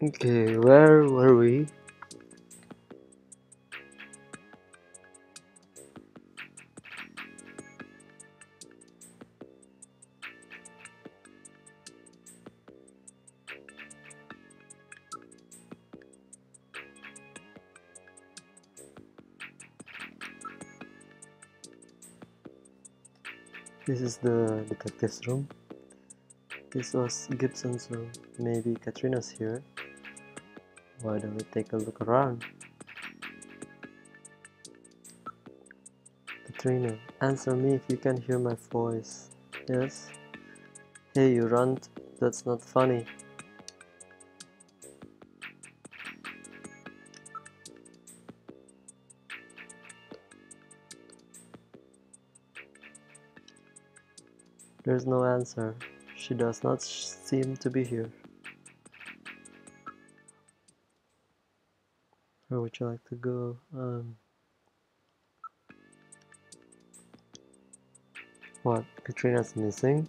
Okay, where were we? This is the detective's room. This was Gibson's room. Maybe Katrina's here. Why don't we take a look around? Katrina, answer me if you can hear my voice. Yes? Hey, you runt. That's not funny. There's no answer. She does not seem to be here. Where would you like to go? What? Katrina's missing?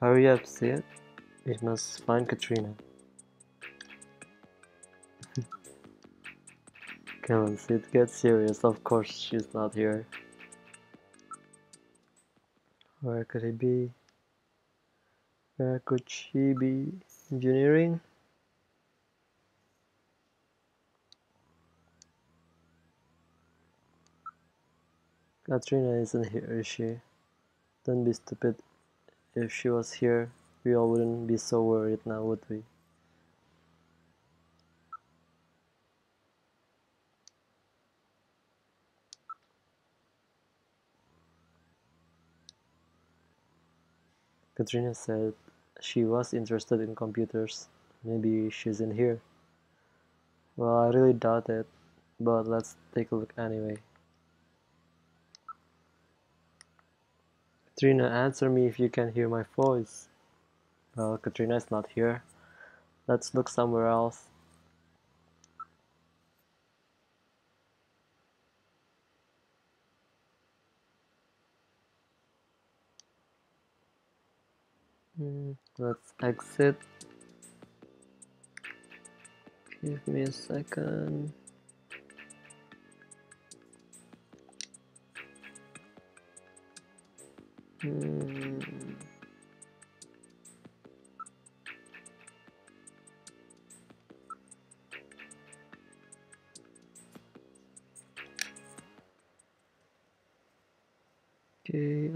Hurry up, see it? We must find Katrina. Come on, Sid, get serious. Of course she's not here. Where could he be? Where could she be? Engineering? Katrina isn't here, is she? Don't be stupid. If she was here, we all wouldn't be so worried now, would we? Katrina said she was interested in computers. Maybe she's in here. Well, I really doubt it, but let's take a look anyway. Katrina, answer me if you can hear my voice. Well, Katrina is not here. Let's look somewhere else. Let's exit. Give me a second. Okay,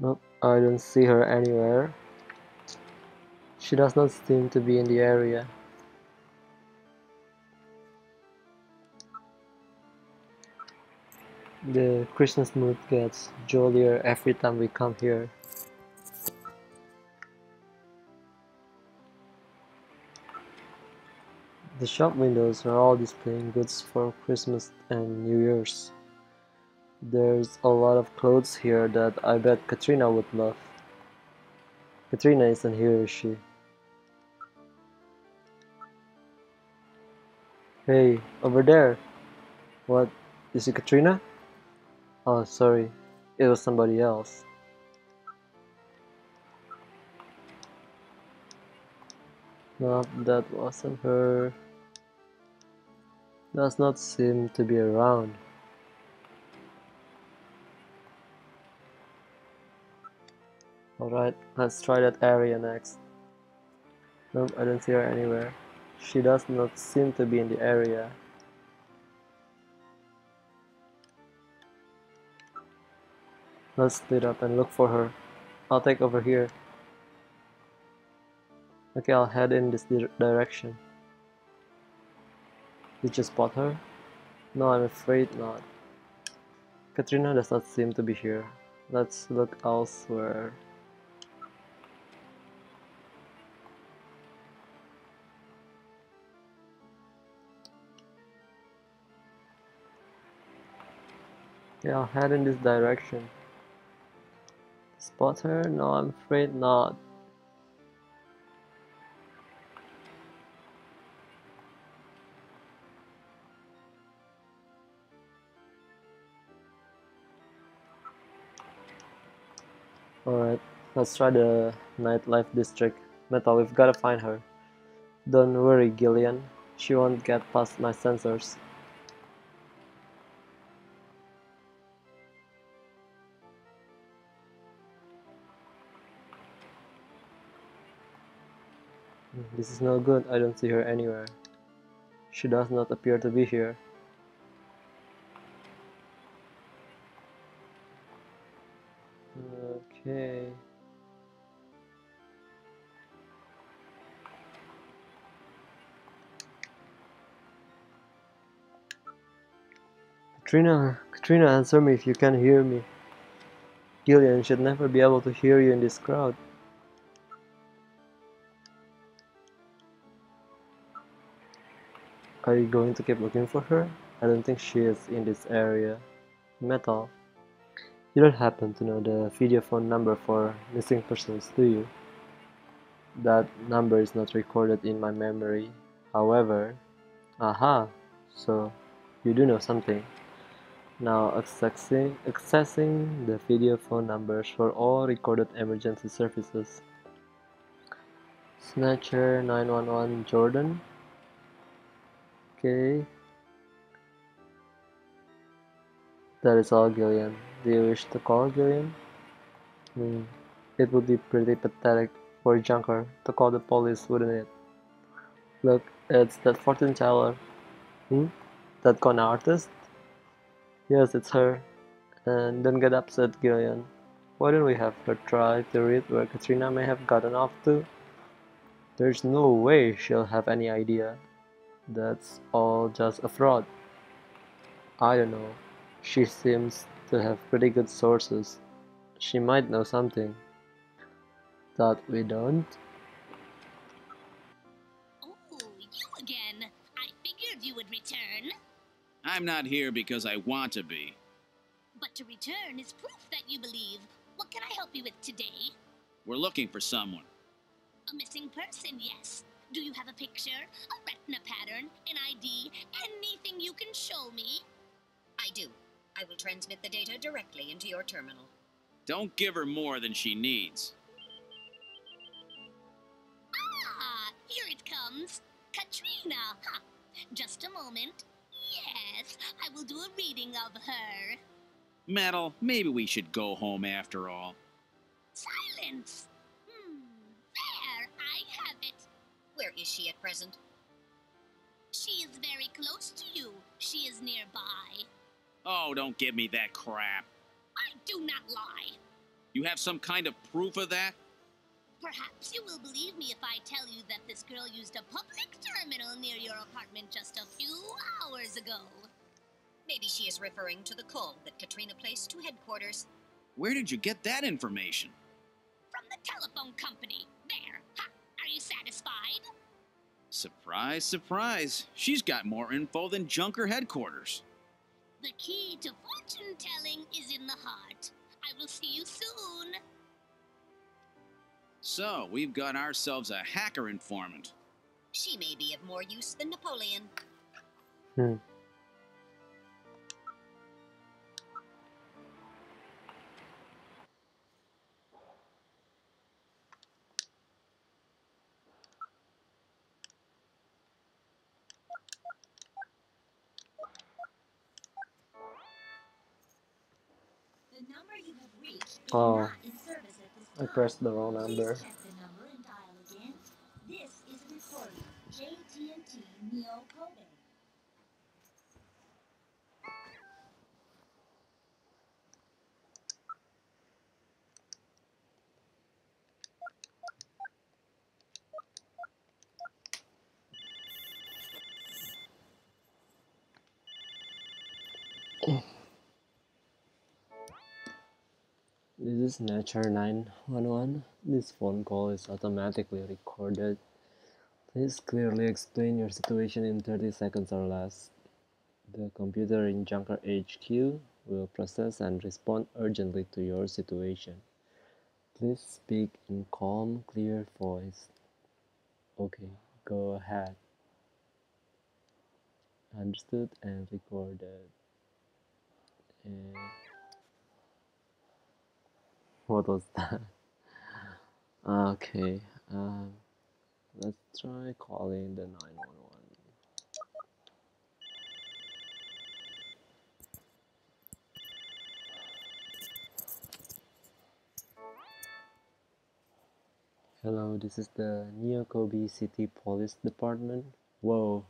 nope, I don't see her anywhere. She does not seem to be in the area. The Christmas mood gets jollier every time we come here. The shop windows are all displaying goods for Christmas and New Year's. There's a lot of clothes here that I bet Katrina would love. Katrina isn't here, is she? Hey, over there! What? Is it Katrina? Oh, sorry. It was somebody else. No, that wasn't her. Does not seem to be around. Alright, let's try that area next. Nope, I don't see her anywhere. She does not seem to be in the area. Let's split up and look for her. I'll take over here. Okay, I'll head in this direction. Did you spot her? No, I'm afraid not. Katrina does not seem to be here. Let's look elsewhere. Yeah, I'll head in this direction. Spot her? No, I'm afraid not. Alright, let's try the nightlife district. Metal, we've gotta find her. Don't worry, Gillian. She won't get past my sensors. This is no good. I don't see her anywhere. She does not appear to be here. Okay. Katrina, answer me if you can hear me. Gillian should never be able to hear you in this crowd. Are you going to keep looking for her? I don't think she is in this area. Metal, you don't happen to know the video phone number for missing persons, do you? That number is not recorded in my memory. However, aha, so you do know something. Now accessing the video phone numbers for all recorded emergency services. Snatcher 911 Jordan. Okay. That is all, Gillian. Do you wish to call, Gillian? Hmm. It would be pretty pathetic for Junker to call the police, wouldn't it? Look, it's that fortune teller. Hmm? That con artist? Yes, it's her. And don't get upset, Gillian. Why don't we have her try to read where Katrina may have gotten off to? There's no way she'll have any idea. That's all just a fraud. I don't know. She seems to have pretty good sources. She might know something that we don't. Oh, you again. I figured you would return. I'm not here because I want to be. But to return is proof that you believe. What can I help you with today? We're looking for someone. A missing person, yes. Do you have a picture, a retina pattern, an ID, anything you can show me? I do. I will transmit the data directly into your terminal. Don't give her more than she needs. Ah, here it comes. Katrina. Ha. Just a moment. Yes, I will do a reading of her. Metal, maybe we should go home after all. Silence. There, I have it. Where is she at present? She is very close to you. She is nearby. Oh, don't give me that crap. I do not lie. You have some kind of proof of that? Perhaps you will believe me if I tell you that this girl used a public terminal near your apartment just a few hours ago. Maybe she is referring to the call that Katrina placed to headquarters. Where did you get that information? From the telephone company. There. Ha! Are you satisfied? Surprise, surprise. She's got more info than Junker headquarters. The key to fortune telling is in the heart. I will see you soon. So, we've got ourselves a hacker informant. She may be of more use than Napoleon. The number you have reached is Oh, not in service at this I time. pressed the wrong number. Please check the number and dial again. This is a recording. JT&T Neo Kobe. This is SNATCHER 911. This phone call is automatically recorded. Please clearly explain your situation in 30 seconds or less. The computer in Junker HQ will process and respond urgently to your situation. Please speak in calm, clear voice. Okay, go ahead. Understood and recorded. And what was that? Okay, let's try calling the 911. Hello, this is the Kobe City Police Department. Whoa,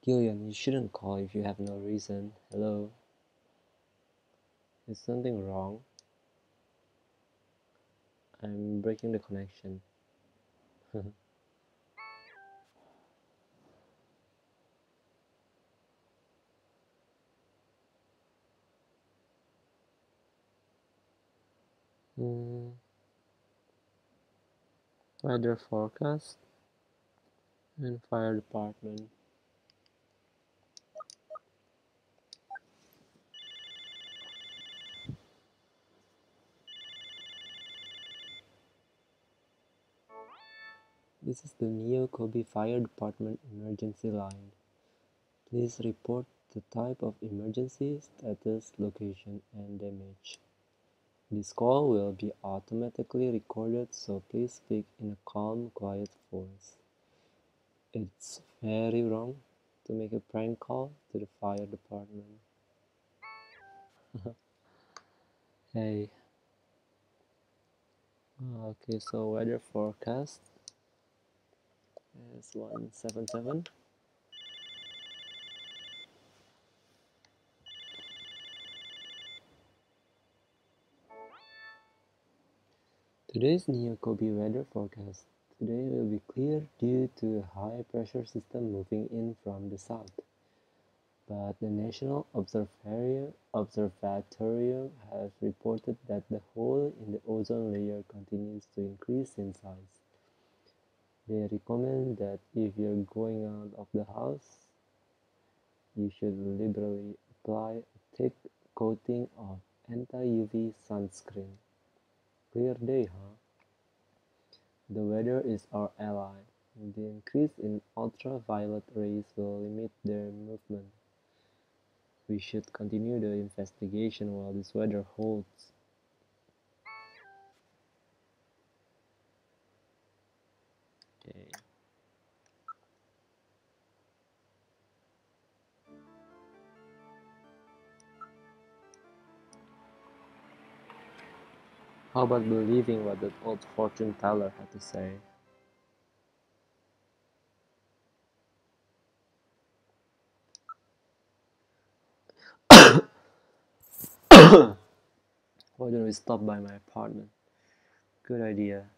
Gillian, you shouldn't call if you have no reason. Hello? Is something wrong? I'm breaking the connection. Weather forecast and fire department. This is the Kobe Fire Department emergency line. Please report the type of emergency, status, location, and damage. This call will be automatically recorded, so please speak in a calm, quiet voice. It's very wrong to make a prank call to the fire department. Hey. Okay, so weather forecast is 177. Today's Kobe weather forecast. Today will be clear due to a high pressure system moving in from the south. But the National Observatorium has reported that the hole in the ozone layer continues to increase in size. They recommend that if you're going out of the house, you should liberally apply a thick coating of anti-UV sunscreen. Clear day, huh? The weather is our ally. The increase in ultraviolet rays will limit their movement. We should continue the investigation while this weather holds. Okay. How about believing what that old fortune teller had to say? Why don't we stop by my apartment? Good idea.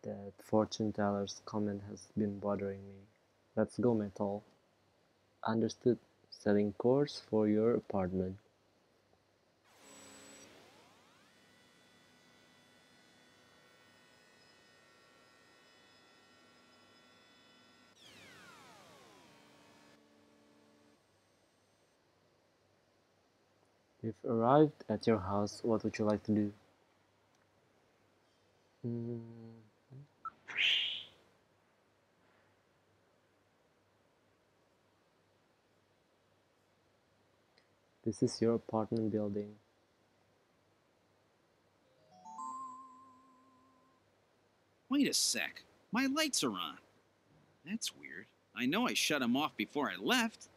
That fortune teller's comment has been bothering me. Let's go, Metal. Understood. Setting course for your apartment. We've arrived at your house. What would you like to do? Mm, This is your apartment building. Wait a sec. My lights are on. That's weird. I know I shut them off before I left.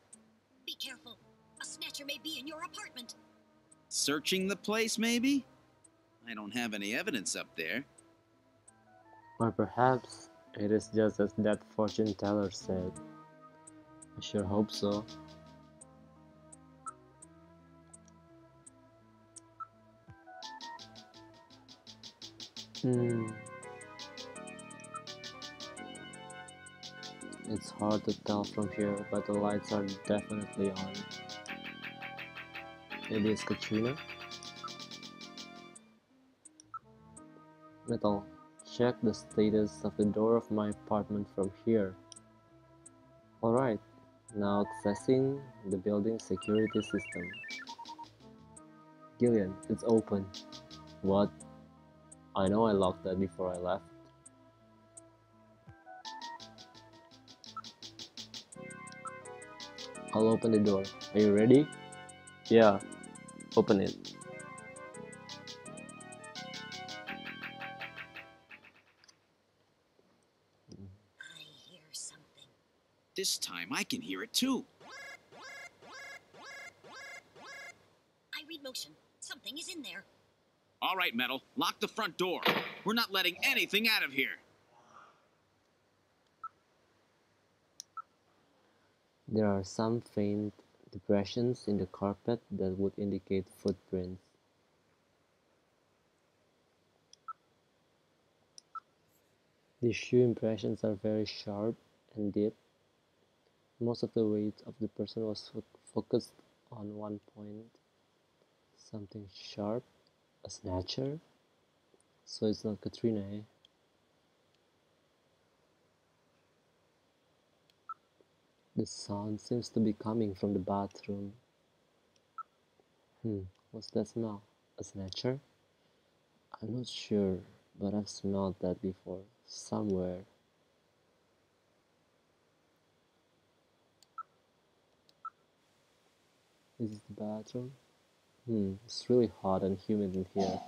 Be careful. A snatcher may be in your apartment. Searching the place, maybe? I don't have any evidence up there. Or perhaps it is just as that fortune teller said. I sure hope so. It's hard to tell from here, but the lights are definitely on. Maybe it's Katrina? Metal. Check the status of the door of my apartment from here. Alright, now accessing the building's security system. Gillian, it's open. What? I know I locked that before I left. I'll open the door. Are you ready? Yeah, open it. I hear something. This time I can hear it too. I read motion. Something is in there. All right, Metal, lock the front door. We're not letting anything out of here. There are some faint depressions in the carpet that would indicate footprints. The shoe impressions are very sharp and deep. Most of the weight of the person was focused on one point. Something sharp? A snatcher? So it's not Katrina, eh? The sound seems to be coming from the bathroom. What's that smell? A snatcher? I'm not sure, but I've smelled that before. Somewhere. Is this the bathroom? It's really hot and humid in here.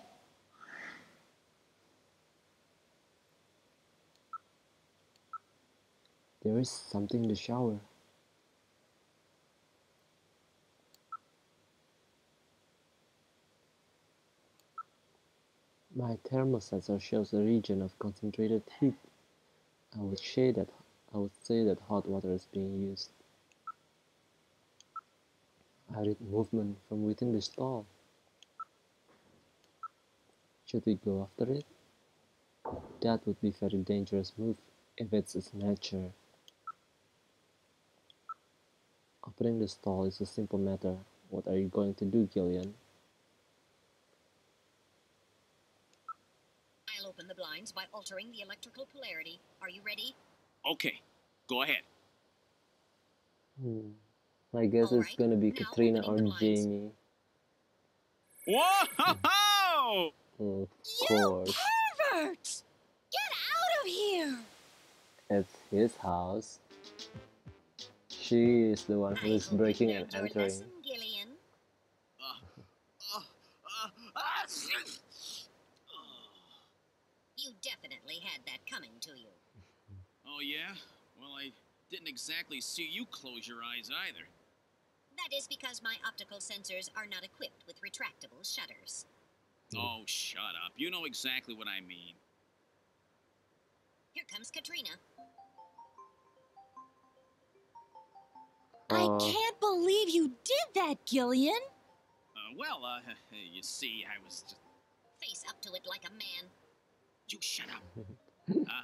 There is something in the shower. My thermosensor shows a region of concentrated heat. I would say that hot water is being used. I read movement from within the stall. Should we go after it? That would be a very dangerous move if it's a snatcher. Opening the stall is a simple matter. What are you going to do, Gillian? I'll open the blinds by altering the electrical polarity. Are you ready? Okay, go ahead. I guess All it's right, gonna be now Katrina or opening the blinds. Jamie. Whoa! Of You course, perverts! Get out of here! it's his house. She is the one who I is hope breaking you and learned your entering. lesson, Gillian. Ah! You definitely had that coming to you. Oh, yeah? Well, I didn't exactly see you close your eyes either. That is because my optical sensors are not equipped with retractable shutters. Oh, shut up. You know exactly what I mean. Here comes Katrina. I Uh, can't believe you did that, Gillian! You see, I was just... Face up to it like a man. You shut up.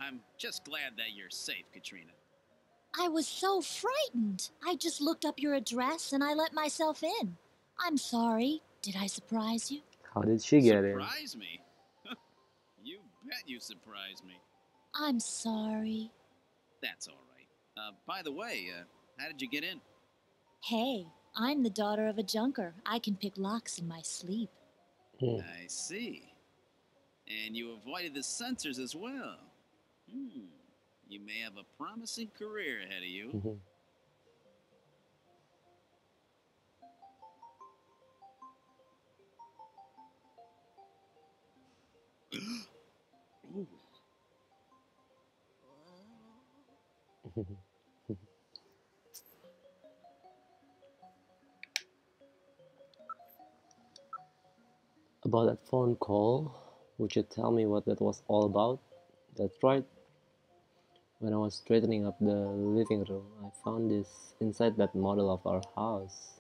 I'm just glad that you're safe, Katrina. I was so frightened. I just looked up your address and I let myself in. I'm sorry. Did I surprise you? How did she get in? Surprise me? You bet you surprised me. I'm sorry. That's all right. By the way, how did you get in? Hey, I'm the daughter of a junker. I can pick locks in my sleep. I see. And you avoided the censors as well. You may have a promising career ahead of you. Ooh. About that phone call, would you tell me what that was all about? That's right. When I was straightening up the living room, I found this inside that model of our house.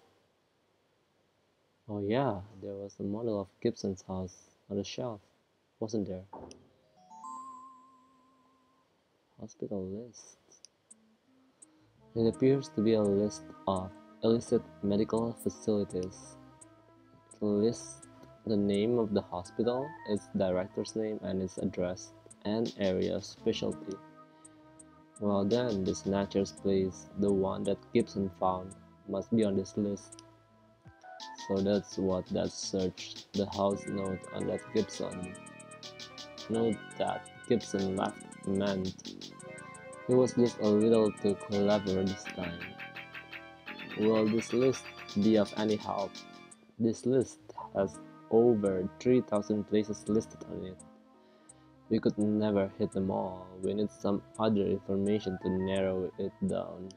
Oh yeah, there was a model of Gibson's house on the shelf, wasn't there? Hospital list. It appears to be a list of illicit medical facilities. List the name of the hospital, its director's name, and its address and area of specialty. Well then, the Snatcher's place, the one that Gibson found, must be on this list. So that's what that search the house note on that Gibson note that Gibson left meant. He was just a little too clever this time. Will this list be of any help? This list has over 3,000 places listed on it. We could never hit them all. We need some other information to narrow it down.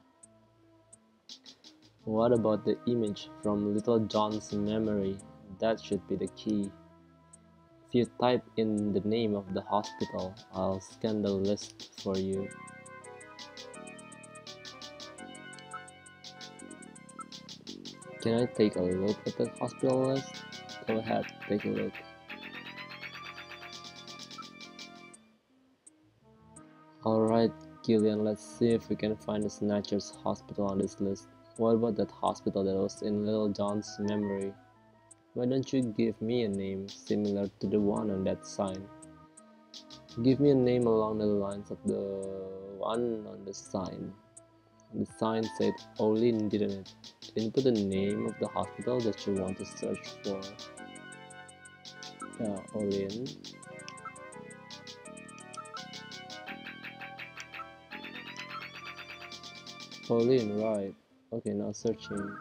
What about the image from Little John's memory? That should be the key. If you type in the name of the hospital, I'll scan the list for you. Can I take a look at the hospital list? Go ahead, take a look. Alright, Gillian, let's see if we can find the Snatcher's hospital on this list. What about that hospital that was in Little John's memory? Why don't you give me a name similar to the one on that sign? Give me a name along the lines of the one on the sign. The sign said Olin, didn't it? Didn't put the name of the hospital that you want to search for. Yeah, Olin. Olin, right. Okay, now searching.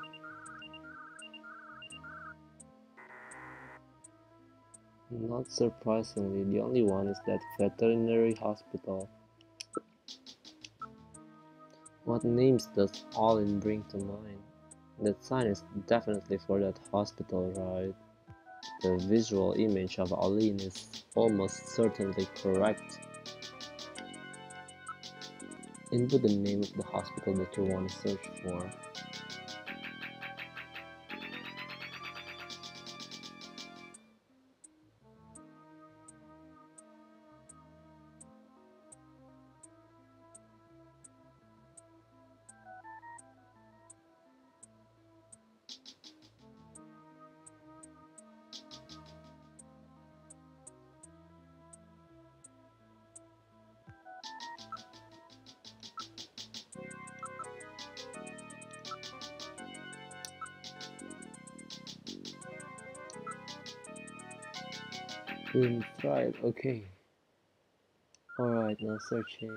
Not surprisingly, the only one is that veterinary hospital. What names does Olin bring to mind? That sign is definitely for that hospital, right? The visual image of Olin is almost certainly correct. Input the name of the hospital that you want to search for. Queen's right, okay. Alright, now searching.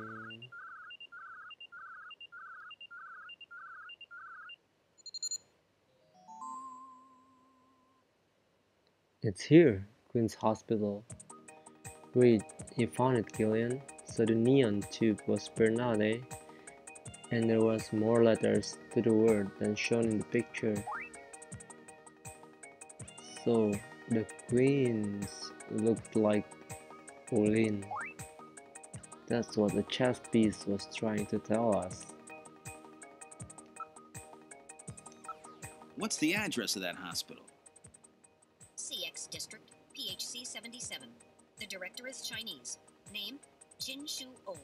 It's here, Queen's Hospital. Wait, you found it, Gillian? So the neon tube was Bernade, and there was more letters to the word than shown in the picture. So the queens looked like Olin. That's what the chess piece was trying to tell us. What's the address of that hospital? CX District, PHC 77. The director is Chinese. Name, Jin Shu O.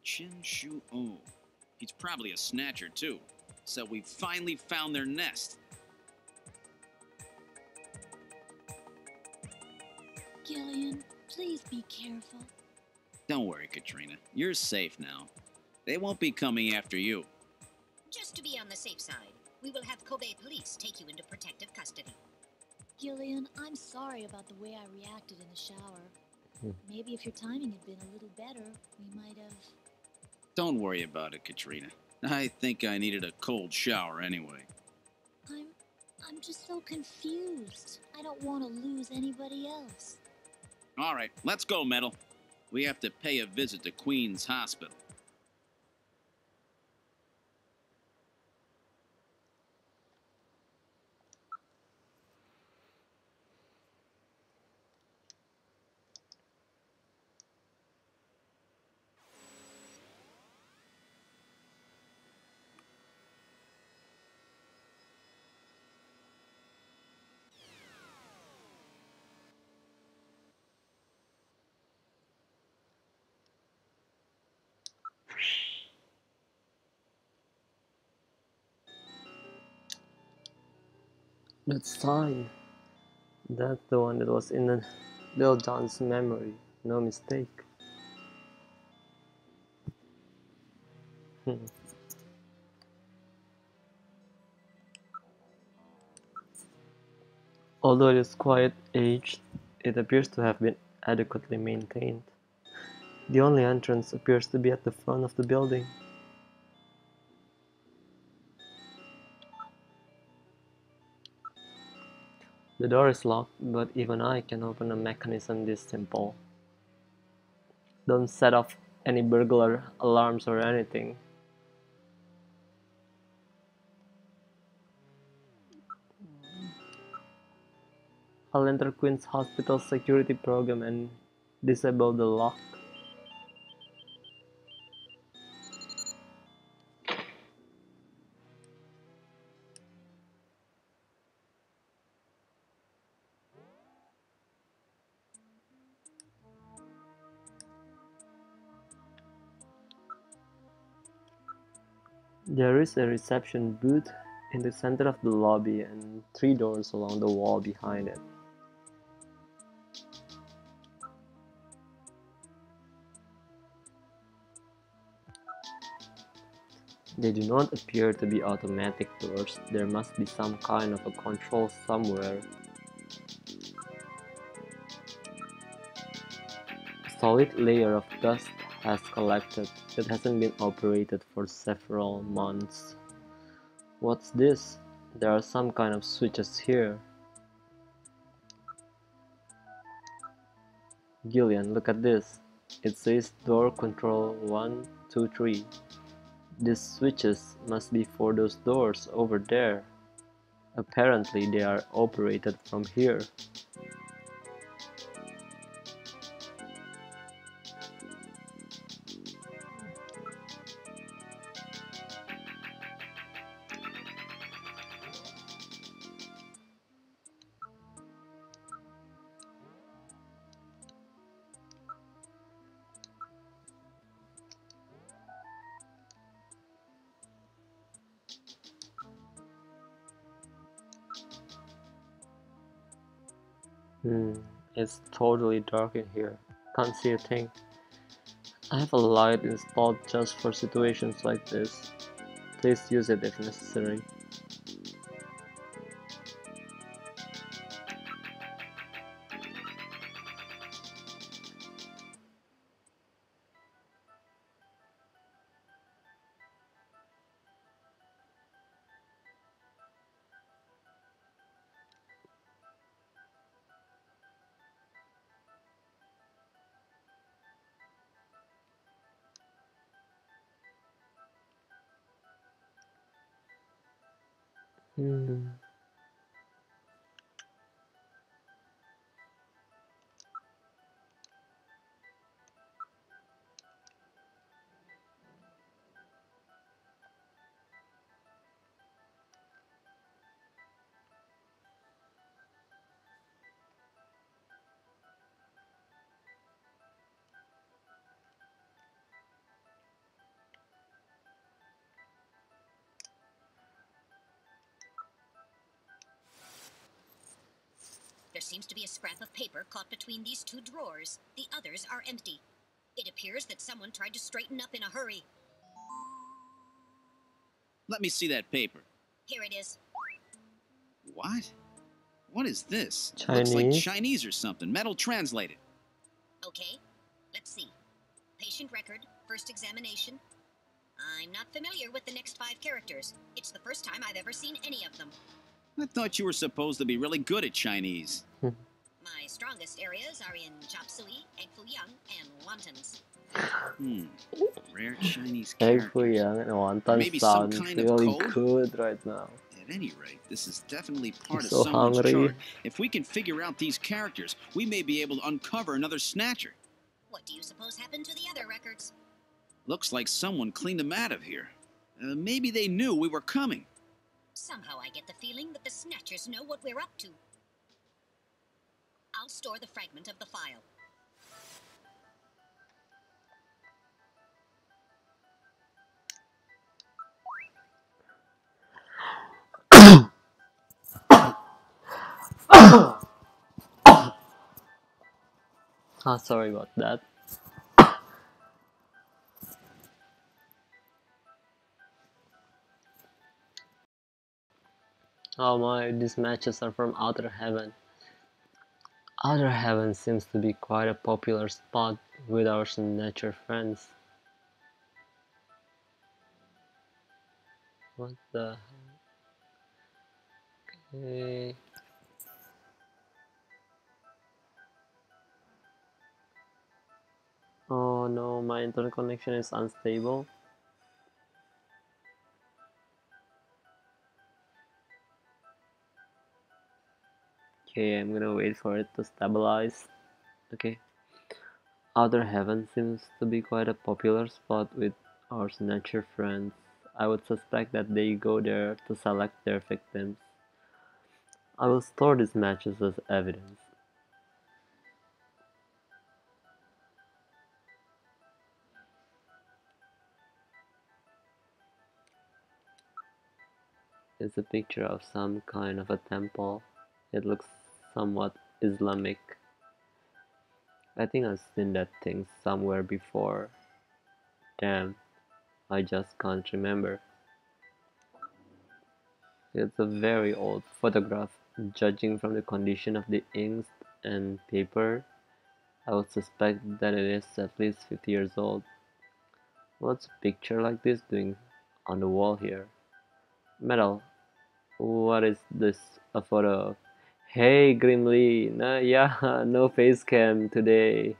Chin Shu O. He's probably a snatcher, too. So we finally found their nest. Gillian, please be careful. Don't worry, Katrina. You're safe now. They won't be coming after you. Just to be on the safe side, we will have Kobe police take you into protective custody. Gillian, I'm sorry about the way I reacted in the shower. Maybe if your timing had been a little better, we might have... Don't worry about it, Katrina. I think I needed a cold shower anyway. I'm just so confused. I don't want to lose anybody else. All right, let's go, Metal. We have to pay a visit to Queen's Hospital. That sign. That's the one that was in the Little John's memory. No mistake. Hmm. Although it is quite aged, it appears to have been adequately maintained. The only entrance appears to be at the front of the building. The door is locked, but even I can open a mechanism this simple. Don't set off any burglar alarms or anything. I'll enter Queen's Hospital security program and disable the lock. There is a reception booth in the center of the lobby and 3 doors along the wall behind it. They do not appear to be automatic doors. There must be some kind of a control somewhere. A solid layer of dust has collected. It hasn't been operated for several months. What's this? There are some kind of switches here. Gillian, look at this. It says door control 1, 2, 3. These switches must be for those doors over there. Apparently they are operated from here. It's totally dark in here. Can't see a thing. I have a light installed just for situations like this. Please use it if necessary. Hmm. There seems to be a scrap of paper caught between these 2 drawers. The others are empty. It appears that someone tried to straighten up in a hurry. Let me see that paper. Here it is. What? What is this? It Chinese? looks like Chinese or something. Metal translated. Okay, let's see. Patient record, first examination. I'm not familiar with the next 5 characters. It's the first time I've ever seen any of them. I thought you were supposed to be really good at Chinese. My strongest areas are in chop suey, egg foo young, and wontons. Rare Chinese Egg characters. foo young and wonton Maybe some sound kind of really code? good right now. At any rate, this is definitely part of so someone's hungry. chart. If we can figure out these characters, we may be able to uncover another snatcher. What do you suppose happened to the other records? Looks like someone cleaned them out of here. Maybe they knew we were coming. Somehow I get the feeling that the Snatchers know what we're up to. I'll store the fragment of the file. Sorry about that. Oh my, these matches are from Outer Heaven. Outer Heaven seems to be quite a popular spot with our SNATCHER friends. What the heck? Okay. Oh no, my internet connection is unstable. Okay, I'm gonna wait for it to stabilize. Okay. Outer Heaven seems to be quite a popular spot with our SNATCHER friends. I would suspect that they go there to select their victims. I will store these matches as evidence. It's a picture of some kind of a temple. It looks somewhat Islamic. I think I've seen that thing somewhere before. Damn, I just can't remember. It's a very old photograph. Judging from the condition of the inks and paper, I would suspect that it is at least 50 years old. What's a picture like this doing on the wall here? Metal, what is this a photo of? Hey Grimly, yeah, no face cam today.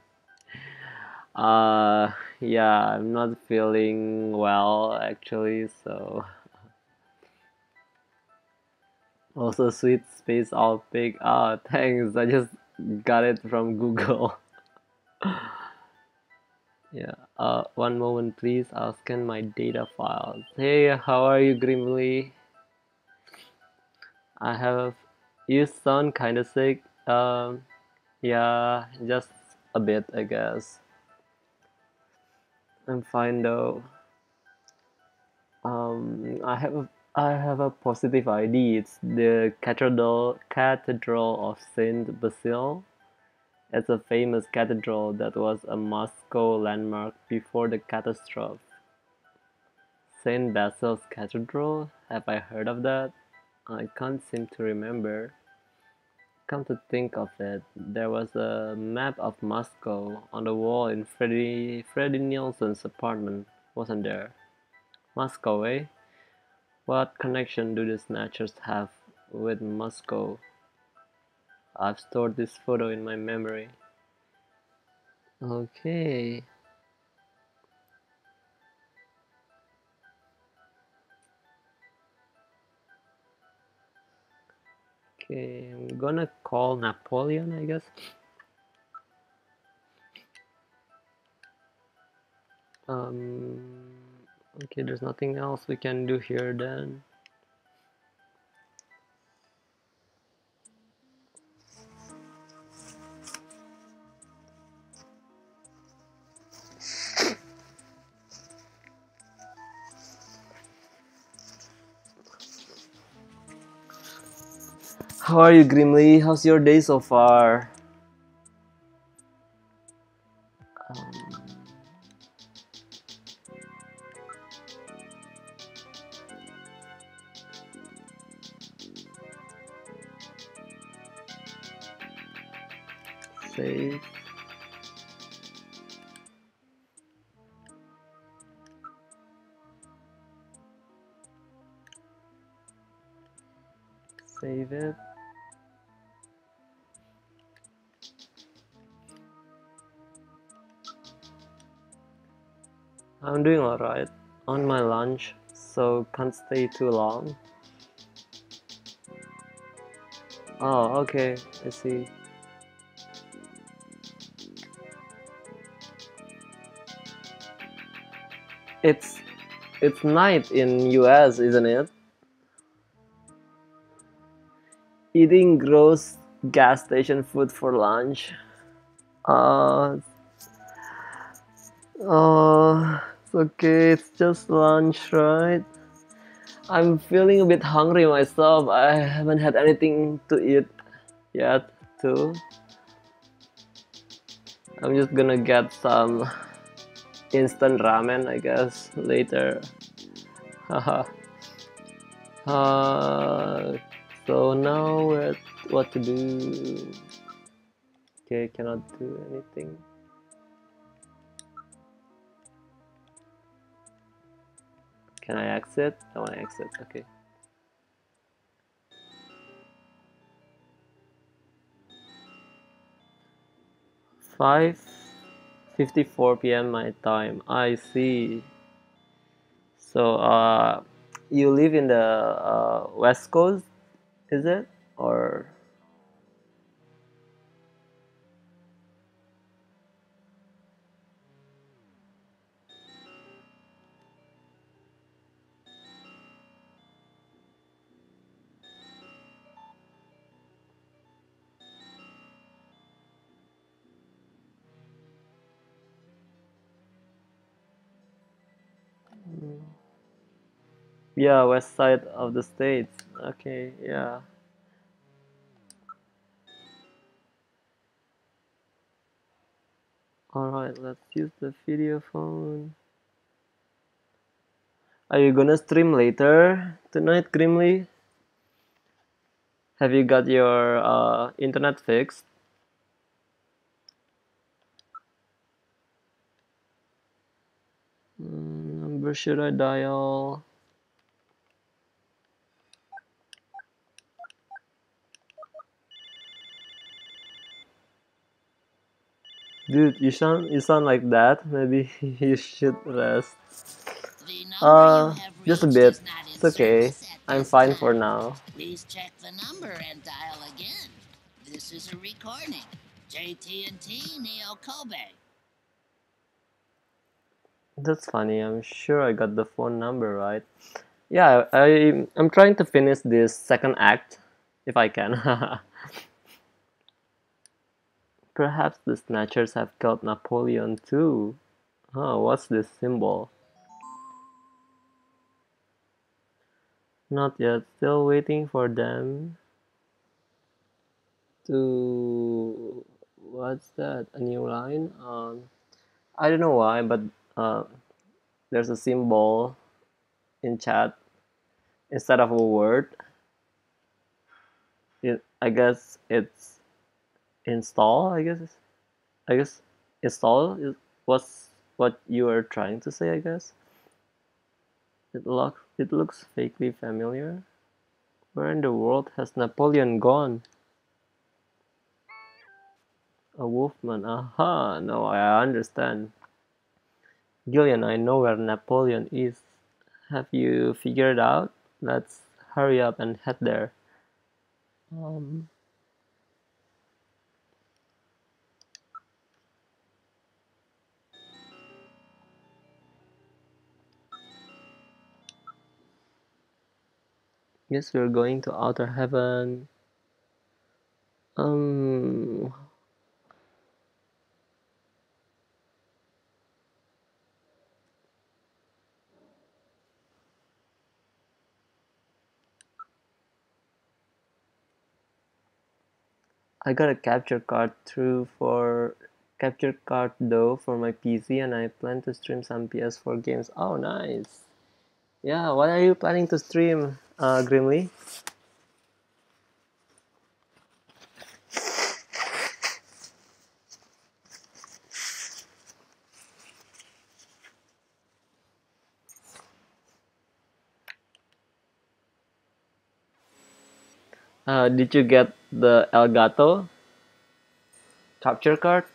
Uh, yeah, I'm not feeling well actually, so. Also, sweet spaceowl pig. Ah, thanks, I just got it from Google. Yeah, one moment please, I'll scan my data files. Hey, how are you, Grimly? I have. You sound kinda sick. Yeah, just a bit, I guess. I'm fine though. I have a positive ID. It's the Cathedral of Saint Basil. It's a famous cathedral that was a Moscow landmark before the catastrophe. Saint Basil's Cathedral? Have I heard of that? I can't seem to remember. Come to think of it, there was a map of Moscow on the wall in Freddie Nielsen's apartment, wasn't there? Moscow, eh? What connection do the Snatchers have with Moscow? I've stored this photo in my memory. Okay. Okay, I'm gonna call Napoleon, I guess. Okay, there's nothing else we can do here then. How are you, Grimly? How's your day so far? Um, save. Save it. I'm doing alright. On my lunch, so can't stay too long. Oh, okay, I see. It's it's night in US, isn't it? Eating gross gas station food for lunch. Uh, it's okay, it's just lunch, right? I'm feeling a bit hungry myself. I haven't had anything to eat yet, too. I'm just gonna get some instant ramen, I guess, later. Haha. So now we're at what to do. Okay, cannot do anything. Can I exit? I want to exit. Okay. Five 54 p.m. my time. I see. So you live in the West Coast, is it? Or yeah, west side of the states. Okay, yeah. Alright, let's use the video phone. Are you gonna stream later tonight, Grimly? Have you got your internet fixed? Number should I dial? Dude, you sound like that. Maybe you should rest. The number you have Just a reached bit. is not in It's okay. service at I'm this fine for time. now. Please check the number and dial again. This is a recording. JT&T Neo Kobe. That's funny. I'm sure I got the phone number right. Yeah, I'm trying to finish this second act, if I can. Perhaps the Snatchers have killed Napoleon too. Oh, what's this symbol? Not yet. Still waiting for them to. What's that? A new line? I don't know why, but uh, there's a symbol in chat instead of a word. I guess it's install. I guess install is what's what you are trying to say. I guess it looks vaguely familiar. Where in the world has Napoleon gone? A wolfman. Aha! No, I understand. Gillian, I know where Napoleon is. Have you figured out? Let's hurry up and head there. Um, Yes, we're going to outer heaven. Um, I got a capture card though for my PC, and I plan to stream some PS4 games. Oh, nice. Yeah, what are you planning to stream, Grimly? Did you get the Elgato capture card?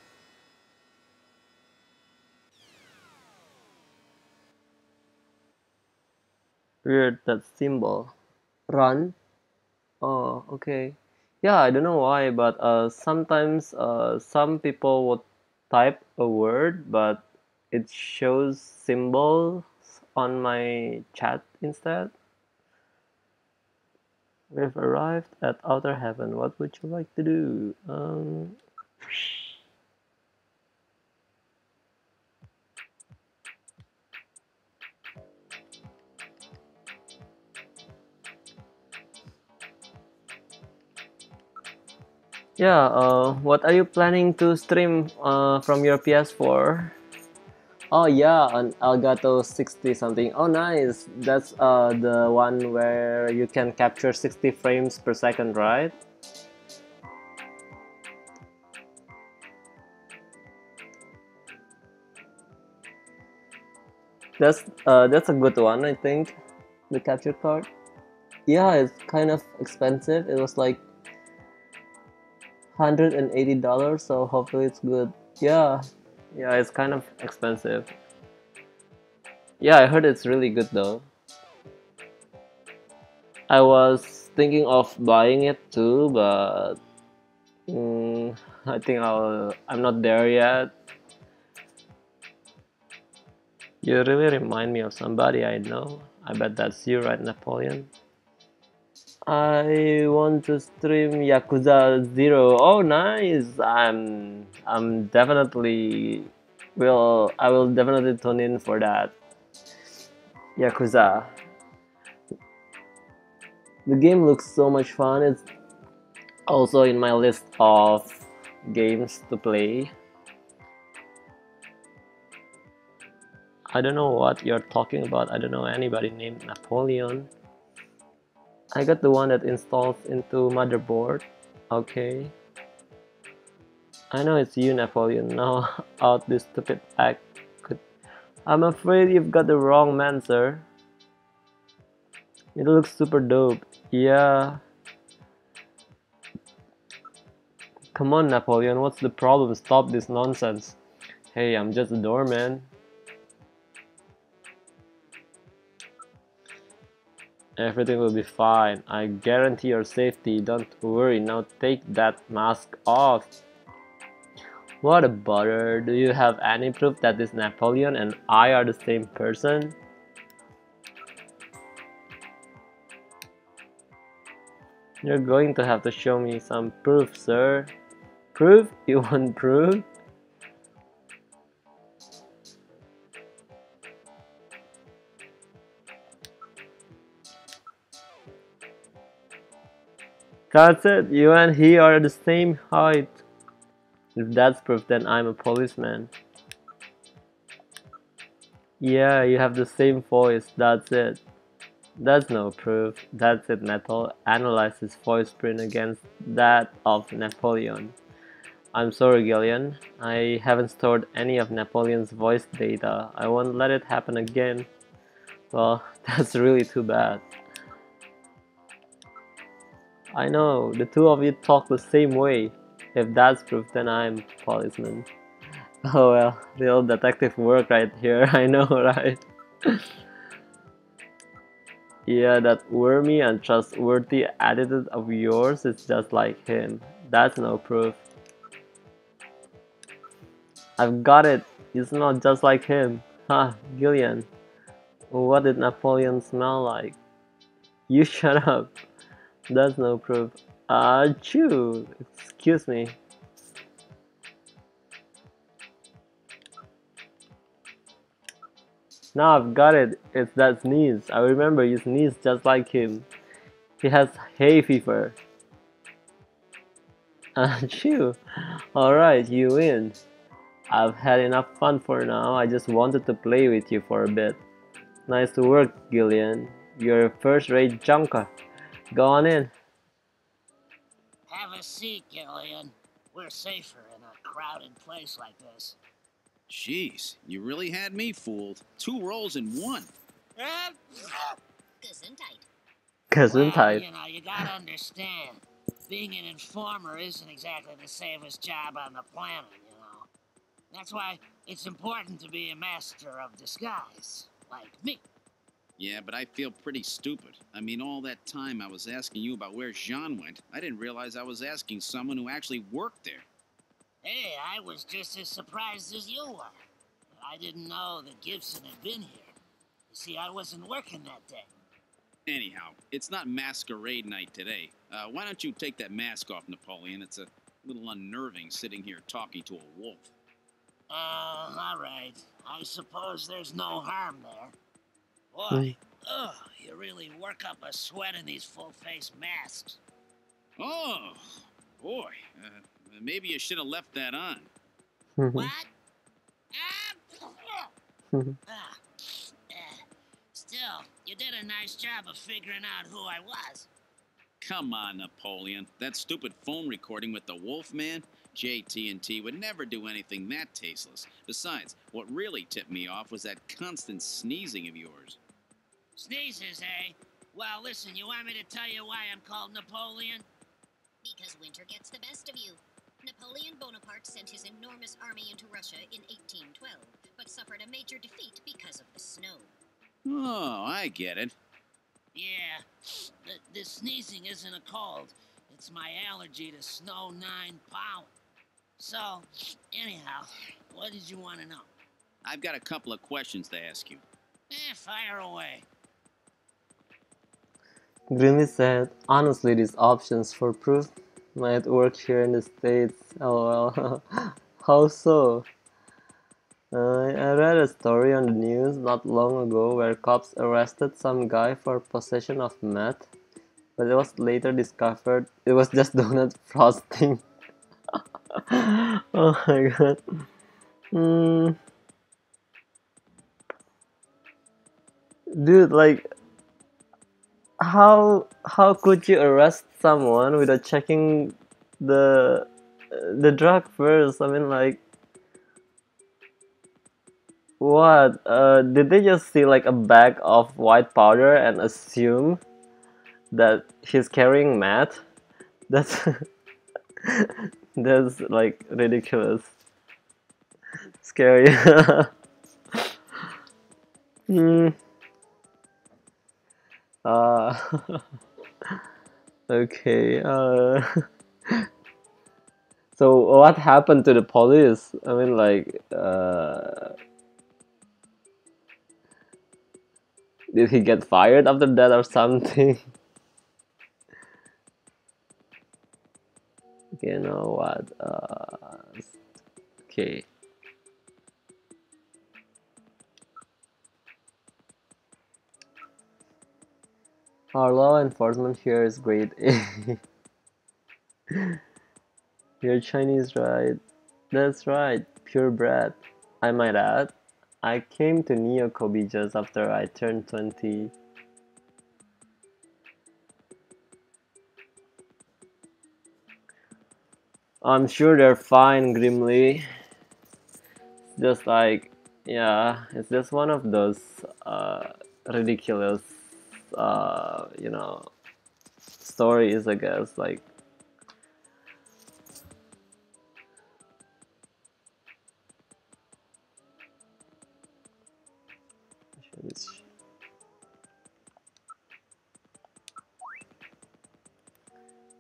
Weird, that symbol. Run? Oh, okay. Yeah, I don't know why, but sometimes some people would type a word, but it shows symbols on my chat instead. We've arrived at outer heaven. What would you like to do? Yeah, what are you planning to stream from your PS4? Oh yeah, an Elgato 60 something. Oh nice. That's the one where you can capture 60 frames per second, right? That's a good one, I think. The capture card. Yeah, it's kind of expensive. It was like $180, so hopefully it's good. Yeah, yeah, it's kind of expensive. Yeah, I heard it's really good though. I was thinking of buying it too, but I think I'm not there yet. You really remind me of somebody I know. I bet that's you, right, Napoleon? I want to stream Yakuza 0. Oh, nice! I'm definitely I will definitely tune in for that. Yakuza. The game looks so much fun. It's also in my list of games to play. I don't know what you're talking about. I don't know anybody named Napoleon. I got the one that installs into motherboard. Okay. I know it's you, Napoleon. Now out this stupid act. I'm afraid you've got the wrong man, sir. It looks super dope. Yeah. Come on, Napoleon. What's the problem? Stop this nonsense. Hey, I'm just a doorman. Everything will be fine. I guarantee your safety. Don't worry. Now take that mask off. What a bother. Do you have any proof that this Napoleon and I are the same person? You're going to have to show me some proof, sir. Proof? You want proof? That's it. You and he are the same height. If that's proof, then I'm a policeman. Yeah, you have the same voice. That's it. That's no proof. That's it, Metal. Analyze his voice print against that of Napoleon. I'm sorry, Gillian. I haven't stored any of Napoleon's voice data. I won't let it happen again. Well, that's really too bad. I know, the two of you talk the same way. If that's proof, then I'm policeman. Oh well, real detective work right here, I know, right? Yeah, that wormy and trustworthy attitude of yours is just like him. That's no proof. I've got it. It's not just like him. Ha, Gillian. What did Napoleon smell like? You shut up. That's no proof. Achoo! Excuse me. Now I've got it. It's that sneeze. I remember you sneezed just like him. He has hay fever. Achoo! Alright, you win. I've had enough fun for now. I just wanted to play with you for a bit. Nice to work, Gillian. You're a first-rate junker. Go on in. Have a seat, Gillian. We're safer in a crowded place like this. Jeez, you really had me fooled. 2 roles in 1. Gesundheit. Gesundheit. You gotta understand. Being an informer isn't exactly the safest job on the planet, That's why it's important to be a master of disguise, like me. Yeah, but I feel pretty stupid. I mean, all that time I was asking you about where Jean went, I didn't realize I was asking someone who actually worked there. Hey, I was just as surprised as you were. I didn't know that Gibson had been here. You see, I wasn't working that day. Anyhow, it's not masquerade night today. Why don't you take that mask off, Napoleon? It's a little unnerving sitting here talking to a wolf. All right. I suppose there's no harm there. Boy, you really work up a sweat in these full-face masks. Oh, boy, maybe you should have left that on. What? Ah, still, you did a nice job of figuring out who I was. Come on, Napoleon. That stupid phone recording with the Wolfman? JT&T would never do anything that tasteless. Besides, what really tipped me off was that constant sneezing of yours. Sneezes, eh? Well, listen, you want me to tell you why I'm called Napoleon? Because winter gets the best of you. Napoleon Bonaparte sent his enormous army into Russia in 1812, but suffered a major defeat because of the snow. Oh, I get it. Yeah, the sneezing isn't a cold. It's my allergy to snow 9 pollen. So, anyhow, what did you want to know? I've got a couple of questions to ask you. Fire away. Grimmy said, honestly, these options for proof might work here in the States. LOL. How so? I read a story on the news not long ago where cops arrested some guy for possession of meth, but it was later discovered it was just donut frosting. Oh my god. Dude, like, how could you arrest someone without checking the the drug first? I mean, like, what? Did they just see like a bag of white powder and assume that he's carrying meth? That's that's like ridiculous. Scary. Hmm. Uh, okay. So what happened to the police? I mean, like, did he get fired after that or something? You know what? Okay. Our law enforcement here is great. You're Chinese, right? That's right, purebred. I might add, I came to Neo Kobe just after I turned 20. I'm sure they're fine, Grimly. Just like, yeah, it's just one of those ridiculous, you know, stories, I guess. Like,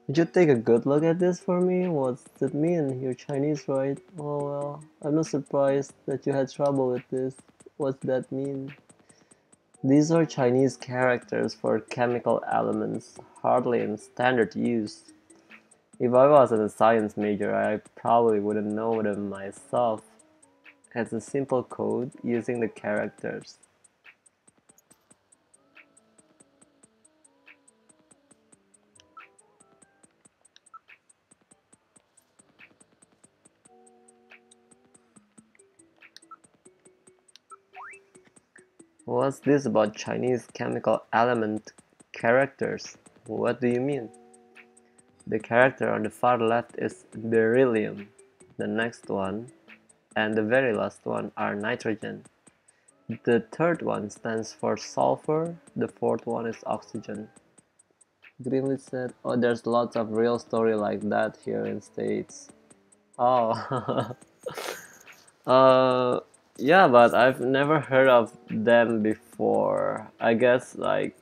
would you take a good look at this for me? What's it mean? You're Chinese, right? Oh well, I'm not surprised that you had trouble with this. What's that mean? These are Chinese characters for chemical elements, hardly in standard use. If I wasn't a science major, I probably wouldn't know them myself. It's a simple code using the characters. What's this about Chinese chemical element characters? What do you mean? The character on the far left is beryllium. The next one and the very last one are nitrogen. The third one stands for sulfur. The fourth one is oxygen. Greenlee said, oh, there's lots of real story like that here in States. Oh. uh, yeah, but I've never heard of them before. I guess, like,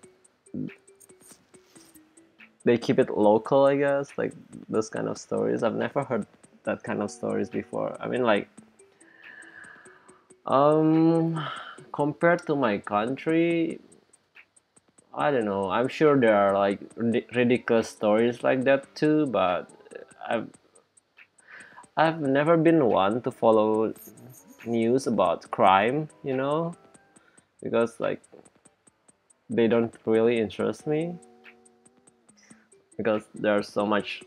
they keep it local, I guess, like those kind of stories. I've never heard that kind of stories before. I mean, like, compared to my country, I don't know. I'm sure there are like ridiculous stories like that too, but I've I've never been one to follow news about crime, you know, because like they don't really interest me because there's so much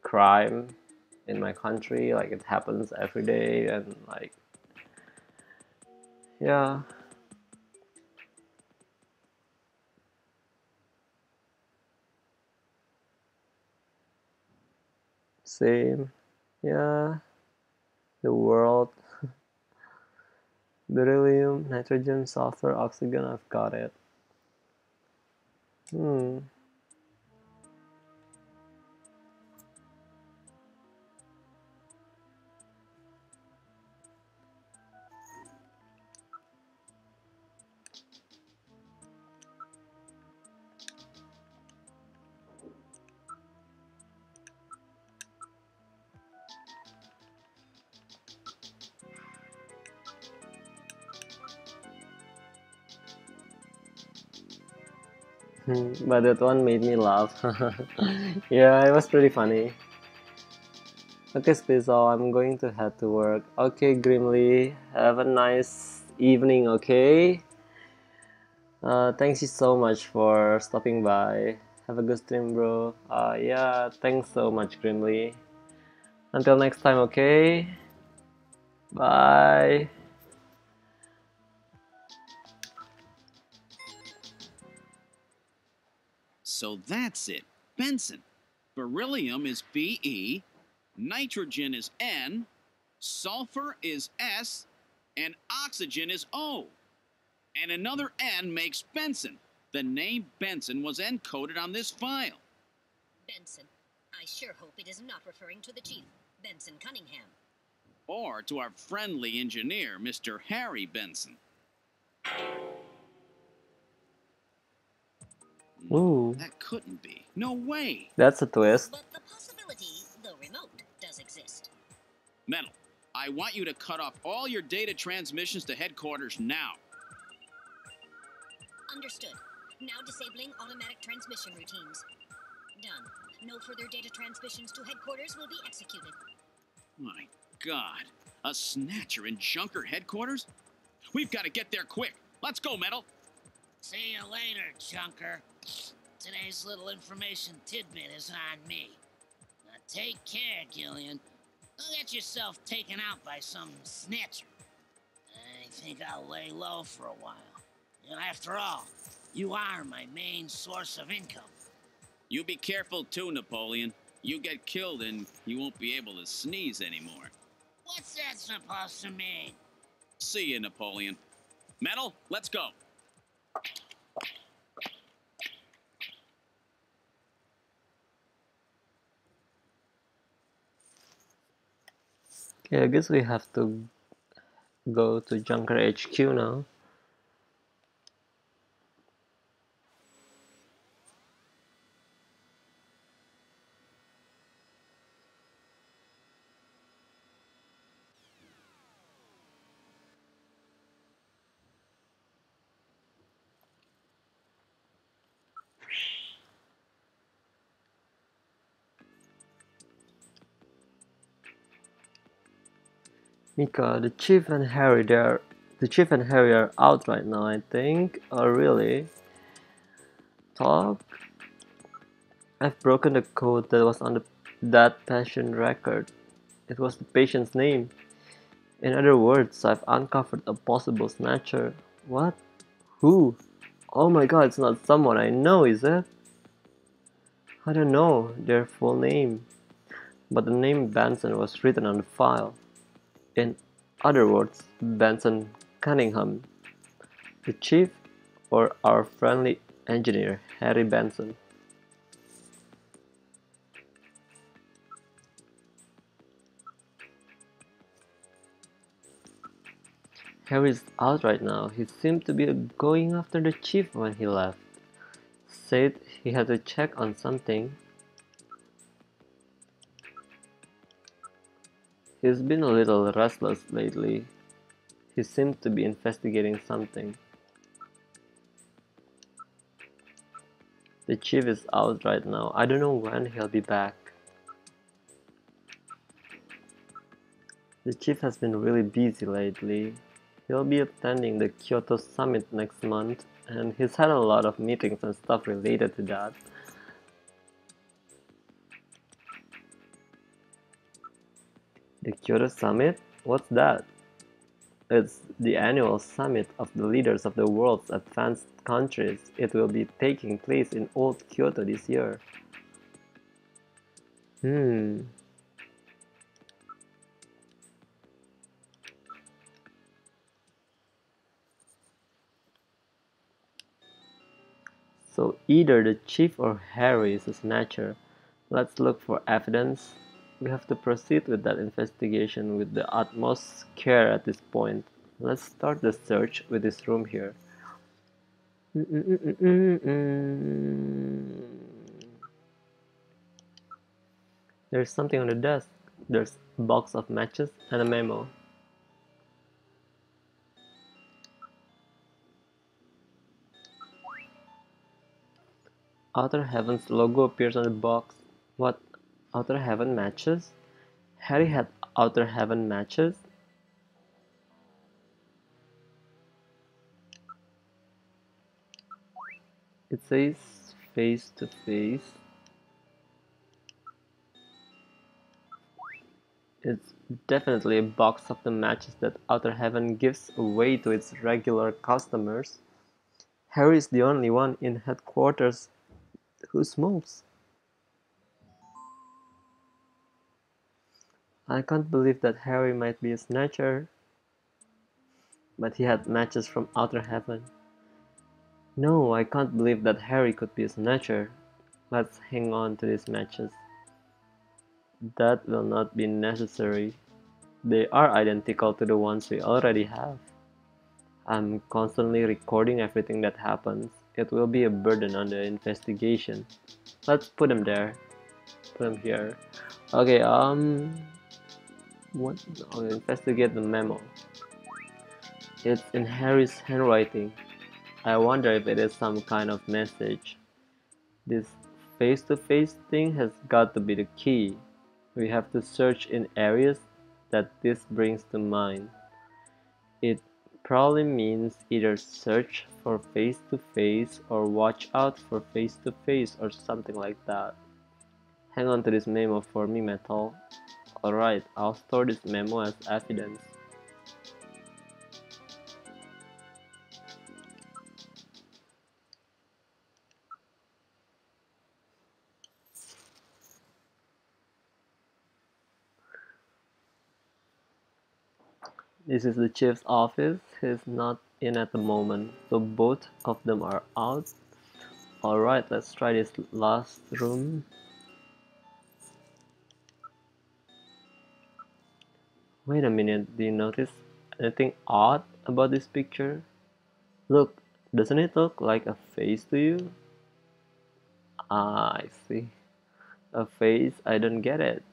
crime in my country. Like, it happens every day, and like, yeah. Same. Yeah. The world. Beryllium, nitrogen, sulfur, oxygen. I've got it. Hmm. But that one made me laugh. Yeah, it was pretty funny. Okay, Spaceowl, I'm going to head to work. Okay, Grimly, have a nice evening, okay? Thanks you so much for stopping by. Have a good stream, bro. Yeah, thanks so much, Grimly. Until next time, okay? Bye. So that's it. Benson. Beryllium is Be, nitrogen is N, sulfur is S, and oxygen is O. And another N makes Benson. The name Benson was encoded on this file. Benson. I sure hope it is not referring to the chief, Benson Cunningham. Or to our friendly engineer, Mr. Harry Benson. No, Ooh, that couldn't be. No way. that's a twist. But the possibility, though remote, does exist. Metal, I want you to cut off all your data transmissions to headquarters now. Understood. Now disabling automatic transmission routines. Done. No further data transmissions to headquarters will be executed. My God. A snatcher in Junker headquarters? We've got to get there quick. Let's go, Metal. See you later, Junker. Today's little information tidbit is on me. Now take care, Gillian. Don't get yourself taken out by some snatcher. I think I'll lay low for a while. You know, after all, you are my main source of income. You be careful too, Napoleon. You get killed and you won't be able to sneeze anymore. What's that supposed to mean? See you, Napoleon. Metal, let's go. Okay, I guess we have to go to Junker HQ now. Mika, the Chief and Harry, the Chief and Harry are out right now, I think. Oh, really? Talk? I've broken the code that was on that patient record. It was the patient's name. In other words, I've uncovered a possible snatcher. What? Who? Oh my god, it's not someone I know, is it? I don't know their full name, but the name Benson was written on the file. In other words, Benson Cunningham, the chief, or our friendly engineer, Harry Benson. Harry's out right now. He seemed to be going after the chief when he left. Said he had to check on something. He's been a little restless lately. He seemed to be investigating something. The chief is out right now. I don't know when he'll be back. The chief has been really busy lately. He'll be attending the Kyoto summit next month, and he's had a lot of meetings and stuff related to that. The Kyoto Summit? What's that? It's the annual summit of the leaders of the world's advanced countries. It will be taking place in Old Kyoto this year. Hmm. So either the chief or Harry is a snatcher. Let's look for evidence. We have to proceed with that investigation with the utmost care at this point. Let's start the search with this room here. There's something on the desk. There's a box of matches and a memo. Outer Heaven's logo appears on the box. What? Outer Heaven matches? Harry had Outer Heaven matches? It says face to face. It's definitely a box of the matches that Outer Heaven gives away to its regular customers. Harry is the only one in headquarters who smokes. I can't believe that Harry might be a snatcher, but he had matches from Outer Heaven. No, I can't believe that Harry could be a snatcher. Let's hang on to these matches. That will not be necessary. They are identical to the ones we already have. I'm constantly recording everything that happens. It will be a burden on the investigation. Let's put them there. Put them here. Okay, what? I'll investigate the memo. It's in Harry's handwriting. I wonder if it is some kind of message. This face-to-face thing has got to be the key. We have to search in areas that this brings to mind. It probably means either search for face-to-face or watch out for face-to-face or something like that. Hang on to this memo for me, Metal. Alright, I'll store this memo as evidence. This is the chief's office. He's not in at the moment, so both of them are out. Alright, let's try this last room. Wait a minute, do you notice anything odd about this picture? Look, doesn't it look like a face to you? Ah, I see. A face, I don't get it.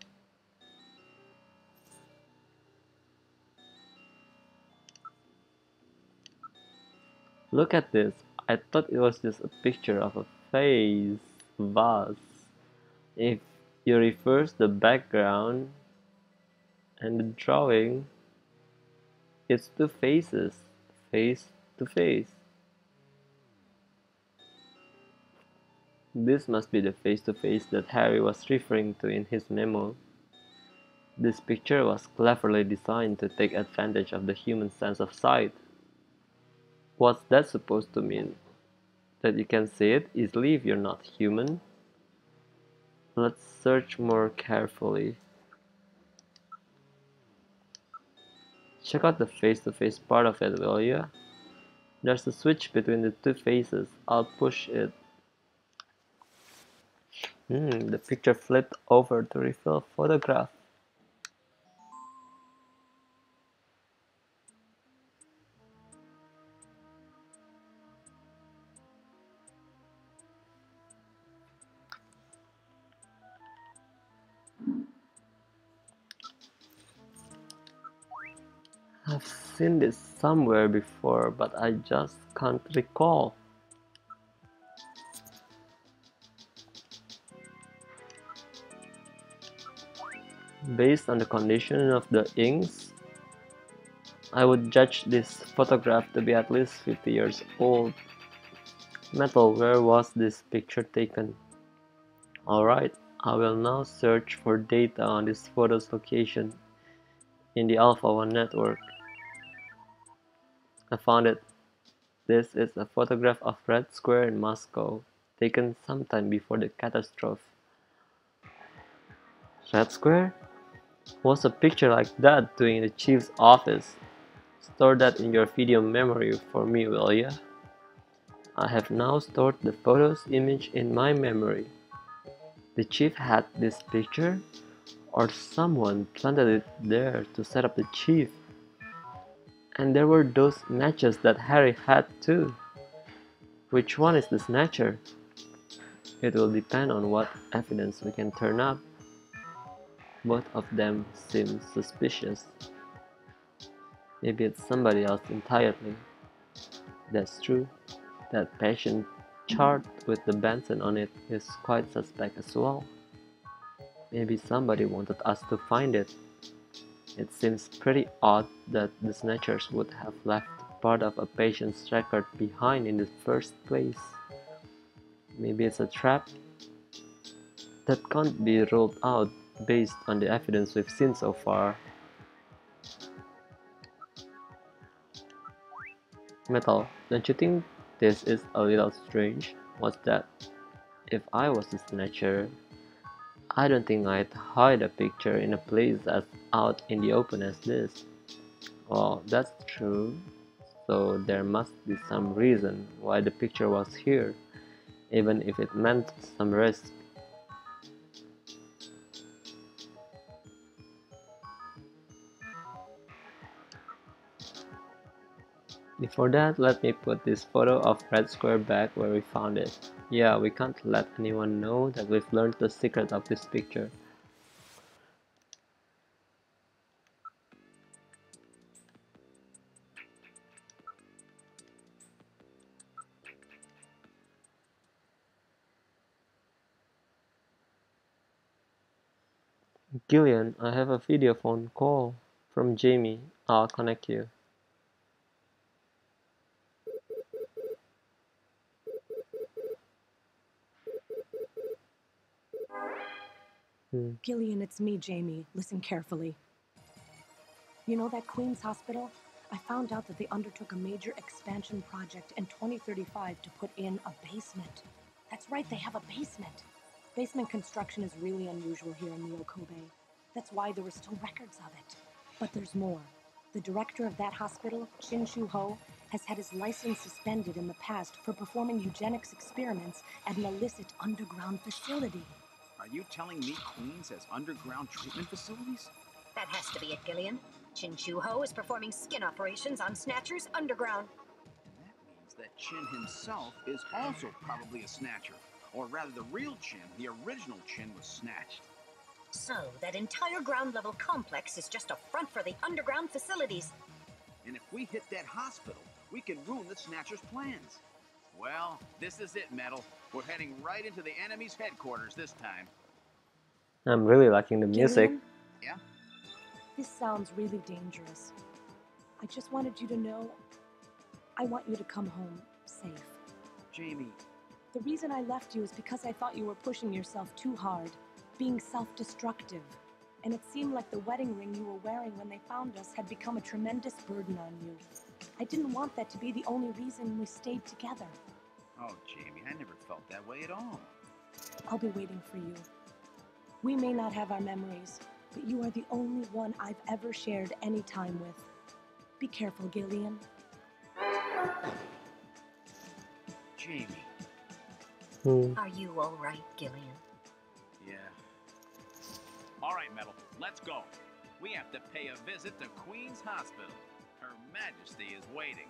Look at this. I thought it was just a picture of a face vase. If you reverse the background and the drawing, it's two faces, face to face. This must be the face-to-face that Harry was referring to in his memo. This picture was cleverly designed to take advantage of the human sense of sight. What's that supposed to mean? That you can see it easily if you're not human? Let's search more carefully. Check out the face-to-face part of it, will you? There's a switch between the two faces. I'll push it. The picture flipped over to reveal a photograph. I've seen this somewhere before, but I just can't recall. Based on the condition of the inks, I would judge this photograph to be at least 50 years old. Metal, where was this picture taken? Alright, I will now search for data on this photo's location. in the Alpha 1 network. I found it. This is a photograph of Red Square in Moscow, taken sometime before the catastrophe. Red Square? What's a picture like that doing in the chief's office? Store that in your video memory for me, will ya? I have now stored the photo's image in my memory. The chief had this picture? Or someone planted it there to set up the chief? And there were those snatchers that Harry had too. Which one is the snatcher? It will depend on what evidence we can turn up. Both of them seem suspicious. Maybe it's somebody else entirely. That's true. That patient chart with the Benson on it is quite suspect as well. Maybe somebody wanted us to find it. It seems pretty odd that the snatchers would have left part of a patient's record behind in the first place. Maybe it's a trap? That can't be ruled out based on the evidence we've seen so far. Metal, don't you think this is a little strange? What's that? If I was a snatcher, I don't think I'd hide a picture in a place as out in the open as this. Well, that's true. So there must be some reason why the picture was here, even if it meant some risk. Before that, let me put this photo of Red Square back where we found it. Yeah, we can't let anyone know that we've learned the secret of this picture. Gillian, I have a video phone call from Jamie. I'll connect you. Gillian, it's me, Jamie. Listen carefully. You know that Queen's Hospital? I found out that they undertook a major expansion project in 2035 to put in a basement. That's right, they have a basement. Basement construction is really unusual here in the Okobe. That's why there were still records of it. But there's more. The director of that hospital, Chin Shu Ho, has had his license suspended in the past for performing eugenics experiments at an illicit underground facility. Are you telling me Queens has underground treatment facilities? That has to be it, Gillian. Chin Chu Ho is performing skin operations on Snatchers underground. And that means that Chin himself is also probably a snatcher. Or rather, the real Chin, the original Chin, was snatched. So, that entire ground level complex is just a front for the underground facilities. And if we hit that hospital, we can ruin the Snatcher's plans. Well, this is it, Metal. We're heading right into the enemy's headquarters this time. I'm really liking the music. Gillian, Yeah? this sounds really dangerous. I just wanted you to know, I want you to come home safe. Jamie. The reason I left you is because I thought you were pushing yourself too hard, being self-destructive. And it seemed like the wedding ring you were wearing when they found us had become a tremendous burden on you. I didn't want that to be the only reason we stayed together. Oh, Jamie, I never felt that way at all. I'll be waiting for you. We may not have our memories, but you are the only one I've ever shared any time with. Be careful, Gillian. Jamie. Are you all right, Gillian? Yeah. All right, Metal, let's go. We have to pay a visit to Queen's Hospital. Her Majesty is waiting.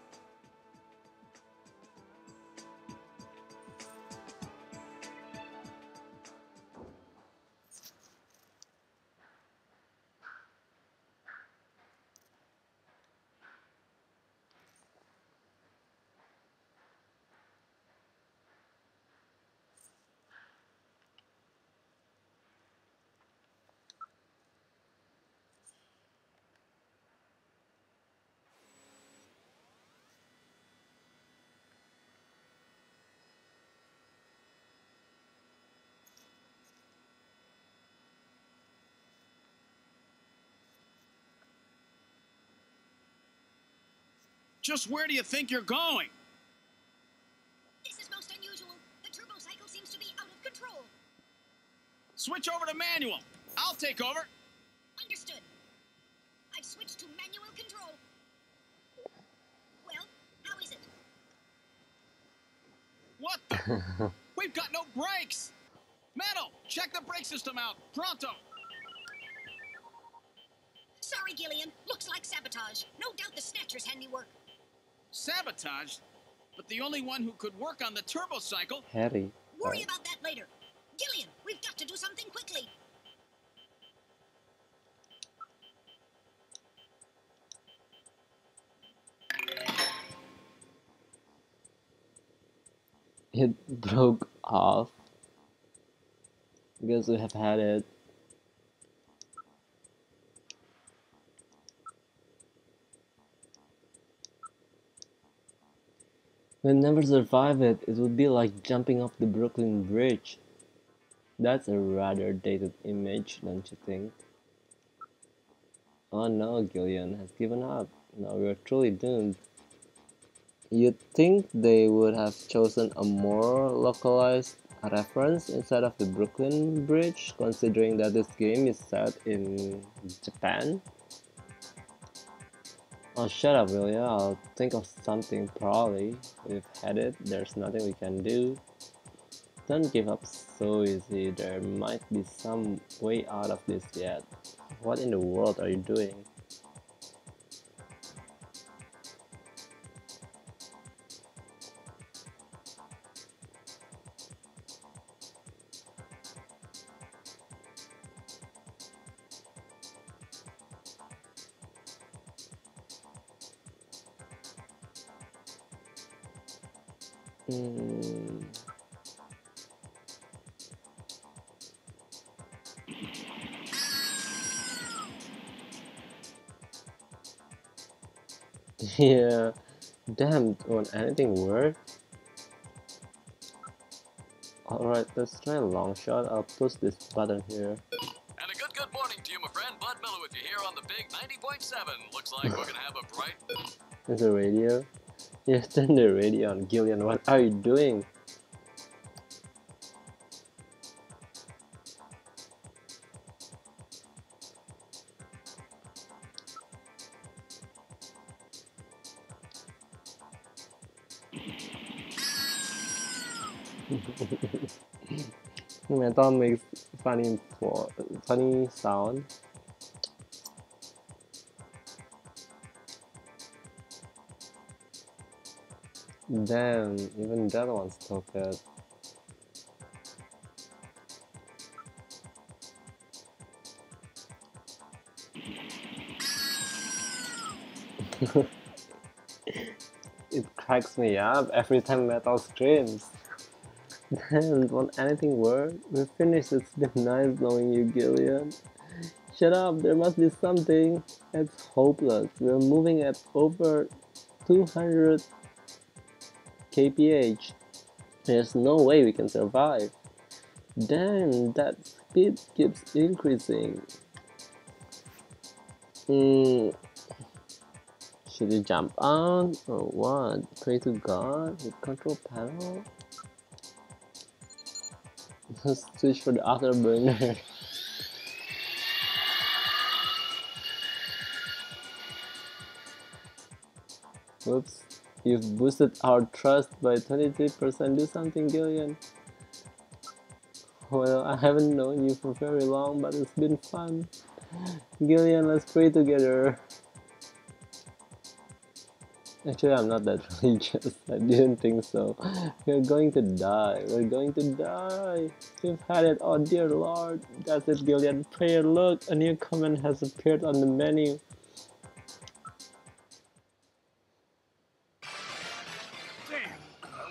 Just where do you think you're going? This is most unusual. The turbo cycle seems to be out of control. Switch over to manual. I'll take over. Understood. I've switched to manual control. Well, how is it? What the? We've got no brakes. Metal, check the brake system out. Pronto. Sorry, Gillian. Looks like sabotage. No doubt the Snatcher's handiwork. Sabotage? But the only one who could work on the turbo cycle. Harry. Worry about that later. Gillian, we've got to do something quickly. It broke off. Because we have had it. We'll never survive it. It would be like jumping off the Brooklyn Bridge. That's a rather dated image, don't you think? Oh no, Gillian has given up. Now we're truly doomed. You'd think they would have chosen a more localized reference instead of the Brooklyn Bridge, considering that this game is set in Japan? Oh, shut up, will ya? I'll think of something probably. We've had it, there's nothing we can do. Don't give up so easy, there might be some way out of this yet. What in the world are you doing? Yeah, damn, won't anything work? Alright, let's try a long shot. I'll push this button here. And a good morning to you, my friend. Bud Miller with you here on the big 90.7. Looks like we're gonna have a bright... There's a radio? Yes, turn the radio on. Gillian, what are you doing? Metal makes funny sound. Damn, even that one's took it. It cracks me up every time Metal screams. Damn, won't anything work? We're finished, it's been nice knowing you, Gillian. Shut up, there must be something. It's hopeless. We're moving at over 200 kph. There's no way we can survive. Damn, that speed keeps increasing. Should you jump on or what? Pray to God with control panel? Let's switch for the afterburner. Whoops, you've boosted our trust by 23%. Do something, Gillian. Well, I haven't known you for very long, but it's been fun. Gillian, let's pray together. Actually, I'm not that religious. I didn't think so. We're going to die. We're going to die. We've had it. Oh dear Lord. That's it, Gillian. Prayer, look. A new comment has appeared on the menu. Damn.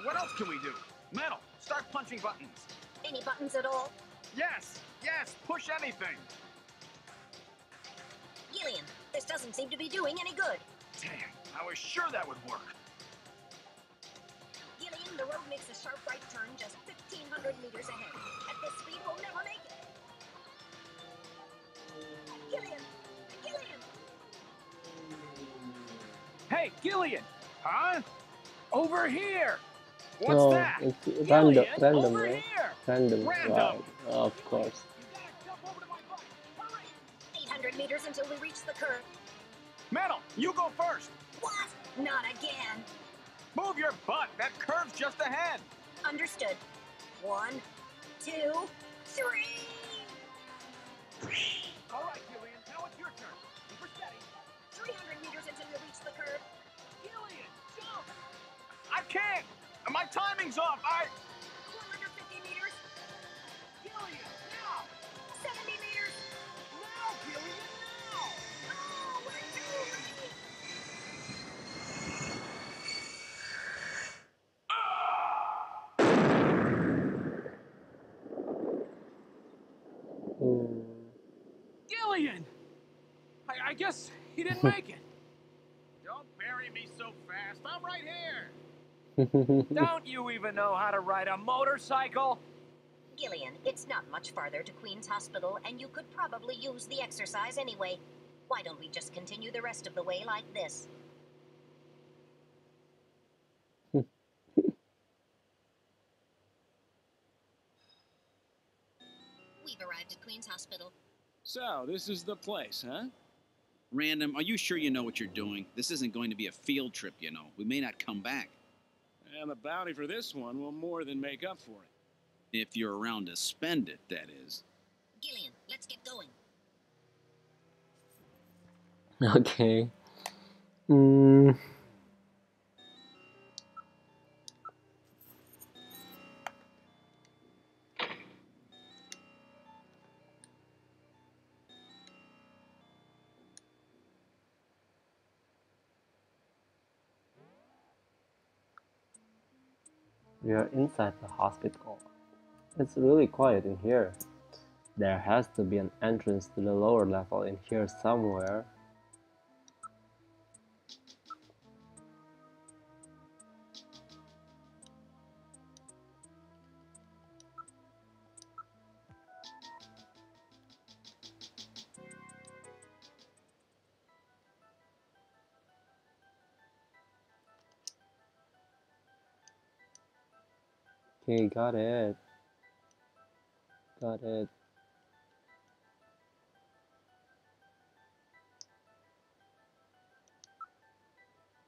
What else can we do? Metal, start punching buttons. Any buttons at all? Yes, push anything. Gillian, this doesn't seem to be doing any good. Damn, I was sure that would work. Gillian, the road makes a sharp right turn just 1,500 meters ahead. At this speed, we'll never make it. Gillian! Gillian! Hey, Gillian, Huh? Over here! What's Oh, that? it's Gillian, random, over right? here! Random, Random! right? Of course. You gotta jump over to my bike! Hurry! 800 meters until we reach the curve. Metal, you go first! What? Not again. Move your butt! That curve's just ahead! Understood. 1, 2, 3. All right, Gillian, now it's your turn. Keep her steady. 300 meters until we reach the curve. Gillian, jump! I can't! My timing's off! 450 meters. Gillian, now! 70 meters. Now, Gillian, now! Oh, we're too late. Gillian! I guess he didn't make it. Don't bury me so fast. I'm right here. Don't you even know how to ride a motorcycle? Gillian, it's not much farther to Queen's Hospital, and you could probably use the exercise anyway. Why don't we just continue the rest of the way like this? We've arrived at Queen's Hospital. So, this is the place, huh? Random, are you sure you know what you're doing? This isn't going to be a field trip, you know. We may not come back. And the bounty for this one will more than make up for it. If you're around to spend it, that is. Gillian, let's get going. Okay. Mm. We are inside the hospital. It's really quiet in here. There has to be an entrance to the lower level in here somewhere. Okay, got it. Got it.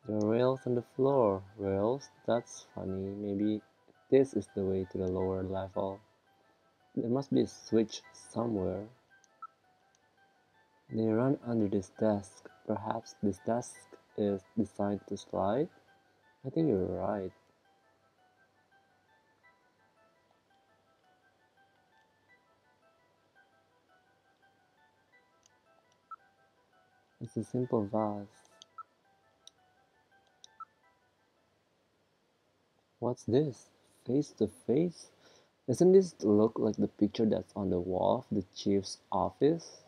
There are rails on the floor. Rails? That's funny. Maybe this is the way to the lower level. There must be a switch somewhere. They run under this desk. Perhaps this desk is designed to slide? I think you're right. It's a simple vase. What's this? Face to face? Doesn't this look like the picture that's on the wall of the chief's office?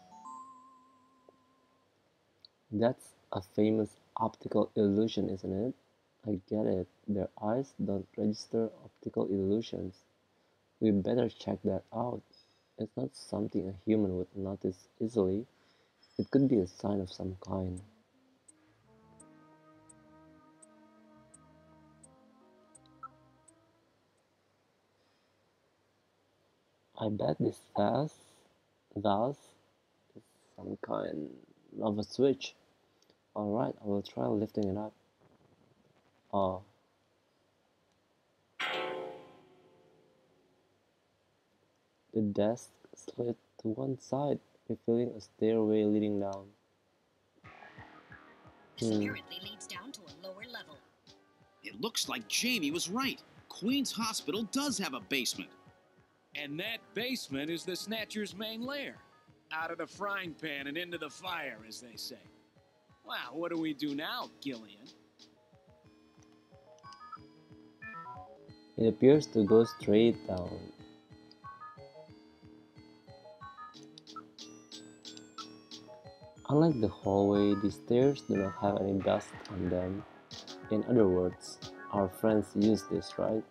That's a famous optical illusion, isn't it? I get it. Their eyes don't register optical illusions. We better check that out. It's not something a human would notice easily. It could be a sign of some kind. I bet this vase is some kind of a switch. Alright, I will try lifting it up. Oh, the desk slid to one side, revealing a stairway leading down. This apparently leads down to a lower level. It looks like Jamie was right. Queen's Hospital does have a basement. And that basement is the Snatcher's main lair. Out of the frying pan and into the fire, as they say. Wow, what do we do now, Gillian? It appears to go straight down. Unlike the hallway, the stairs do not have any dust on them. In other words, our friends use this, right?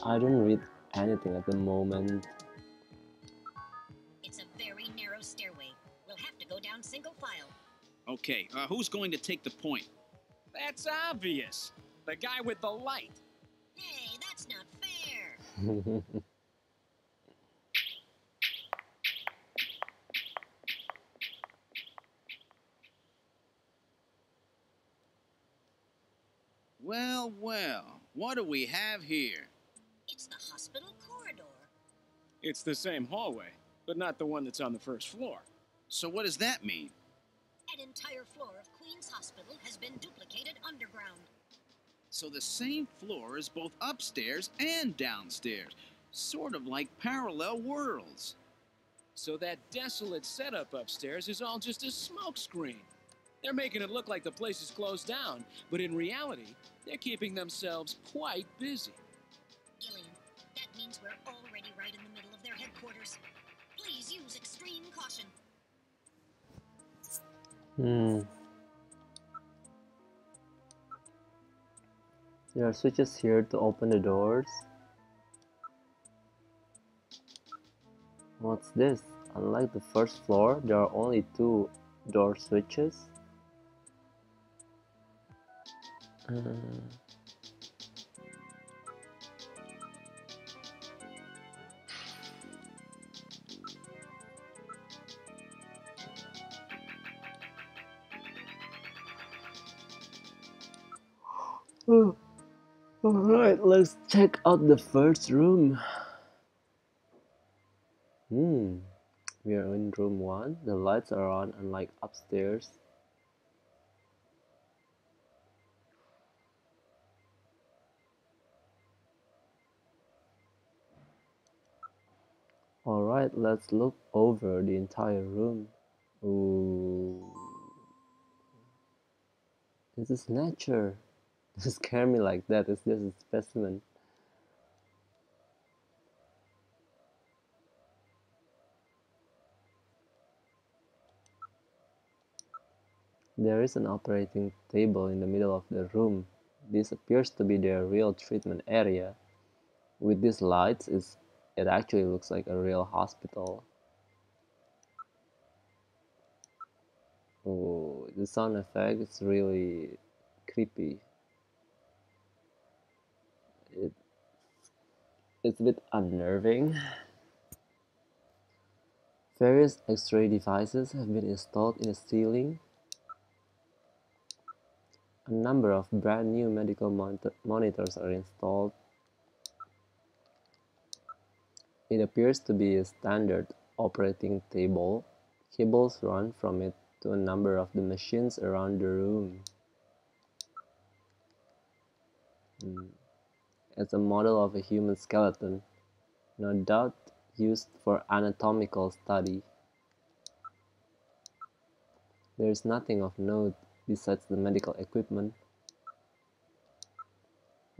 I don't read anything at the moment. It's a very narrow stairway. We'll have to go down single file. Okay, who's going to take the point? That's obvious. The guy with the light. Hey, that's not fair. Well, well, what do we have here? It's the hospital corridor. It's the same hallway, but not the one that's on the first floor. So what does that mean? An entire floor of Queen's Hospital has been duplicated underground. So the same floor is both upstairs and downstairs, sort of like parallel worlds. So that desolate setup upstairs is all just a smokescreen. They're making it look like the place is closed down, but in reality, they're keeping themselves quite busy. Gillian, that means we're already right in the middle of their headquarters. Please use extreme caution. There are switches here to open the doors. What's this? Unlike the first floor, there are only 2 door switches. Alright, let's check out the first room. We are in room 1. The lights are on, unlike upstairs. Alright, let's look over the entire room. Ooh. This is SNATCHER. Don't scare me like that, it's just a specimen. There is an operating table in the middle of the room. This appears to be their real treatment area. With these lights, it actually looks like a real hospital. Oh, the sound effect is really creepy. It's a bit unnerving. Various X-ray devices have been installed in the ceiling. A number of brand new medical monitors are installed. It appears to be a standard operating table. Cables run from it to a number of the machines around the room. It's a model of a human skeleton, no doubt used for anatomical study. There is nothing of note besides the medical equipment.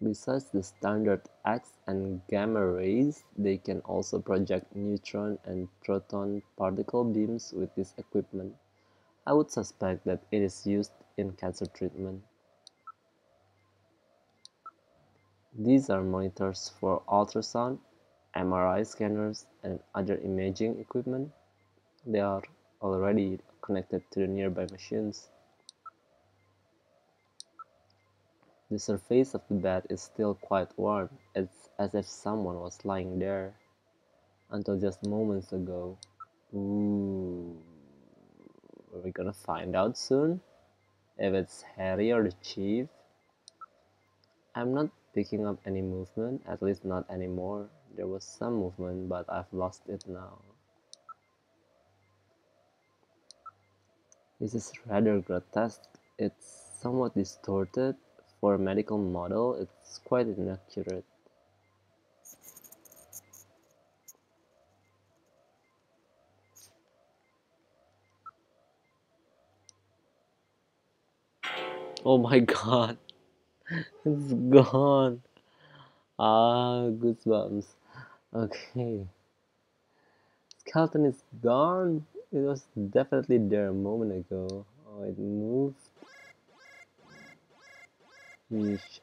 Besides the standard X and gamma rays, they can also project neutron and proton particle beams with this equipment. I would suspect that it is used in cancer treatment. These are monitors for ultrasound, MRI scanners, and other imaging equipment. They are already connected to the nearby machines. The surface of the bed is still quite warm, as if someone was lying there. Until just moments ago. Ooh. Are we gonna find out soon? If it's Harry or the Chief? I'm not picking up any movement, at least not anymore. There was some movement, but I've lost it now. This is rather grotesque. It's somewhat distorted. For a medical model, it's quite inaccurate. Oh my god, it's gone. Ah, goosebumps. Okay. Skeleton is gone. It was definitely there a moment ago. Oh, it moved. Yeesh.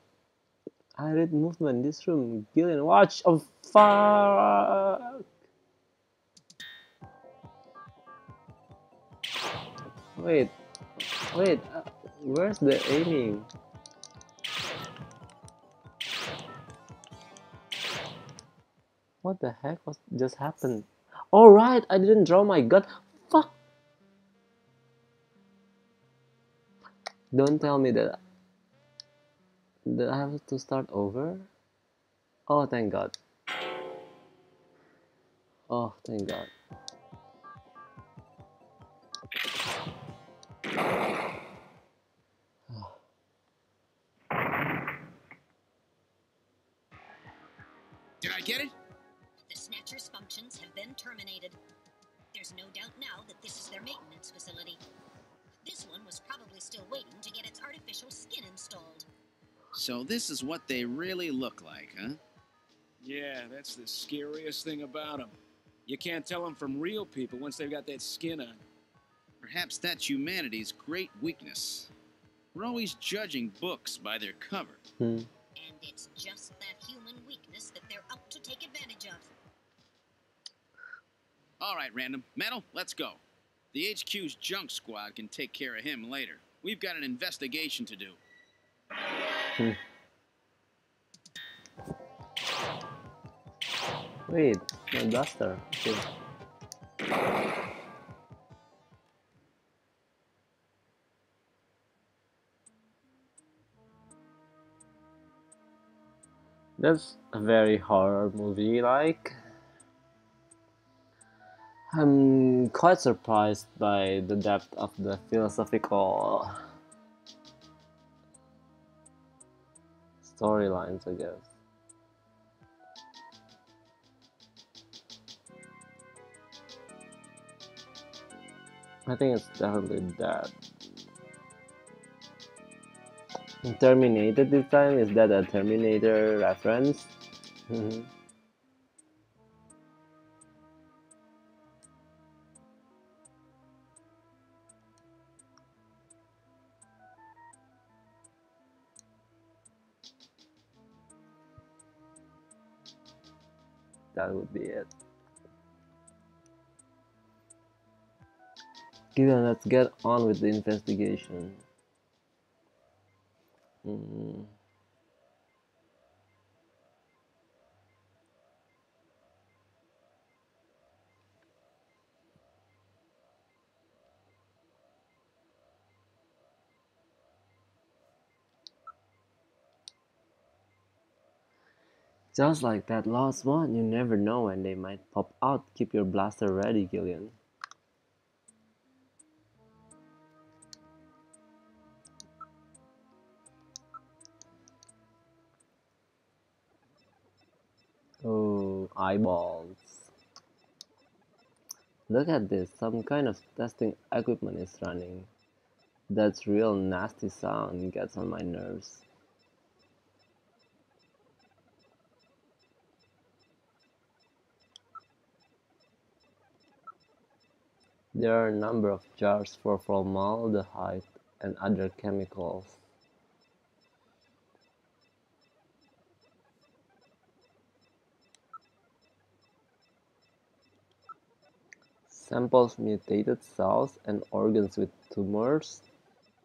I read movement in this room. Gillian, watch! Oh, fuck! Wait. Wait, where's the aiming? What the heck was just happened? All right, I didn't draw my gun. Fuck! Don't tell me that I have to start over. Oh, thank God. Oh, thank God. Did I get it? The Snatcher's functions have been terminated. There's no doubt now that this is their maintenance facility. This one was probably still waiting to get its artificial skin installed. So this is what they really look like, huh? Yeah, that's the scariest thing about them. You can't tell them from real people once they've got that skin on. Perhaps that's humanity's great weakness. We're always judging books by their cover. And it's just that human weakness that they're out to take advantage of. All right, Random. Metal, let's go. The HQ's junk squad can take care of him later. We've got an investigation to do. Wait, my blaster. Okay. That's a very horror movie, like. I'm quite surprised by the depth of the philosophical storylines, I guess. I think it's definitely that. Terminated this time? Is that a Terminator reference? That would be it. Gideon, let's get on with the investigation. Just like that last one, you never know when they might pop out. Keep your blaster ready, Gillian. Oh, eyeballs. Look at this, some kind of testing equipment is running. That's real nasty sound, gets on my nerves. There are a number of jars for formaldehyde and other chemicals. Samples mutated cells and organs with tumors?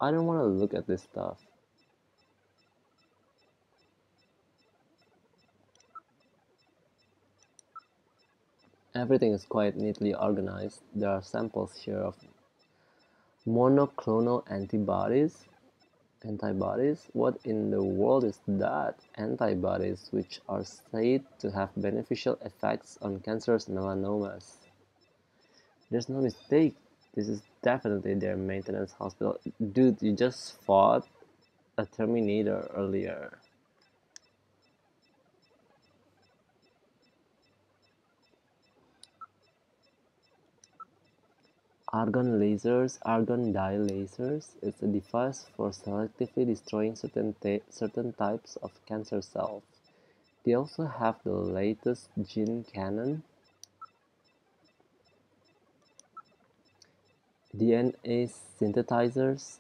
I don't want to look at this stuff. Everything is quite neatly organized. There are samples here of monoclonal antibodies. Antibodies? What in the world is that? Antibodies which are said to have beneficial effects on cancerous melanomas. There's no mistake. This is definitely their maintenance hospital. Dude, you just fought a Terminator earlier. Argon lasers, argon dye lasers, is a device for selectively destroying certain types of cancer cells. They also have the latest gene cannon, DNA synthesizers,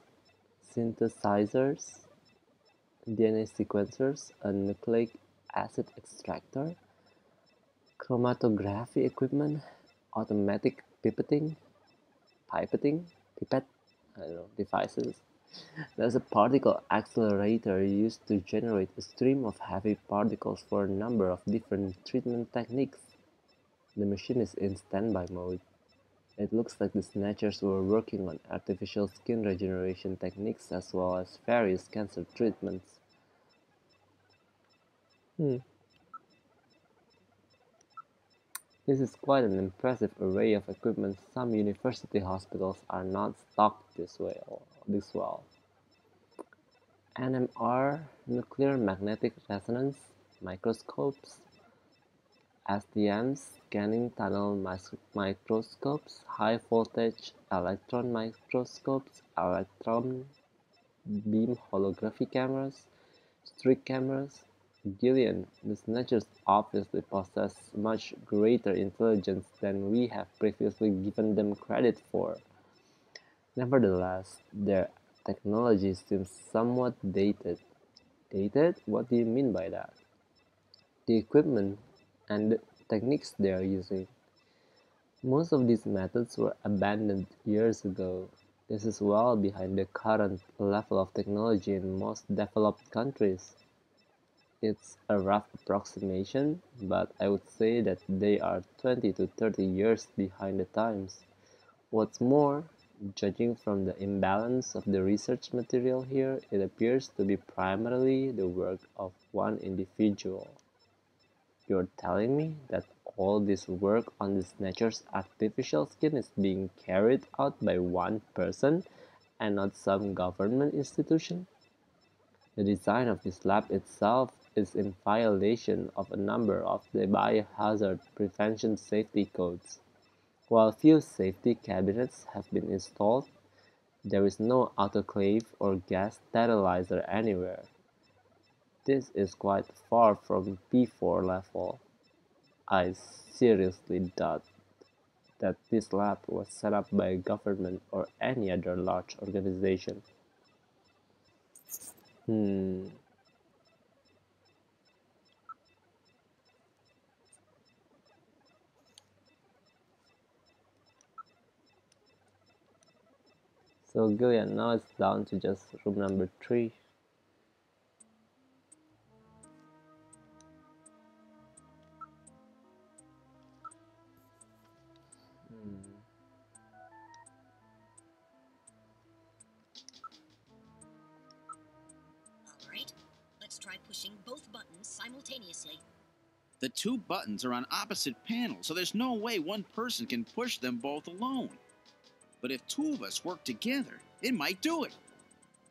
DNA sequencers, a nucleic acid extractor, chromatography equipment, automatic pipetting, pipette, I don't know, devices. There's a particle accelerator used to generate a stream of heavy particles for a number of different treatment techniques. The machine is in standby mode. It looks like the Snatchers were working on artificial skin regeneration techniques as well as various cancer treatments. Hmm. This is quite an impressive array of equipment. Some university hospitals are not stocked this well. NMR, nuclear magnetic resonance microscopes, STMs, scanning tunnel microscopes, high voltage electron microscopes, electron beam holography cameras, streak cameras. Gillian, the Snatchers obviously possess much greater intelligence than we have previously given them credit for. Nevertheless, their technology seems somewhat dated. Dated? What do you mean by that? The equipment and the techniques they are using. Most of these methods were abandoned years ago. This is well behind the current level of technology in most developed countries. It's a rough approximation, but I would say that they are 20 to 30 years behind the times. What's more, judging from the imbalance of the research material here, it appears to be primarily the work of one individual. You're telling me that all this work on the Snatcher's artificial skin is being carried out by one person and not some government institution? The design of this lab itself is in violation of a number of the biohazard prevention safety codes. While few safety cabinets have been installed, there is no autoclave or gas sterilizer anywhere. This is quite far from P4 level. I seriously doubt that this lab was set up by a government or any other large organization. Hmm. So Gillian, now it's down to just room number 3. Hmm. All right, let's try pushing both buttons simultaneously. The two buttons are on opposite panels, so there's no way one person can push them both alone. But if two of us work together, it might do it.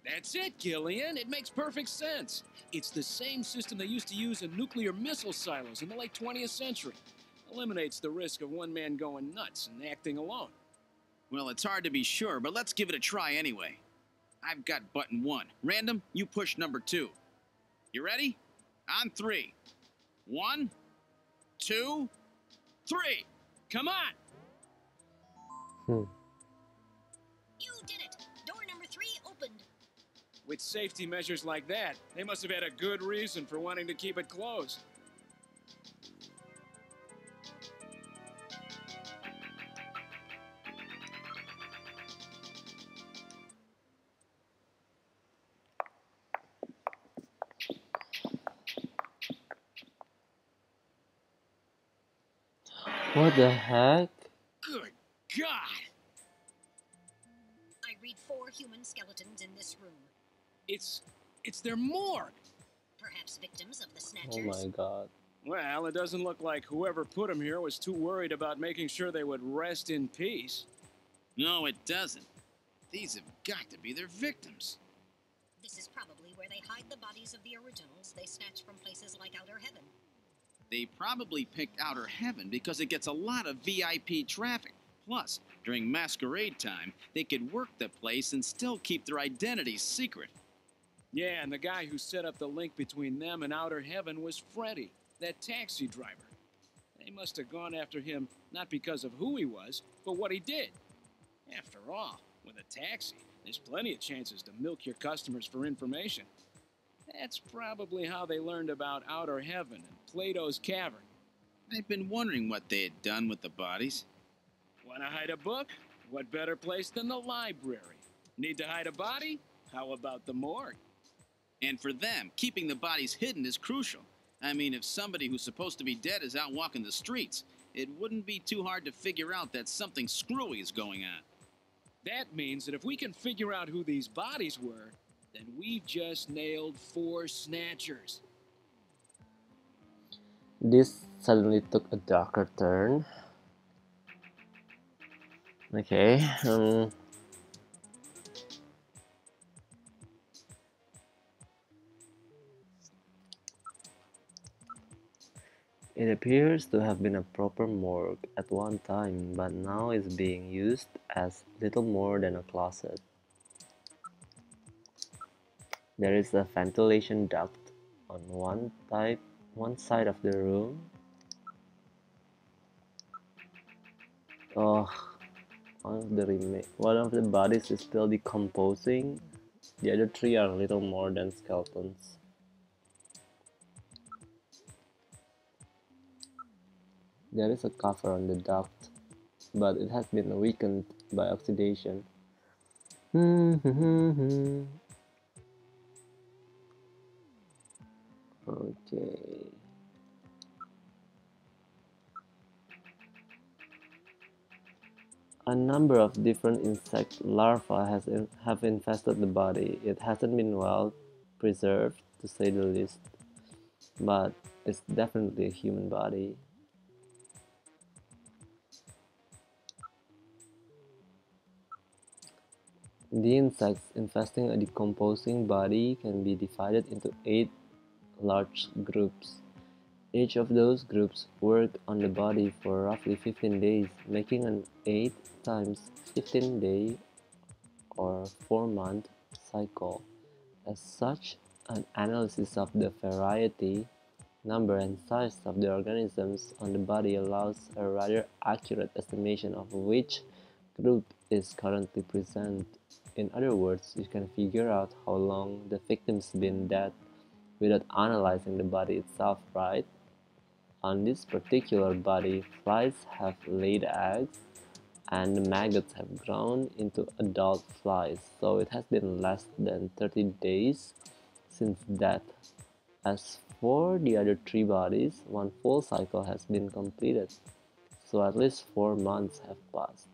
That's it, Gillian. It makes perfect sense. It's the same system they used to use in nuclear missile silos in the late 20th century. Eliminates the risk of one man going nuts and acting alone. Well, it's hard to be sure, but let's give it a try anyway. I've got button 1. Random, you push number 2. You ready? On 3. 1, 2, 3. Come on! Hmm. You did it! Door number 3 opened. With safety measures like that, they must have had a good reason for wanting to keep it closed. What the heck? Good God! I read 4 human skeletons in this room. It's their morgue. Perhaps victims of the Oh Snatchers. my god. Well, it doesn't look like whoever put them here was too worried about making sure they would rest in peace. No, it doesn't. These have got to be their victims. This is probably where they hide the bodies of the originals they snatch from places like Outer Heaven. They probably picked Outer Heaven because it gets a lot of VIP traffic. Plus, during masquerade time, they could work the place and still keep their identities secret. Yeah, and the guy who set up the link between them and Outer Heaven was Freddy, that taxi driver. They must have gone after him not because of who he was, but what he did. After all, with a taxi, there's plenty of chances to milk your customers for information. That's probably how they learned about Outer Heaven and Plato's Cavern. I've been wondering what they had done with the bodies. Want to hide a book? What better place than the library? Need to hide a body? How about the morgue? And for them, keeping the bodies hidden is crucial. I mean, if somebody who's supposed to be dead is out walking the streets, it wouldn't be too hard to figure out that something screwy is going on. That means that if we can figure out who these bodies were, then we've just nailed 4 snatchers. This suddenly took a darker turn. Okay, it appears to have been a proper morgue at one time, but now is being used as little more than a closet. There is a ventilation duct on one side of the room. Oh, one of the bodies is still decomposing. The other 3 are little more than skeletons. There is a cover on the duct, but it has been weakened by oxidation. Okay. A number of different insect larvae have infested the body. It hasn't been well preserved, to say the least, but it's definitely a human body. The insects infesting a decomposing body can be divided into 8 large groups. Each of those groups work on the body for roughly 15 days, making an 8 times 15 day or 4-month cycle. As such, an analysis of the variety, number and size of the organisms on the body allows a rather accurate estimation of which group is currently present. In other words, you can figure out how long the victim's been dead without analyzing the body itself, right? On this particular body, flies have laid eggs and the maggots have grown into adult flies, so it has been less than 30 days since death. As for the other 3 bodies, one full cycle has been completed, so at least 4 months have passed.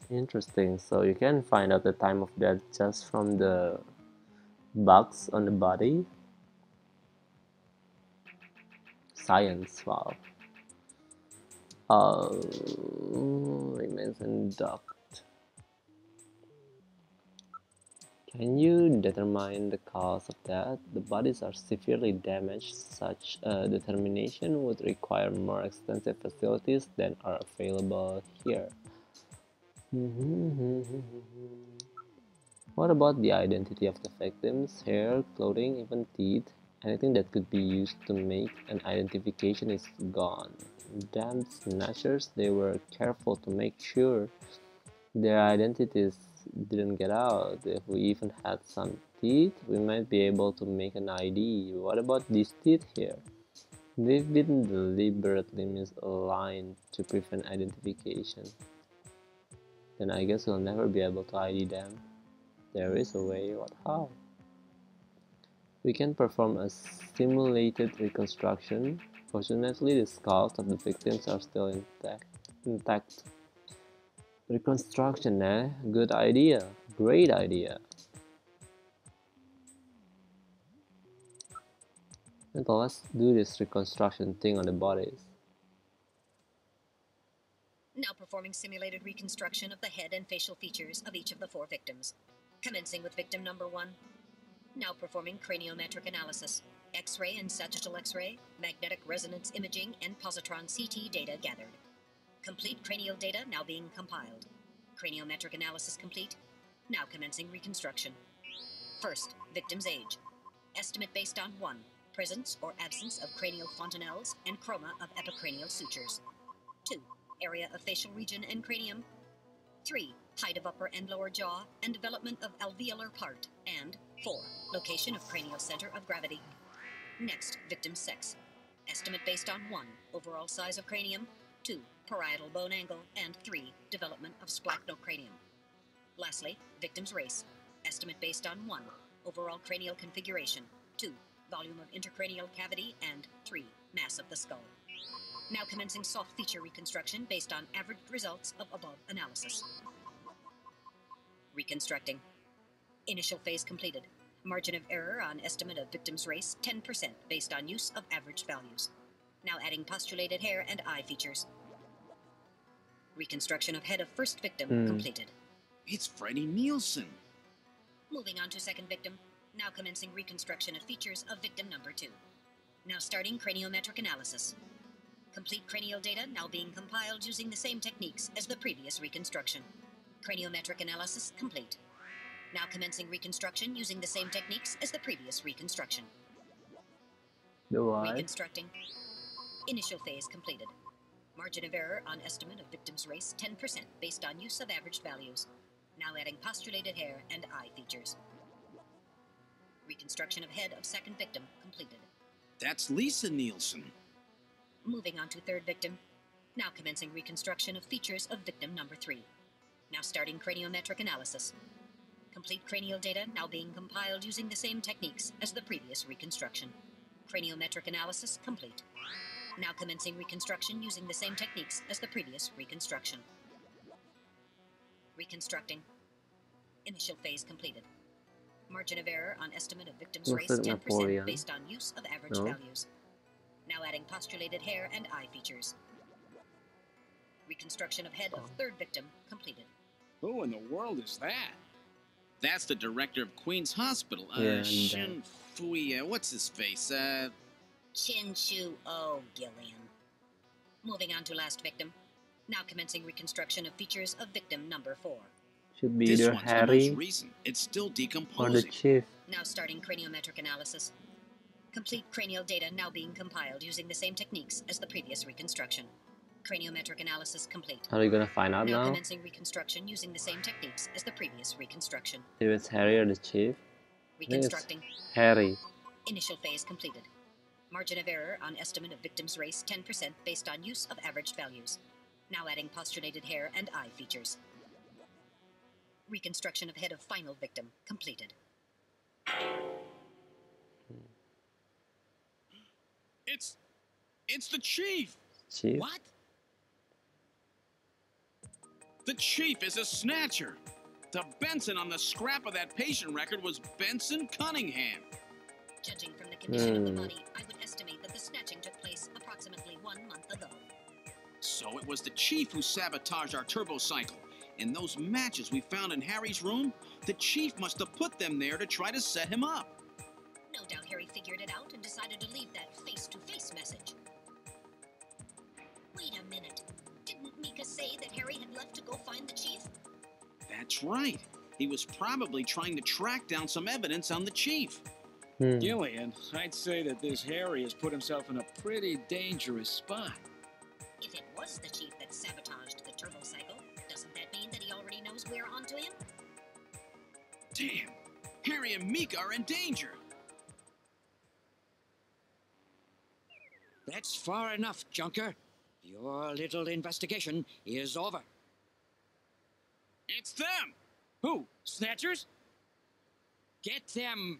Interesting. So you can find out the time of death just from the bugs on the body? Science, wow. Remains in duct. Can you determine the cause of death? The bodies are severely damaged. Such a determination would require more extensive facilities than are available here. What about the identity of the victims? Hair, clothing, even teeth? Anything that could be used to make an identification is gone. Damn snatchers, they were careful to make sure their identities didn't get out. If we even had some teeth, we might be able to make an ID. What about these teeth here? They've been deliberately misaligned to prevent identification. Then I guess we'll never be able to ID them. There is a way, what how? We can perform a simulated reconstruction. Fortunately, the skulls of the victims are still intact. Reconstruction, eh? Good idea. Great idea. And let's do this reconstruction thing on the bodies. Now performing simulated reconstruction of the head and facial features of each of the 4 victims. Commencing with victim number 1. Now performing craniometric analysis. X-ray and sagittal X-ray, magnetic resonance imaging, and positron CT data gathered. Complete cranial data now being compiled. Craniometric analysis complete. Now commencing reconstruction. First, victim's age. Estimate based on 1. Presence or absence of cranial fontanelles and chroma of epicranial sutures. 2. Area of facial region and cranium. 3. Height of upper and lower jaw and development of alveolar part. And 4. Location of cranial center of gravity. Next, victim's sex. Estimate based on 1. Overall size of cranium. 2. Parietal bone angle. And 3. Development of splachnocranium. Lastly, victim's race. Estimate based on 1. Overall cranial configuration, 2. Volume of intercranial cavity, and 3. Mass of the skull. Now commencing soft feature reconstruction based on averaged results of above analysis. Reconstructing. Initial phase completed. Margin of error on estimate of victim's race, 10% based on use of averaged values. Now adding postulated hair and eye features. Reconstruction of head of first victim completed. It's Freddie Nielsen. Moving on to second victim. Now commencing reconstruction of features of victim number 2. Now starting craniometric analysis. Complete cranial data now being compiled using the same techniques as the previous reconstruction. Craniometric analysis complete. Now commencing reconstruction using the same techniques as the previous reconstruction. Reconstructing. Initial phase completed. Margin of error on estimate of victim's race, 10% based on use of averaged values. Now adding postulated hair and eye features. Reconstruction of head of second victim completed. That's Lisa Nielsen. Moving on to third victim. Now commencing reconstruction of features of victim number 3. Now starting craniometric analysis. Complete cranial data now being compiled using the same techniques as the previous reconstruction. Craniometric analysis complete. Now commencing reconstruction using the same techniques as the previous reconstruction. Reconstructing. Initial phase completed. Margin of error on estimate of victim's race, 10% Napoleon? based on use of average values. Now adding postulated hair and eye features. Reconstruction of head of third victim completed. Who in the world is that? That's the director of Queen's Hospital. Shin Fui, what's his face? Chin Chu O, Gillian. Moving on to last victim. Now commencing reconstruction of features of victim number 4. Should be This either one's the Harry most recent. It's still or the decomposing. Chief. Now starting craniometric analysis. Complete cranial data now being compiled using the same techniques as the previous reconstruction. Craniometric analysis complete. How are you gonna find out Now now? commencing reconstruction using the same techniques as the previous reconstruction. If it's Harry or the Chief? Reconstructing. Harry. Initial phase completed. Margin of error on estimate of victim's race, 10% based on use of averaged values. Now adding postulated hair and eye features. Reconstruction of head of final victim completed. It's the Chief! Chief? What? The Chief is a snatcher! The Benson on the scrap of that patient record was Benson Cunningham. Judging from the condition of the body, I would estimate that the snatching took place approximately 1 month ago. So it was the Chief who sabotaged our turbo cycle. And those matches we found in Harry's room, the Chief must have put them there to try to set him up. No doubt Harry figured it out and decided to leave that face-to-face message. Wait a minute. Didn't Mika say that Harry had left to go find the Chief? That's right. He was probably trying to track down some evidence on the Chief. Gillian, I'd say that this Harry has put himself in a pretty dangerous spot. If it was the Chief that sabotaged the turbo cycle, doesn't that mean that he already knows we're onto him? Damn! Harry and Mika are in danger! That's far enough, Junker. Your little investigation is over. It's them! Who? Snatchers? Get them.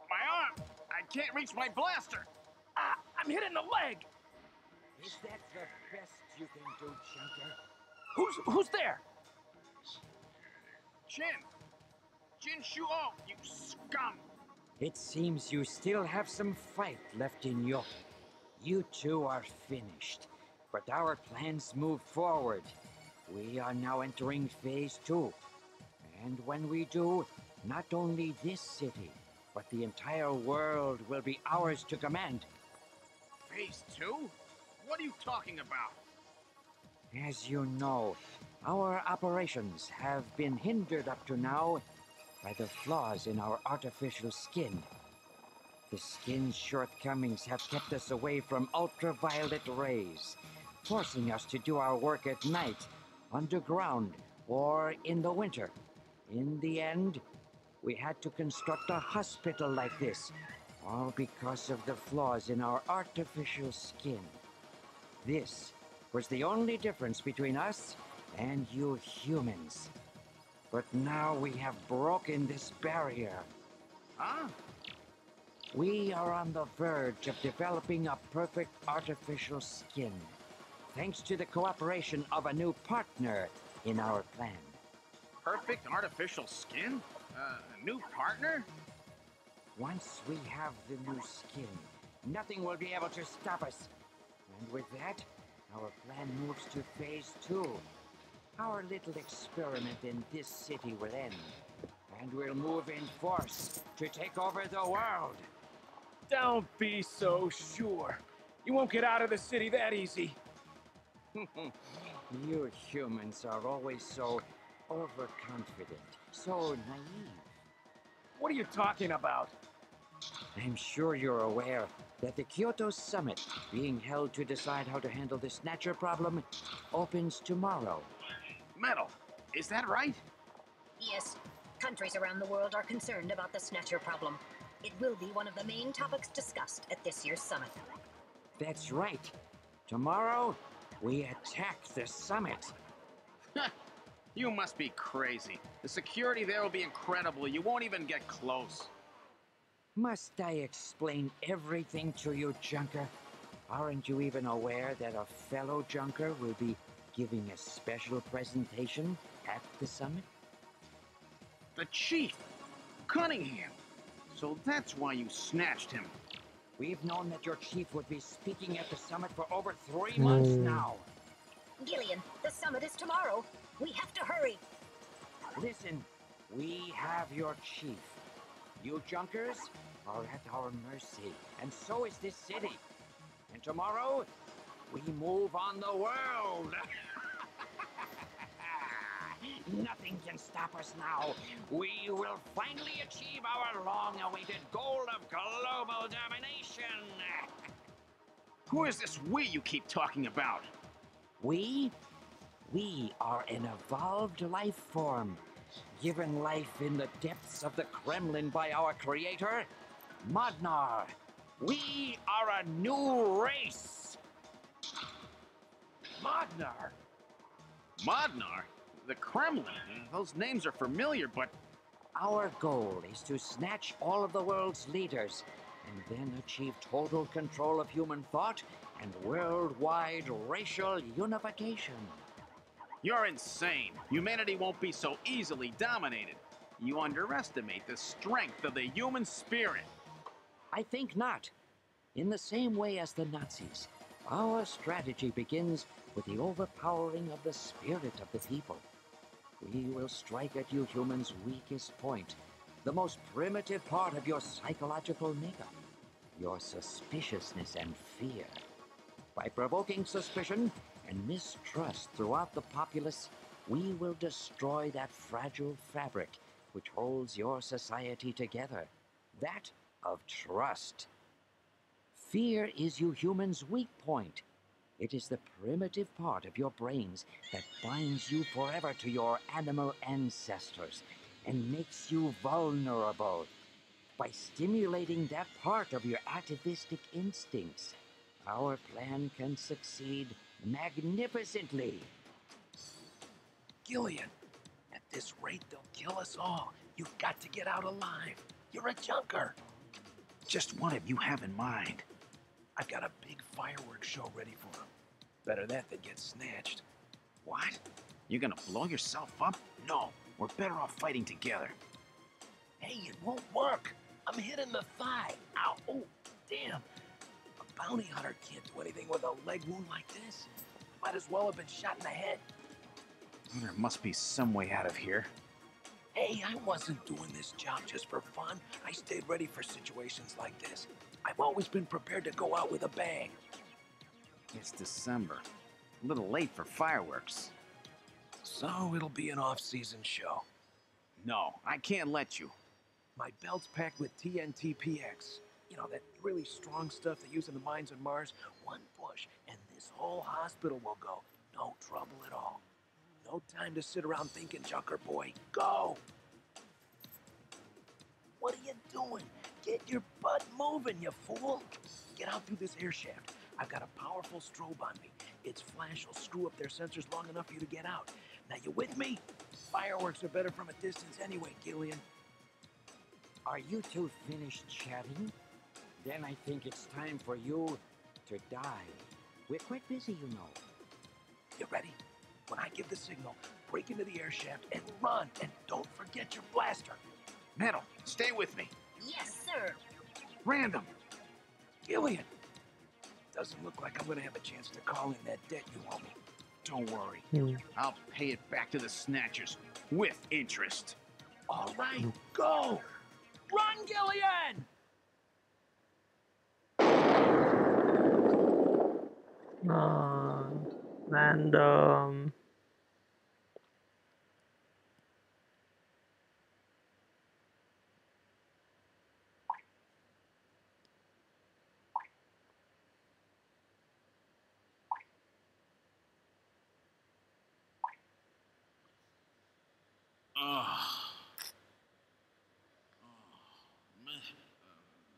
My arm! I can't reach my blaster! Ah, I'm hit in the leg! Is that the best you can do, Junker? Who's there? Jin Shuo, you scum! It seems you still have some fight left in you. You two are finished, but our plans move forward. We are now entering phase 2. And when we do, not only this city, but the entire world will be ours to command. Phase 2? What are you talking about? As you know, our operations have been hindered up to now by the flaws in our artificial skin. The skin's shortcomings have kept us away from ultraviolet rays, forcing us to do our work at night, underground, or in the winter. In the end, we had to construct a hospital like this, all because of the flaws in our artificial skin. This was the only difference between us and you humans. But now we have broken this barrier. Huh? We are on the verge of developing a perfect artificial skin, thanks to the cooperation of a new partner in our plan. Perfect artificial skin? A new partner? Once we have the new skin, nothing will be able to stop us. And with that, our plan moves to phase 2. Our little experiment in this city will end, and we'll move in force to take over the world. Don't be so sure. You won't get out of the city that easy. You humans are always so overconfident, so naive. What are you talking about? I'm sure you're aware that the Kyoto Summit, being held to decide how to handle the Snatcher problem, opens tomorrow. Metal, is that right? Yes, countries around the world are concerned about the Snatcher problem. It will be one of the main topics discussed at this year's summit. That's right. Tomorrow, we attack the summit. You must be crazy. The security there will be incredible. You won't even get close. Must I explain everything to you, Junker? Aren't you even aware that a fellow Junker will be giving a special presentation at the summit? The chief, Cunningham. So that's why you snatched him. We've known that your chief would be speaking at the summit for over 3 months now. Gillian, the summit is tomorrow. We have to hurry. Listen, we have your chief. You Junkers are at our mercy, and so is this city. And tomorrow, we move on the world. Nothing can stop us now. We will finally achieve our long-awaited goal of global domination. Who is this we you keep talking about? We are an evolved life form, given life in the depths of the Kremlin by our creator, Modnar. We are a new race. Modnar? Modnar? The Kremlin? Those names are familiar, but... Our goal is to snatch all of the world's leaders and then achieve total control of human thought and worldwide racial unification. You're insane. Humanity won't be so easily dominated. You underestimate the strength of the human spirit. I think not. In the same way as the Nazis, our strategy begins with the overpowering of the spirit of the people. We will strike at you humans' weakest point, the most primitive part of your psychological makeup, your suspiciousness and fear. By provoking suspicion and mistrust throughout the populace, we will destroy that fragile fabric which holds your society together, that of trust. Fear is you humans' weak point. It is the primitive part of your brains that binds you forever to your animal ancestors and makes you vulnerable. By stimulating that part of your atavistic instincts, our plan can succeed magnificently. Gillian, at this rate they'll kill us all. You've got to get out alive. You're a junker. Just what have you have in mind? I've got a big fireworks show ready for them. Better that than get snatched. What? You're gonna blow yourself up? No, we're better off fighting together. Hey, it won't work. I'm hit in the thigh. Ow, oh, damn. A bounty hunter can't do anything with a leg wound like this. Might as well have been shot in the head. There must be some way out of here. Hey, I wasn't doing this job just for fun. I stayed ready for situations like this. I've always been prepared to go out with a bang. It's December. A little late for fireworks. So it'll be an off-season show. No, I can't let you. My belt's packed with TNT-PX. You know, that really strong stuff they use in the mines on Mars. One push, and this whole hospital will go. No trouble at all. No time to sit around thinking, Junker boy. Go! What are you doing? Get your butt moving, you fool! Get out through this air shaft. I've got a powerful strobe on me. Its flash will screw up their sensors long enough for you to get out. Now, you with me? Fireworks are better from a distance anyway, Gillian. Are you two finished chatting? Then I think it's time for you to die. We're quite busy, you know. You ready? When I give the signal, break into the air shaft and run. And don't forget your blaster. Metal, stay with me. Yes, sir. Random. Gillian. Doesn't look like I'm gonna have a chance to call in that debt you owe me. Don't worry. I'll pay it back to the Snatchers with interest. All right, go! Run, Gillian! Random.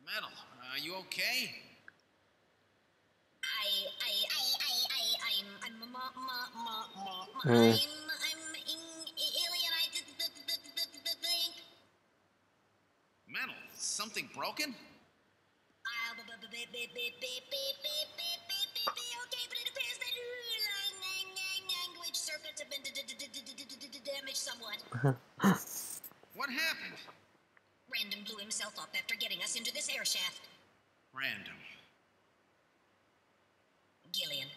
Metal, are you okay? Hmm. I'm alienated. Metal, something broken? Okay, but it appears that language circuits have been damaged somewhat. What happened? Random blew himself up after getting us into this air shaft. Random. Gillian,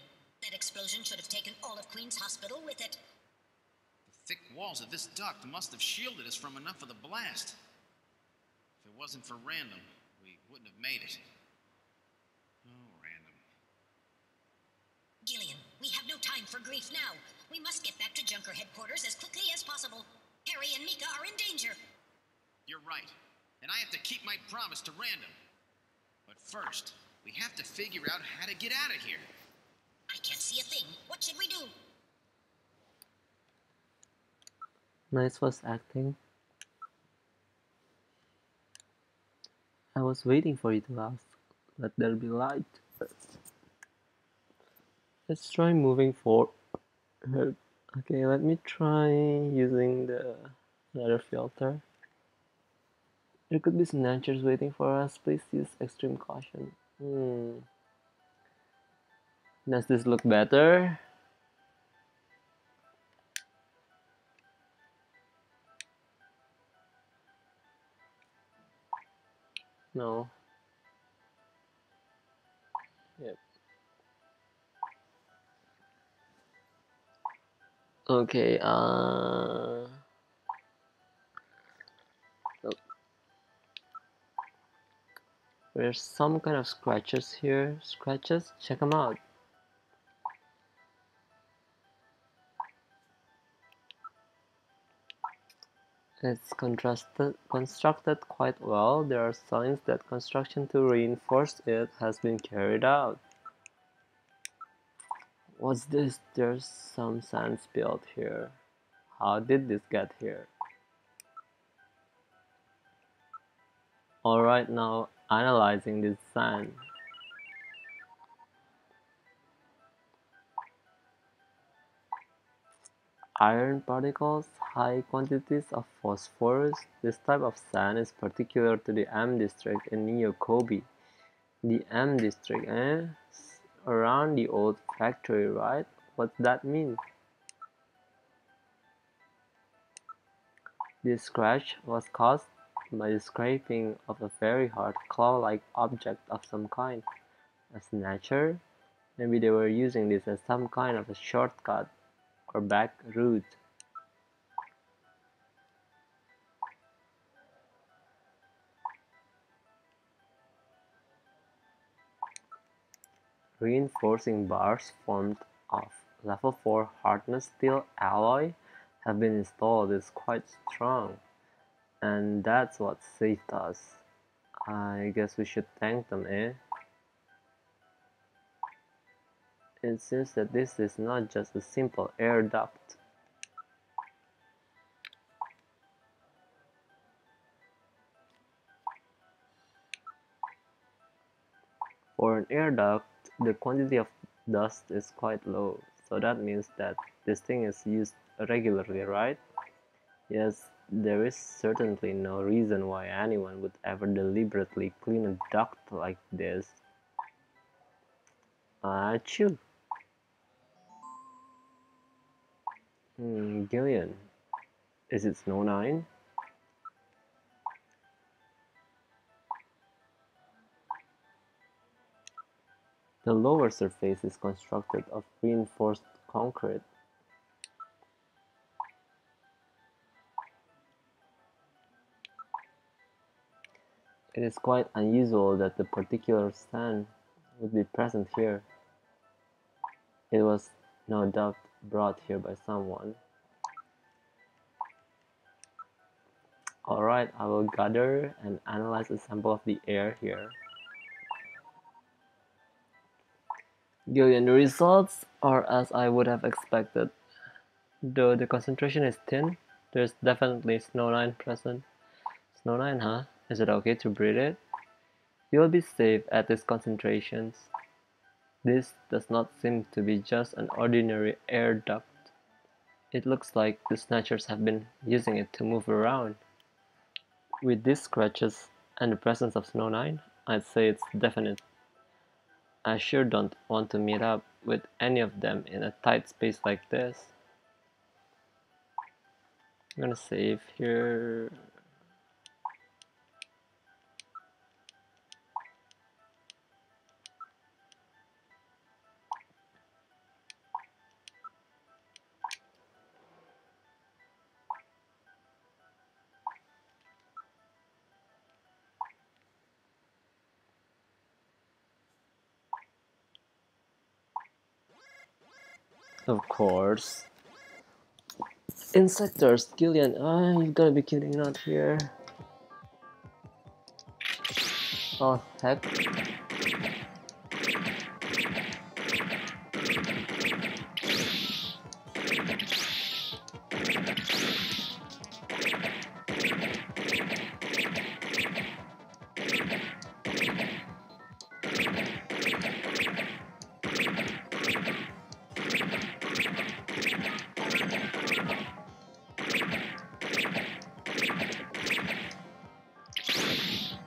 that explosion should have taken all of Queen's Hospital with it. The thick walls of this duct must have shielded us from enough of the blast. If it wasn't for Random, we wouldn't have made it. Oh, Random. Gillian, we have no time for grief now. We must get back to Junker headquarters as quickly as possible. Harry and Mika are in danger. You're right. And I have to keep my promise to Random. But first, we have to figure out how to get out of here. I can't see a thing. What should we do? Nice voice acting. I was waiting for you to ask. Let there be light. Let's try moving forward. Okay, let me try using the another filter. There could be snatchers waiting for us. Please use extreme caution. Does this look better? No. Yep. Okay, oh. There's some kind of scratches here. Scratches? Check them out. It's constructed quite well. There are signs that construction to reinforce it has been carried out. What's this? There's some sand spilled here. How did this get here? Alright, now analyzing this sand. Iron particles, high quantities of phosphorus. This type of sand is particular to the M district in Neo Kobe. The M district, eh? Around the old factory, right? What's that mean? This scratch was caused by the scraping of a very hard claw-like object of some kind. A snatcher? Maybe they were using this as some kind of a shortcut or back route. Reinforcing bars formed of level 4 hardness steel alloy have been installed. It's quite strong, and that's what saved us. I guess we should thank them, eh? It seems that this is not just a simple air duct. For an air duct, the quantity of dust is quite low, so that means that this thing is used regularly, right? Yes, there is certainly no reason why anyone would ever deliberately clean a duct like this. Achoo! Gillian, is it Snow 9? The lower surface is constructed of reinforced concrete. It is quite unusual that the particular sand would be present here. It was no doubt brought here by someone. Alright, I will gather and analyze a sample of the air here. Gillian, the results are as I would have expected. Though the concentration is thin, there's definitely Snow 9 present. Snow 9, huh? Is it okay to breathe it? You'll be safe at these concentrations. This does not seem to be just an ordinary air duct. It looks like the Snatchers have been using it to move around. With these scratches and the presence of Snow 9, I'd say it's definite. I sure don't want to meet up with any of them in a tight space like this. I'm gonna save here. Of course. Insectors, Gillian. You've gotta be kidding, not here. Oh, heck.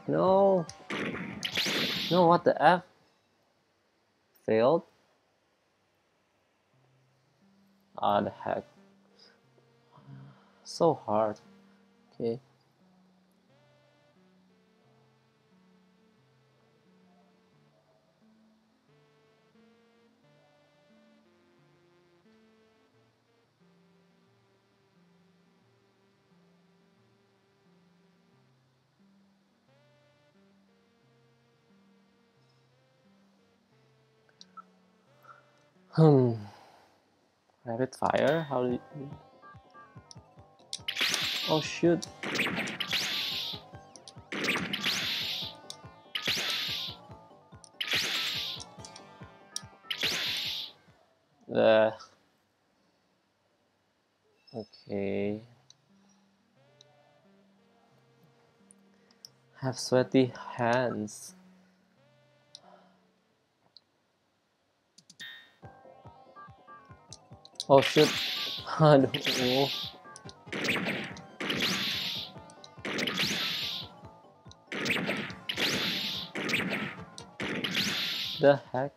No. No, what the F? Failed? Ah, the heck. So hard. Okay. Rapid fire? How do you... Oh shoot. Okay. Have sweaty hands. Oh shoot. Aduh. The heck?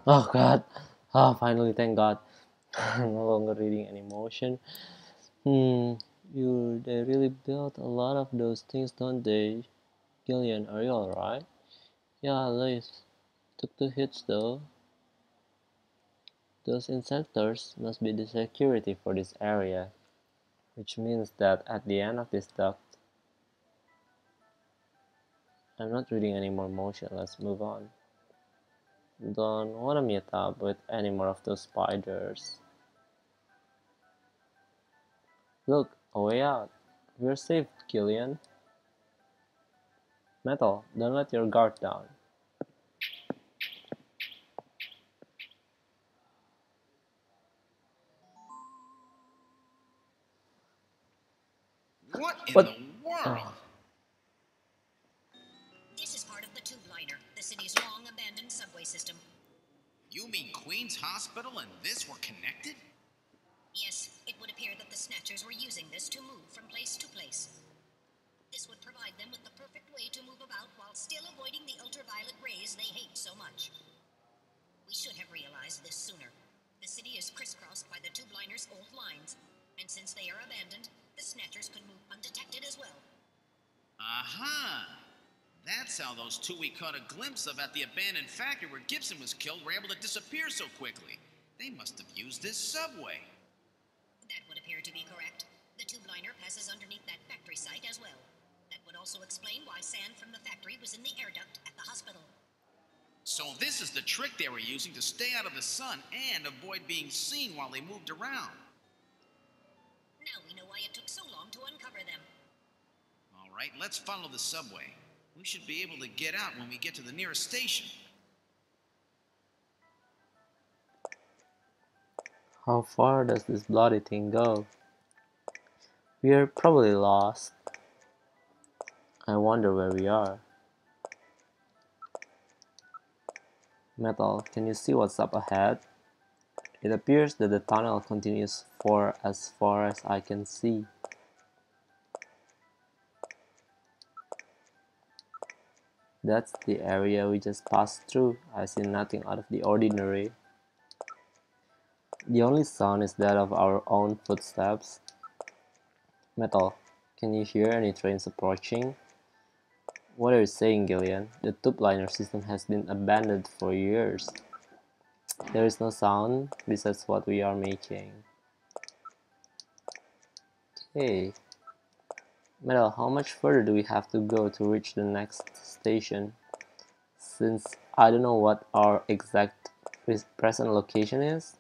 Oh God. Ah, finally, thank God. No longer reading any motion. They really built a lot of those things, don't they? Gillian, are you alright? Yeah, Liz. Took two hits though. Those inspectors must be the security for this area, which means that at the end of this duct, I'm not reading any more motion. Let's move on. Don't wanna meet up with any more of those spiders. Look, a way out. We're safe, Gillian. Metal, don't let your guard down. What in What? the world? Oh, This is part of the tube liner, the city's long-abandoned subway system. You mean Queen's Hospital and this were connected? Yes, it would appear that the Snatchers were using this to move from place to place. This would provide them with the perfect way to move about while still avoiding the ultraviolet rays they hate so much. We should have realized this sooner. The city is crisscrossed by the tube liner's old lines, and since they are abandoned, the Snatchers could move undetected as well. Aha! That's how those two we caught a glimpse of at the abandoned factory where Gibson was killed were able to disappear so quickly. They must have used this subway. That would appear to be correct. The tube liner passes underneath that factory site as well. That would also explain why sand from the factory was in the air duct at the hospital. So this is the trick they were using to stay out of the sun and avoid being seen while they moved around. Now we know why it took so long to uncover them. All right, let's follow the subway. We should be able to get out when we get to the nearest station. how far does this bloody thing go? We're probably lost. I wonder where we are. Metal, can you see what's up ahead? It appears that the tunnel continues for as far as I can see. That's the area we just passed through. I see nothing out of the ordinary. The only sound is that of our own footsteps. Metal, can you hear any trains approaching? What are you saying, Gillian? The tube liner system has been abandoned for years. There is no sound besides what we are making. Okay. Metal, how much further do we have to go to reach the next station? Since I don't know what our exact present location is,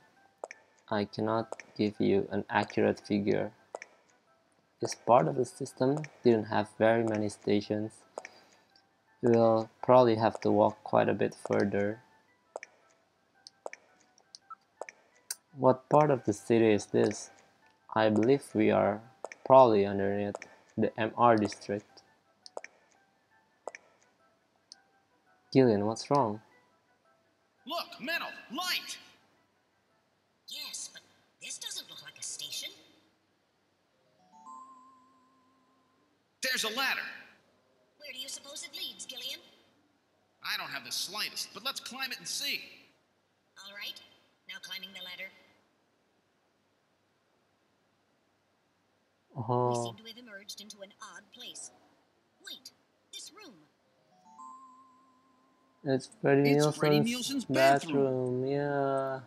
I cannot give you an accurate figure. This part of the system didn't have very many stations. We will probably have to walk quite a bit further. What part of the city is this? I believe we are probably underneath the MR district. Gillian, what's wrong? Look, metal, light! Yes, but this doesn't look like a station. There's a ladder. Where do you suppose it leads, Gillian? I don't have the slightest, but let's climb it and see. All right, now climbing the ladder. We Oh, seem to have emerged into an odd place. Wait, this room. it's Freddie It's Freddie Nielsen's Nielsen's bathroom. Yeah.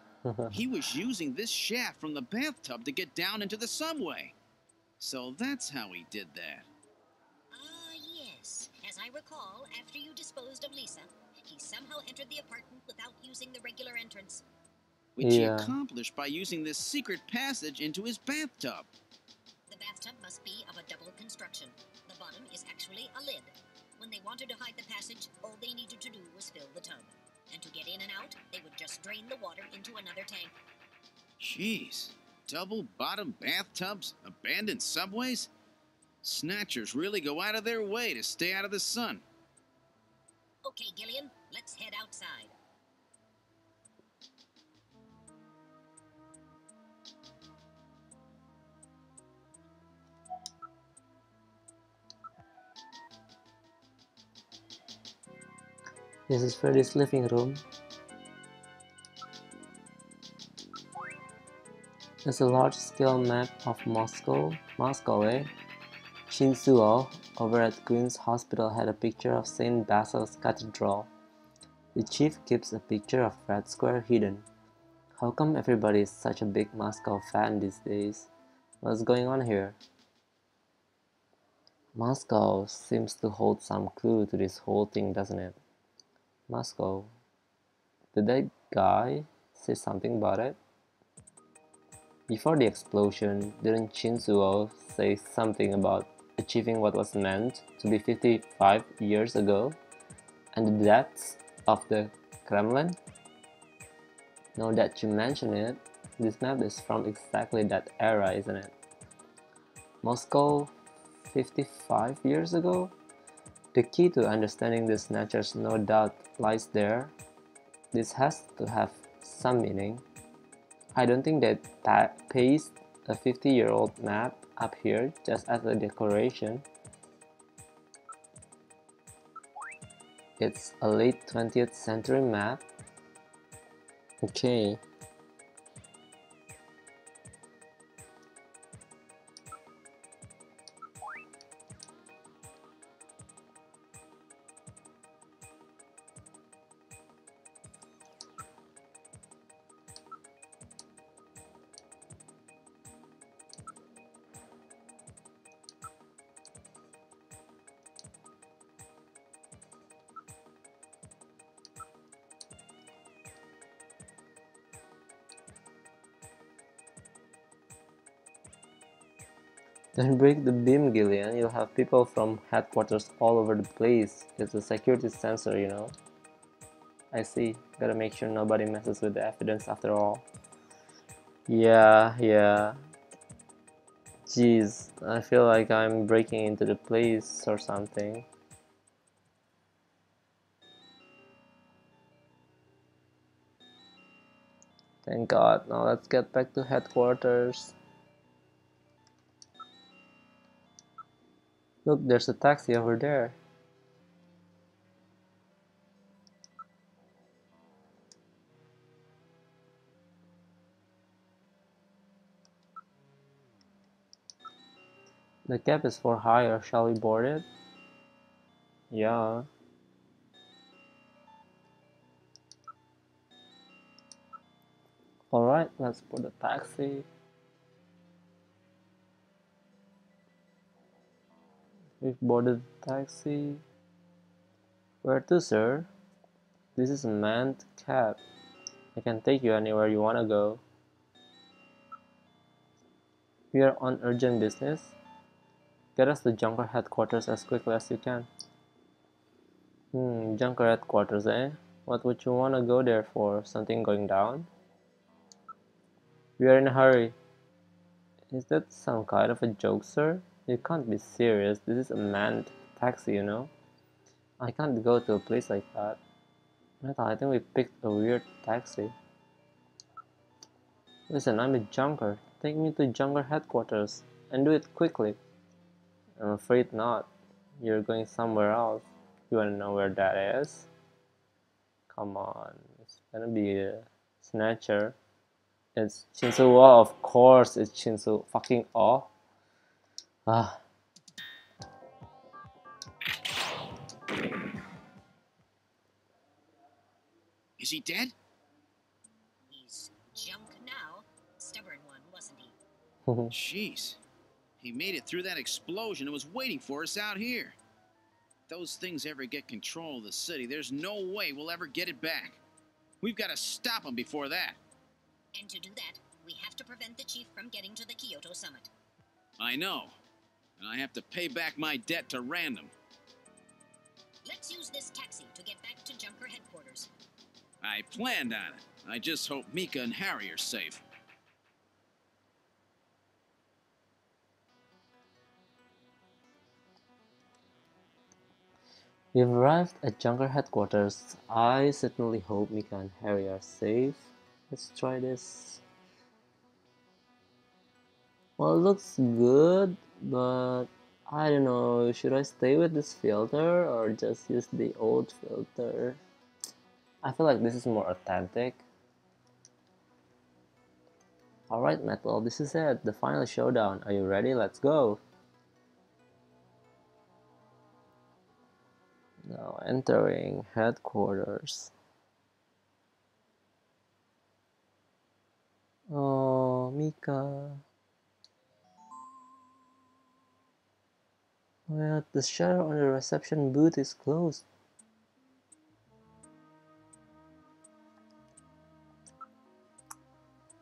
He was using this shaft from the bathtub to get down into the subway. So that's how he did that. Ah, yes. As I recall, after you disposed of Lisa, he somehow entered the apartment without using the regular entrance. Which he Yeah. accomplished by using this secret passage into his bathtub. The bathtub must be of a double construction. The bottom is actually a lid. When they wanted to hide the passage, all they needed to do was fill the tub. And to get in and out, they would just drain the water into another tank. Jeez. Double bottom bathtubs? Abandoned subways? Snatchers really go out of their way to stay out of the sun. Okay, Gillian, let's head outside. This is Freddy's living room. It's a large-scale map of Moscow, eh? Chinsuo, over at Queen's Hospital, had a picture of St. Basil's Cathedral. The chief keeps a picture of Red Square hidden. How come everybody is such a big Moscow fan these days? What's going on here? Moscow seems to hold some clue to this whole thing, doesn't it? Moscow. Did that guy say something about it? Before the explosion, didn't Shinsuo say something about achieving what was meant to be 55 years ago? And the deaths of the Kremlin? Now that you mention it, this map is from exactly that era, isn't it? Moscow 55 years ago? The key to understanding the Snatchers no doubt lies there. This has to have some meaning. I don't think they paste a 50-year-old map up here just as a decoration. It's a late 20th century map. Okay. Then break the beam, Gillian. You'll have people from headquarters all over the place. It's a security sensor, you know. I see. Gotta make sure nobody messes with the evidence after all. Yeah. Jeez, I feel like I'm breaking into the place or something. Thank God. Now let's get back to headquarters. Look, there's a taxi over there. The cab is for hire. Shall we board it? Yeah. Alright, let's board the taxi. We've boarded the taxi. Where to, sir? This is a manned cab. I can take you anywhere you wanna go. We are on urgent business. Get us to Junker headquarters as quickly as you can. Junker headquarters, eh? What would you wanna go there for? Something going down? We are in a hurry. Is that some kind of a joke, sir? You can't be serious. This is a manned taxi, you know? I can't go to a place like that. I think we picked a weird taxi. Listen, I'm a junker. Take me to Junker headquarters. And do it quickly. I'm afraid not. You're going somewhere else. You wanna know where that is? Come on. It's gonna be a Snatcher. It's Shinsu, of course it's Shinsu fucking Oh. Ah. Is he dead? He's junk now. Stubborn one, wasn't he? Jeez. He made it through that explosion and was waiting for us out here. If those things ever get control of the city, there's no way we'll ever get it back. We've got to stop them before that. And to do that, we have to prevent the chief from getting to the Kyoto summit. I know. And I have to pay back my debt to Random. Let's use this taxi to get back to Junker headquarters. I planned on it. I just hope Mika and Harry are safe. We've arrived at Junker headquarters. I certainly hope Mika and Harry are safe. Let's try this. Well, it looks good, but I don't know. Should I stay with this filter or just use the old filter? I feel like this is more authentic. Alright, Metal, this is it, the final showdown. Are you ready? Let's go! Now entering headquarters. Oh, Mika. Well, the shutter on the reception booth is closed.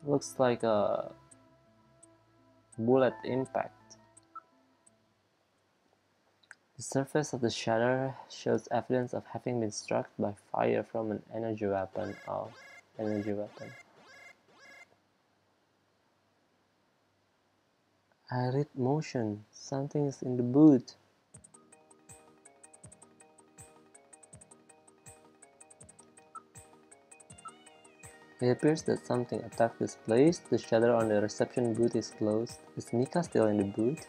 Looks like a bullet impact. The surface of the shutter shows evidence of having been struck by fire from an energy weapon. Oh, energy weapon. I read motion. Something is in the booth. It appears that something attacked this place. The shutter on the reception booth is closed. Is Mika still in the booth?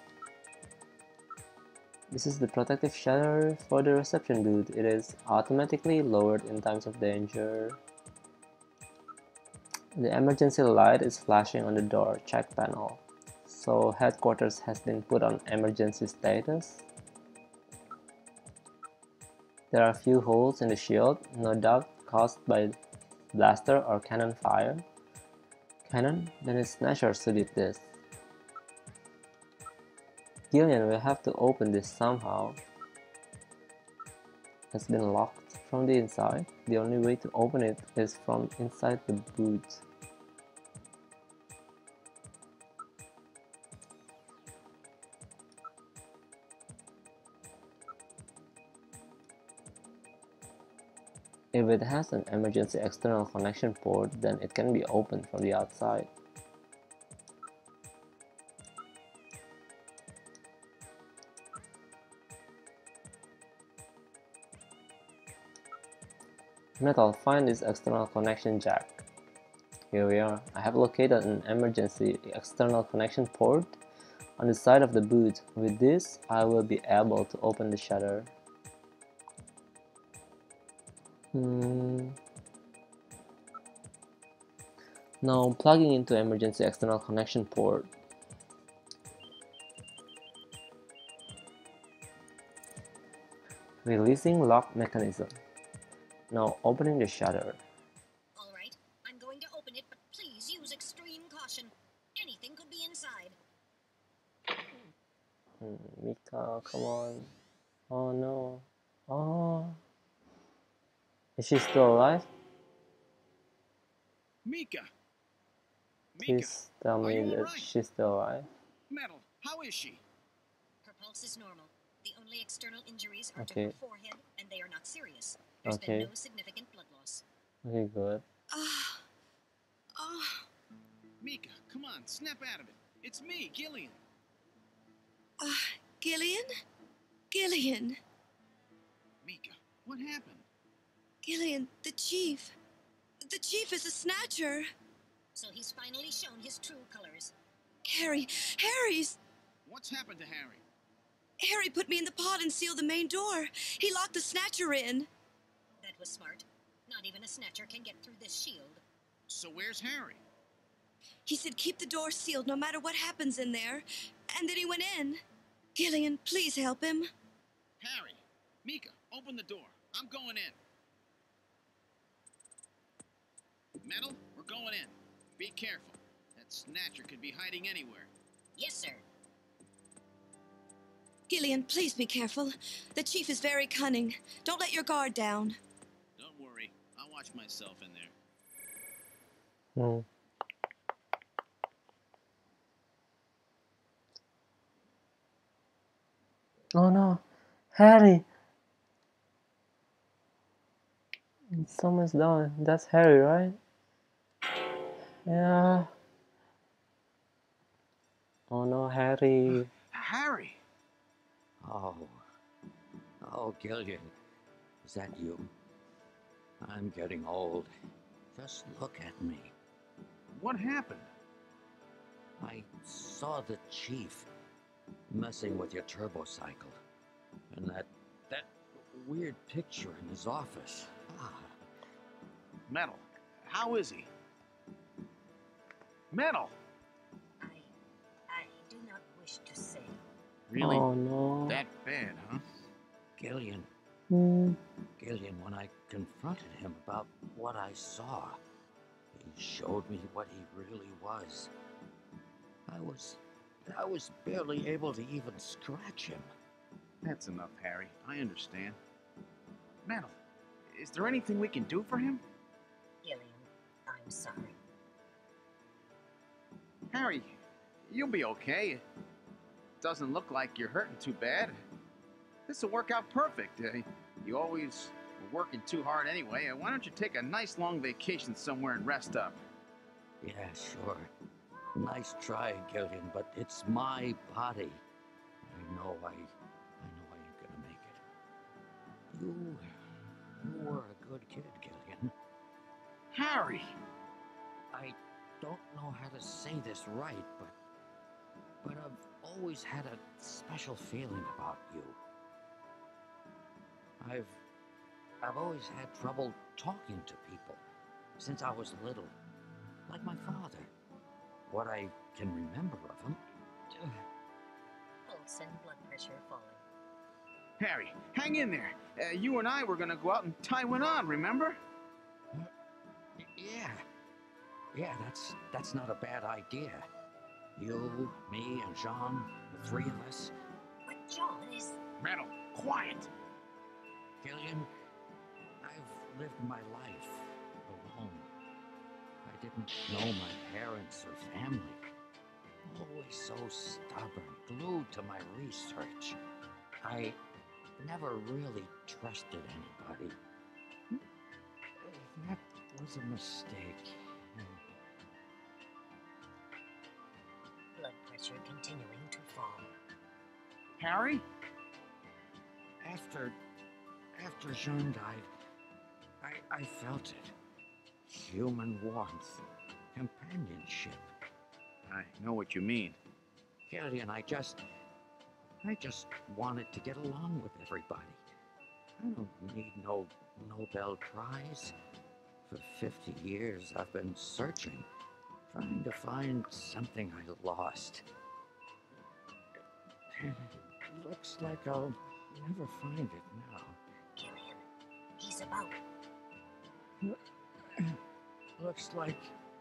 This is the protective shutter for the reception booth. It is automatically lowered in times of danger. The emergency light is flashing on the door check panel. So headquarters has been put on emergency status. There are a few holes in the shield, no doubt caused by blaster or cannon fire. Cannon? Then it's SNATCHER who did this. Gillian will have to open this somehow. It's been locked from the inside. The only way to open it is from inside the booth. If it has an emergency external connection port, then it can be opened from the outside. Metal, find this external connection jack. Here we are. I have located an emergency external connection port on the side of the booth. With this, I will be able to open the shutter. Now plugging into emergency external connection port. Releasing lock mechanism. Now opening the shutter. Alright, I'm going to open it, but please use extreme caution. Anything could be inside. Mika, come on. Oh no. Oh. Is she still alive? Mika! Mika, Please tell are me you that alright? she's still alive. Metal, how is she? Her pulse is normal. The only external injuries are to Okay. her forehead, and they are not serious. There's Okay. been no significant blood loss. Okay, good. Mika, come on, snap out of it. It's me, Gillian. Gillian? Gillian! Mika, what happened? Gillian, the chief. The chief is a snatcher. So he's finally shown his true colors. Harry's... What's happened to Harry? Harry put me in the pod and sealed the main door. He locked the snatcher in. That was smart. Not even a snatcher can get through this shield. So where's Harry? He said keep the door sealed no matter what happens in there. And then he went in. Gillian, please help him. Harry! Mika, open the door. I'm going in. Metal, we're going in. Be careful. That snatcher could be hiding anywhere. Yes, sir. Gillian, please be careful. The chief is very cunning. Don't let your guard down. Don't worry. I'll watch myself in there. Oh no, Harry! Someone's down. That's Harry, right? Yeah. Oh no, Harry. Harry! Oh. Oh, Gillian. Is that you? I'm getting old. Just look at me. What happened? I saw the chief messing with your turbo cycle. And that weird picture in his office. Metal, how is he? Metal! Really? Oh no. That bad, huh? Gillian, Hmm. Gillian, when I confronted him about what I saw, he showed me what he really was. I was barely able to even scratch him. That's enough, Harry. I understand. Metal, is there anything we can do for him? Gillian, I'm sorry. Harry, you'll be okay. It doesn't look like you're hurting too bad. This will work out perfect. You always were working too hard anyway. Why don't you take a nice long vacation somewhere and rest up? Yeah, sure. Nice try, Gillian, but it's my body. I know I ain't gonna make it. You were a good kid, Gillian. Harry! I don't know how to say this right, but I've always had a special feeling about you. I've always had trouble talking to people since I was little, like my father. What I can remember of him. Pulse and blood pressure falling. Harry, hang in there. You and I were gonna go out and tie one on, remember? Yeah, that's not a bad idea. You, me, and Jean, the three of us. But John is... Metal, quiet! Gillian, I've lived my life alone. I didn't know my parents or family. Always so stubborn, glued to my research. I never really trusted anybody. That was a mistake. Blood pressure continuing to fall. Harry? After Jean died, I felt it. Human warmth, companionship. I know what you mean. Gillian, I just wanted to get along with everybody. I don't need no Nobel Prize. For 50 years, I've been searching, trying to find something I lost. Looks like I'll never find it now. Gillian, he's about... Looks like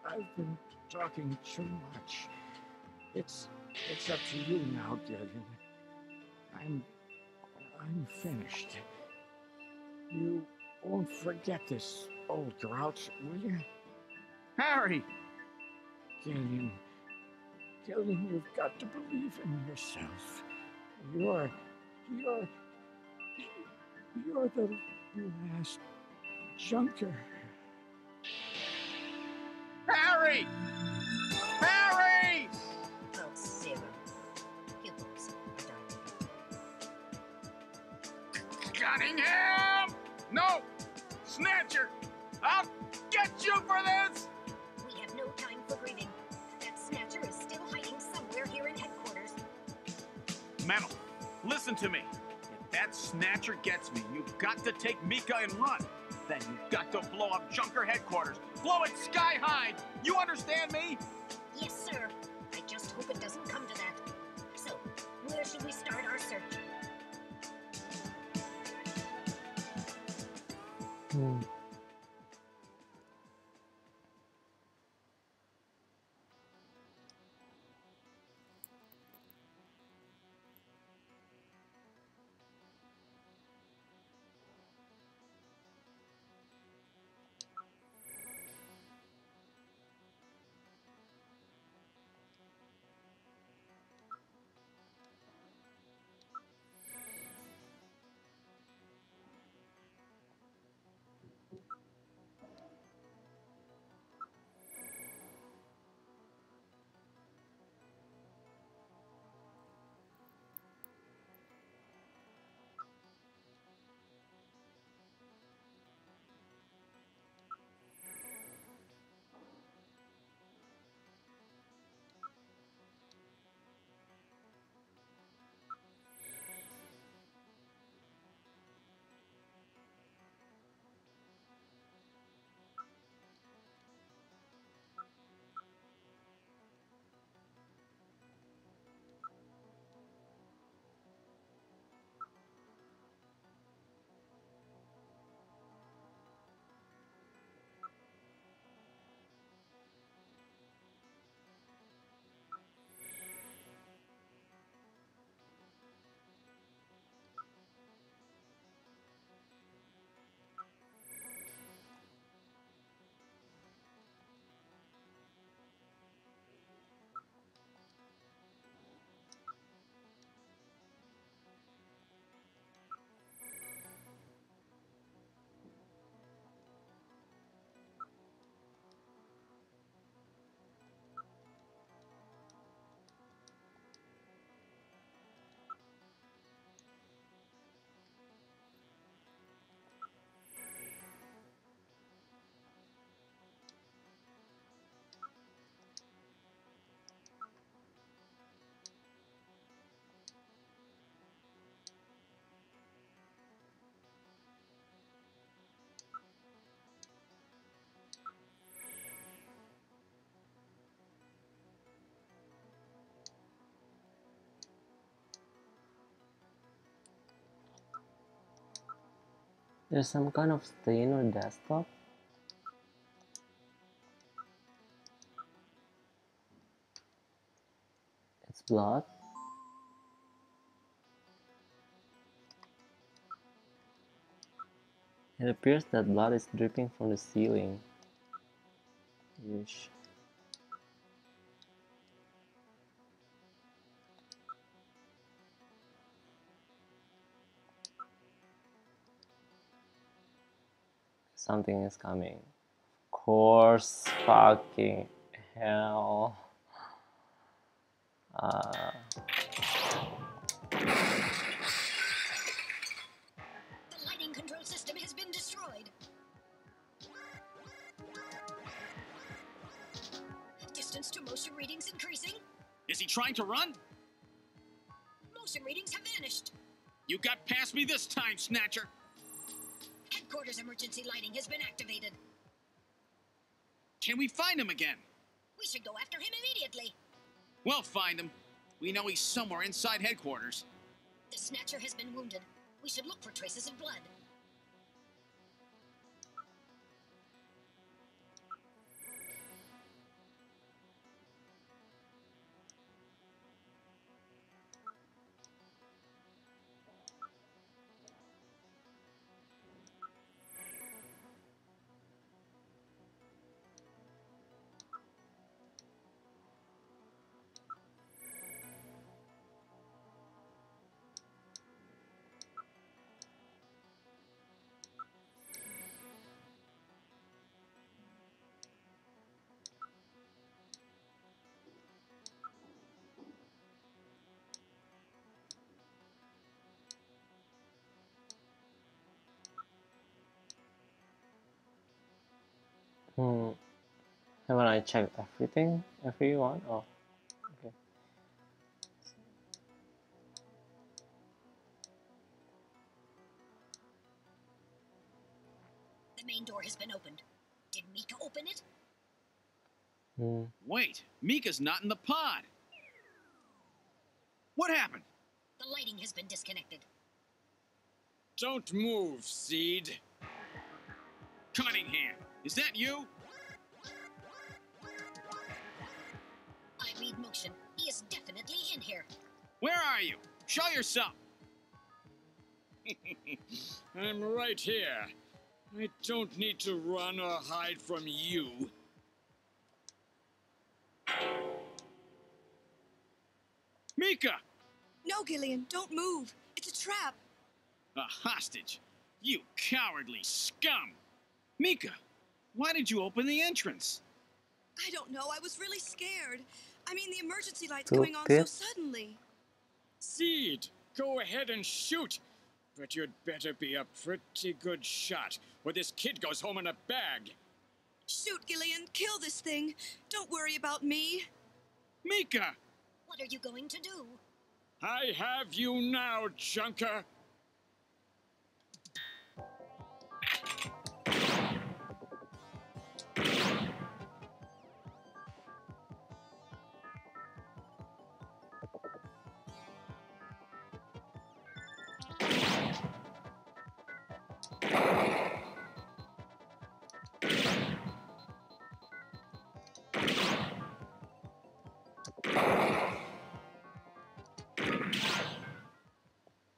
I've been talking too much. It's up to you now, Gillian. I'm finished. You won't forget this old grouch, will you? Harry! Gillian, you've got to believe in yourself. You're the last junker. Harry! Harry! Pulse 0. Pupils dilated. Cunningham! No! Snatcher! I'll get you for this! We have no time for grieving. That Snatcher is still hiding somewhere here in headquarters. Metal, listen to me. If that Snatcher gets me, you've got to take Mika and run. Then you've got to blow up Junker headquarters. Blow it sky high! You understand me? Yes, sir. I just hope it doesn't come to that. So, where should we start our search? Hmm. There's some kind of stain on the desktop. It's blood. It appears that blood is dripping from the ceiling. Yeesh. Something is coming. Of course, fucking hell. The lighting control system has been destroyed. Distance to motion readings increasing. Is he trying to run? Motion readings have vanished. You got past me this time, Snatcher. Headquarters emergency lighting has been activated. Can we find him again? We should go after him immediately. We'll find him. We know he's somewhere inside headquarters. The Snatcher has been wounded. We should look for traces of blood. Haven't I checked everything? Everyone? Oh, okay. The main door has been opened. Did Mika open it? Wait, Mika's not in the pod. What happened? The lighting has been disconnected. Don't move, Seed. Cunningham, is that you? I read motion. He is definitely in here. Where are you? Show yourself. I'm right here. I don't need to run or hide from you. Mika! No, Gillian, don't move. It's a trap. A hostage? You cowardly scum! Mika, why did you open the entrance? I don't know. I was really scared. I mean, the emergency light's Two coming on so bits. suddenly. Seed, go ahead and shoot. But you'd better be a pretty good shot, or this kid goes home in a bag. Shoot, Gillian. Kill this thing. Don't worry about me. Mika! What are you going to do? I have you now, Junker.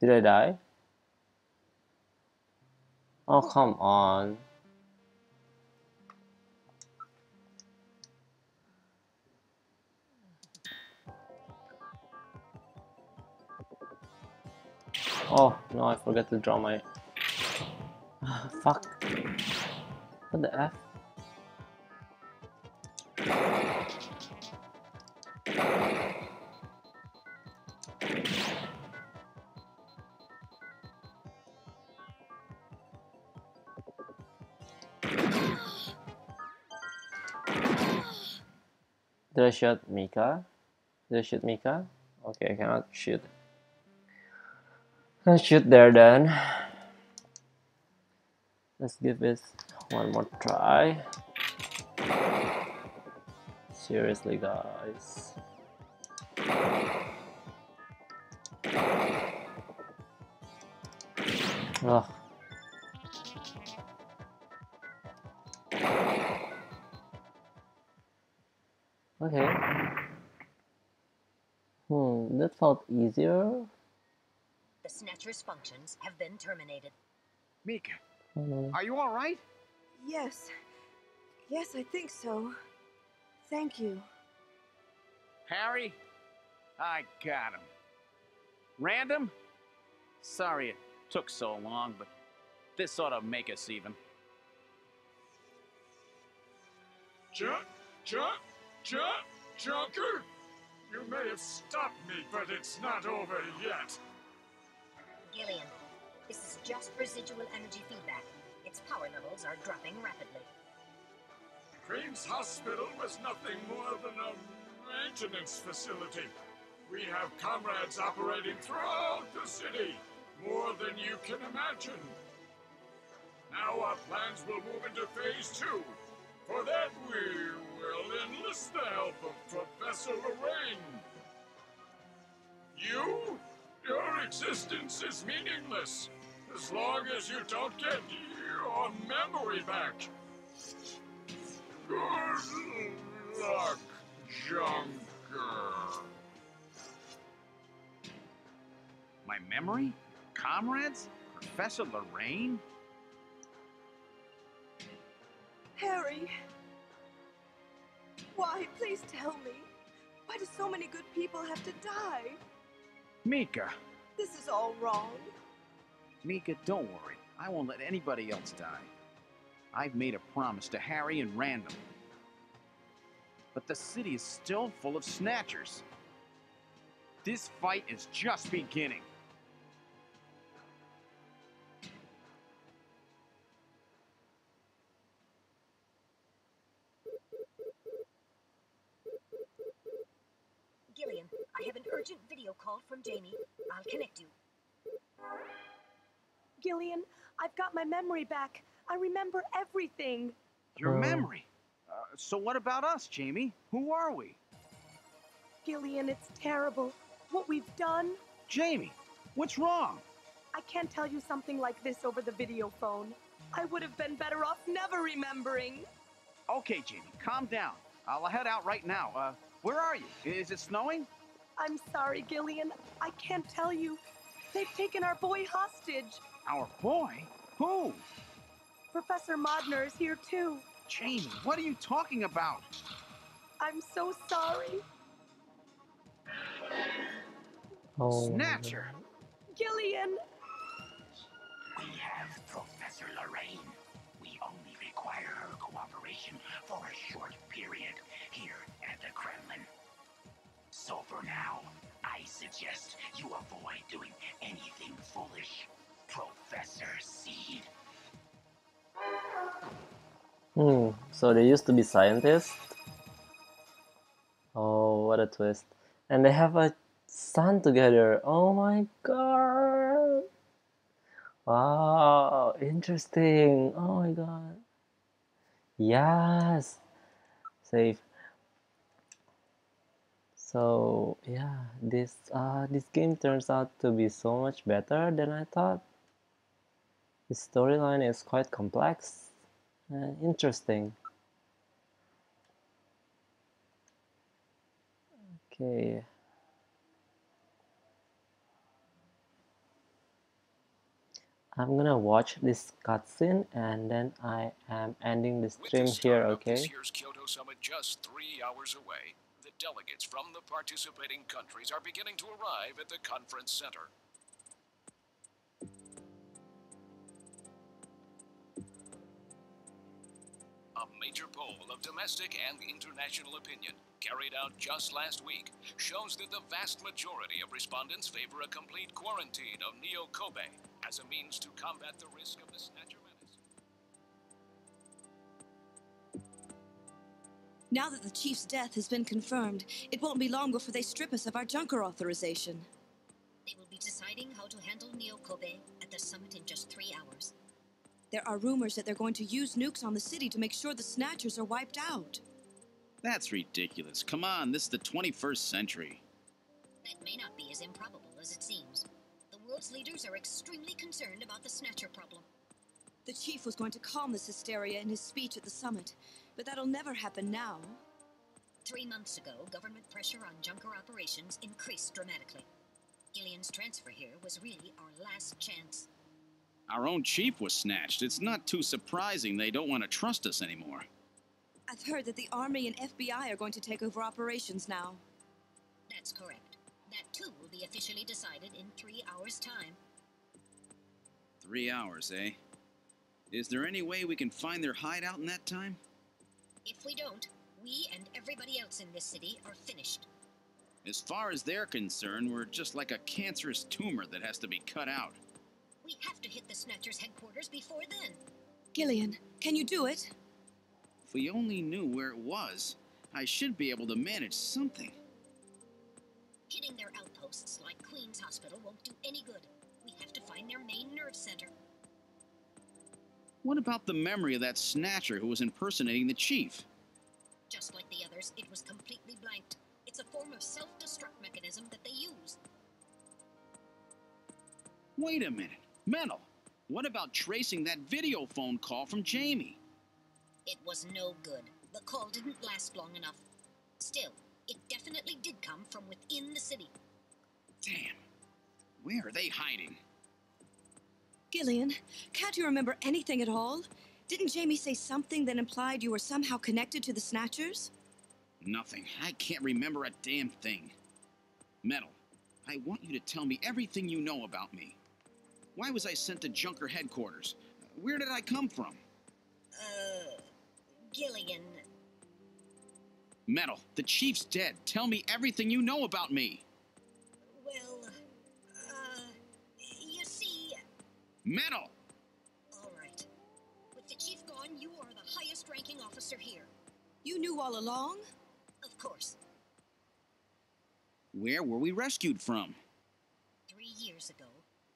Did I die? Oh, come on. Oh, no, I forgot to draw my... Fuck. What the F? Did I shoot Mika? Did I shoot Mika? Okay, I cannot shoot. Let's shoot there then. Let's give this one more try. Seriously, guys. Ugh. Okay. That felt easier. The Snatcher's functions have been terminated. Mika, Oh, no. are you all right? Yes. Yes, I think so. Thank you. Harry? I got him. Random? Sorry it took so long, but this ought to make us even. Junker? You may have stopped me, but it's not over yet. Gillian, this is just residual energy feedback. Its power levels are dropping rapidly. Queen's Hospital was nothing more than a maintenance facility. We have comrades operating throughout the city, more than you can imagine. Now our plans will move into Phase 2. For that, we will enlist the help of Professor Lorraine. Your existence is meaningless, as long as you don't get your memory back. Good luck, Junker. My memory? Comrades? Professor Lorraine? Harry! Why? Please tell me. Why do so many good people have to die? Mika! This is all wrong. Mika, don't worry. I won't let anybody else die. I've made a promise to Harry and Random. But the city is still full of Snatchers. This fight is just beginning. Gillian, I have an urgent video call from Jamie. I'll connect you. Gillian, I've got my memory back. I remember everything. Your memory? So what about us, Jamie? Who are we? Gillian, it's terrible. What we've done. Jamie, what's wrong? I can't tell you something like this over the video phone. I would have been better off never remembering. Okay, Jamie, calm down. I'll head out right now. Where are you? Is it snowing? I'm sorry, Gillian. I can't tell you. They've taken our boy hostage. Our boy? Who? Professor Modner is here too. Jamie, what are you talking about? I'm so sorry. Oh, Snatcher! Gillian! We have Professor Lorraine. We only require her cooperation for a short period here at the Kremlin. So for now, I suggest you avoid doing anything foolish. Professor Seed. So they used to be scientists? Oh, what a twist. And they have a son together. Oh my god. Wow, interesting. Oh my god. Yes. Safe. So yeah, this game turns out to be so much better than I thought. The storyline is quite complex and interesting. Okay. I'm gonna watch this cutscene and then I am ending the stream here, okay? This year's Kyoto Summit just 3 hours away. The delegates from the participating countries are beginning to arrive at the conference center. A major poll of domestic and international opinion, carried out just last week, shows that the vast majority of respondents favor a complete quarantine of Neo Kobe as a means to combat the risk of the Snatcher menace. Now that the Chief's death has been confirmed, it won't be long before they strip us of our Junker authorization. They will be deciding how to handle Neo Kobe at the summit in just 3 hours. There are rumors that they're going to use nukes on the city to make sure the Snatchers are wiped out. That's ridiculous. Come on, this is the 21st century. That may not be as improbable as it seems. The world's leaders are extremely concerned about the Snatcher problem. The Chief was going to calm this hysteria in his speech at the summit, but that'll never happen now. 3 months ago, government pressure on junker operations increased dramatically. Gillian's transfer here was really our last chance. Our own chief was snatched. It's not too surprising they don't want to trust us anymore. I've heard that the Army and FBI are going to take over operations now. That's correct. That too will be officially decided in 3 hours' time. 3 hours, eh? Is there any way we can find their hideout in that time? If we don't, we and everybody else in this city are finished. As far as they're concerned, we're just like a cancerous tumor that has to be cut out. We have to hit the Snatchers' headquarters before then. Gillian, can you do it? If we only knew where it was, I should be able to manage something. Hitting their outposts like Queen's Hospital won't do any good. We have to find their main nerve center. What about the memory of that snatcher who was impersonating the chief? Just like the others, it was completely blanked. It's a form of self-destruct mechanism that they use. Wait a minute. Metal, what about tracing that video phone call from Jamie? It was no good. The call didn't last long enough. Still, it definitely did come from within the city. Damn. Where are they hiding? Gillian, can't you remember anything at all? Didn't Jamie say something that implied you were somehow connected to the Snatchers? Nothing. I can't remember a damn thing. Metal, I want you to tell me everything you know about me. Why was I sent to Junker headquarters? Where did I come from? Gillian. Metal, the chief's dead. Tell me everything you know about me. Well, you see... Metal! All right. With the chief gone, you are the highest-ranking officer here. You knew all along? Of course. Where were we rescued from? 3 years ago,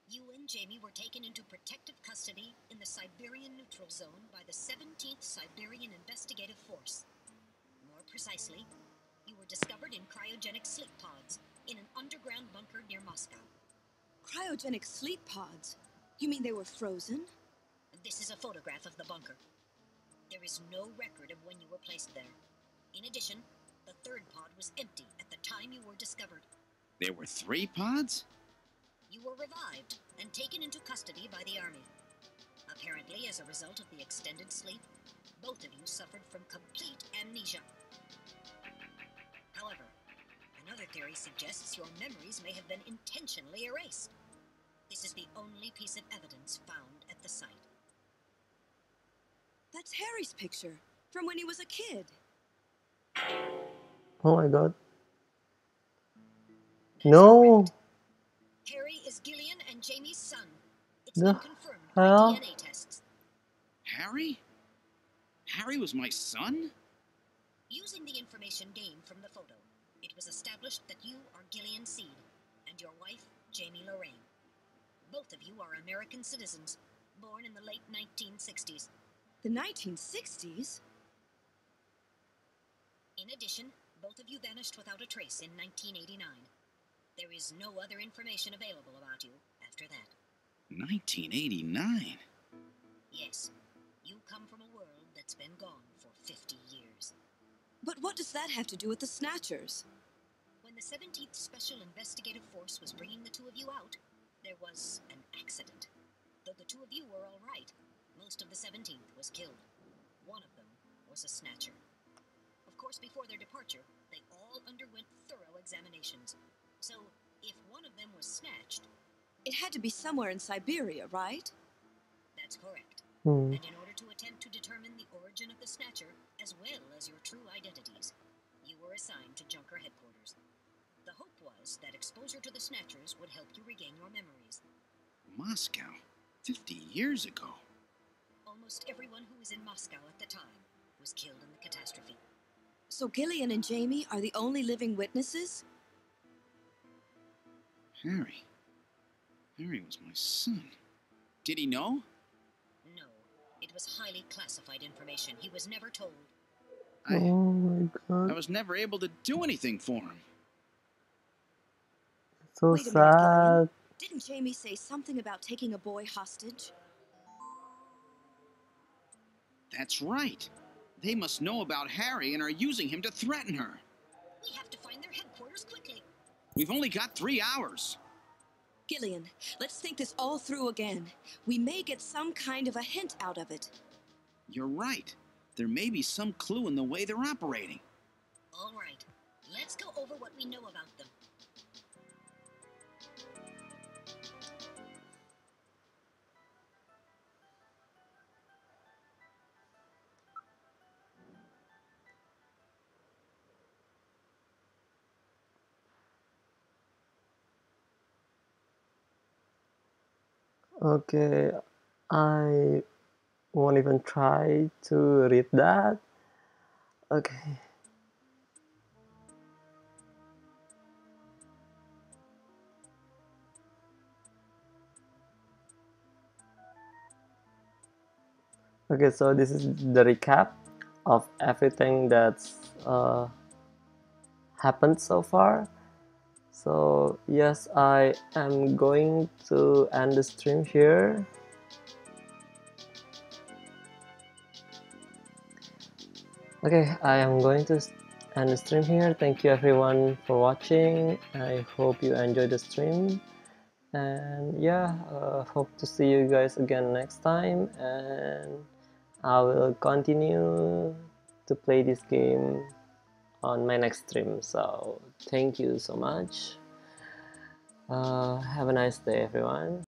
you and Jamie were taken into protective custody in the Siberian Neutral Zone by the 17th Siberian Investigative Force. More precisely, you were discovered in cryogenic sleep pods in an underground bunker near Moscow. Cryogenic sleep pods? You mean they were frozen? This is a photograph of the bunker. There is no record of when you were placed there. In addition, the third pod was empty at the time you were discovered. There were 3 pods? You were revived and taken into custody by the Army. Apparently, as a result of the extended sleep, both of you suffered from complete amnesia. However, another theory suggests your memories may have been intentionally erased. This is the only piece of evidence found at the site. That's Harry's picture, from when he was a kid. Oh my god. That's No! correct. Harry is Gillian and Jamie's son. It's The been confirmed by hell? DNA tests. Harry? Harry was my son? Using the information gained from the photo, it was established that you are Gillian Seed and your wife, Jamie Lorraine. Both of you are American citizens, born in the late 1960s. The 1960s? In addition, both of you vanished without a trace in 1989. There is no other information available about you after that. 1989? Yes, you come from a world that's been gone for 50 years. But what does that have to do with the Snatchers? When the 17th Special Investigative Force was bringing the two of you out, there was an accident. Though the two of you were all right, most of the 17th was killed. One of them was a Snatcher. Of course, before their departure, they all underwent thorough examinations. So, if one of them was snatched... It had to be somewhere in Siberia, right? That's correct. Hmm. And in order to attempt to determine the origin of the Snatcher, as well as your true identities, you were assigned to Junker headquarters. The hope was that exposure to the Snatchers would help you regain your memories. Moscow? 50 years ago? Almost everyone who was in Moscow at the time was killed in the catastrophe. So Gillian and Jamie are the only living witnesses? Harry. Harry was my son. Did he know? No, it was highly classified information. He was never told. Oh my I god. was never able to do anything for him. So Wait a minute, sad. Gillian. Didn't Jamie say something about taking a boy hostage? That's right. They must know about Harry and are using him to threaten her. We have to find their headquarters quickly. We've only got 3 hours. Gillian, let's think this all through again. We may get some kind of a hint out of it. You're right. There may be some clue in the way they're operating. All right, let's go over what we know about them. Okay, I won't even try to read that. Okay. Okay, so this is the recap of everything that's happened so far. So yes, I am going to end the stream here. Okay, I am going to end the stream here. Thank you everyone for watching. I hope you enjoyed the stream. And yeah, hope to see you guys again next time. And I will continue to play this game on my next stream. So thank you so much. Have a nice day, everyone.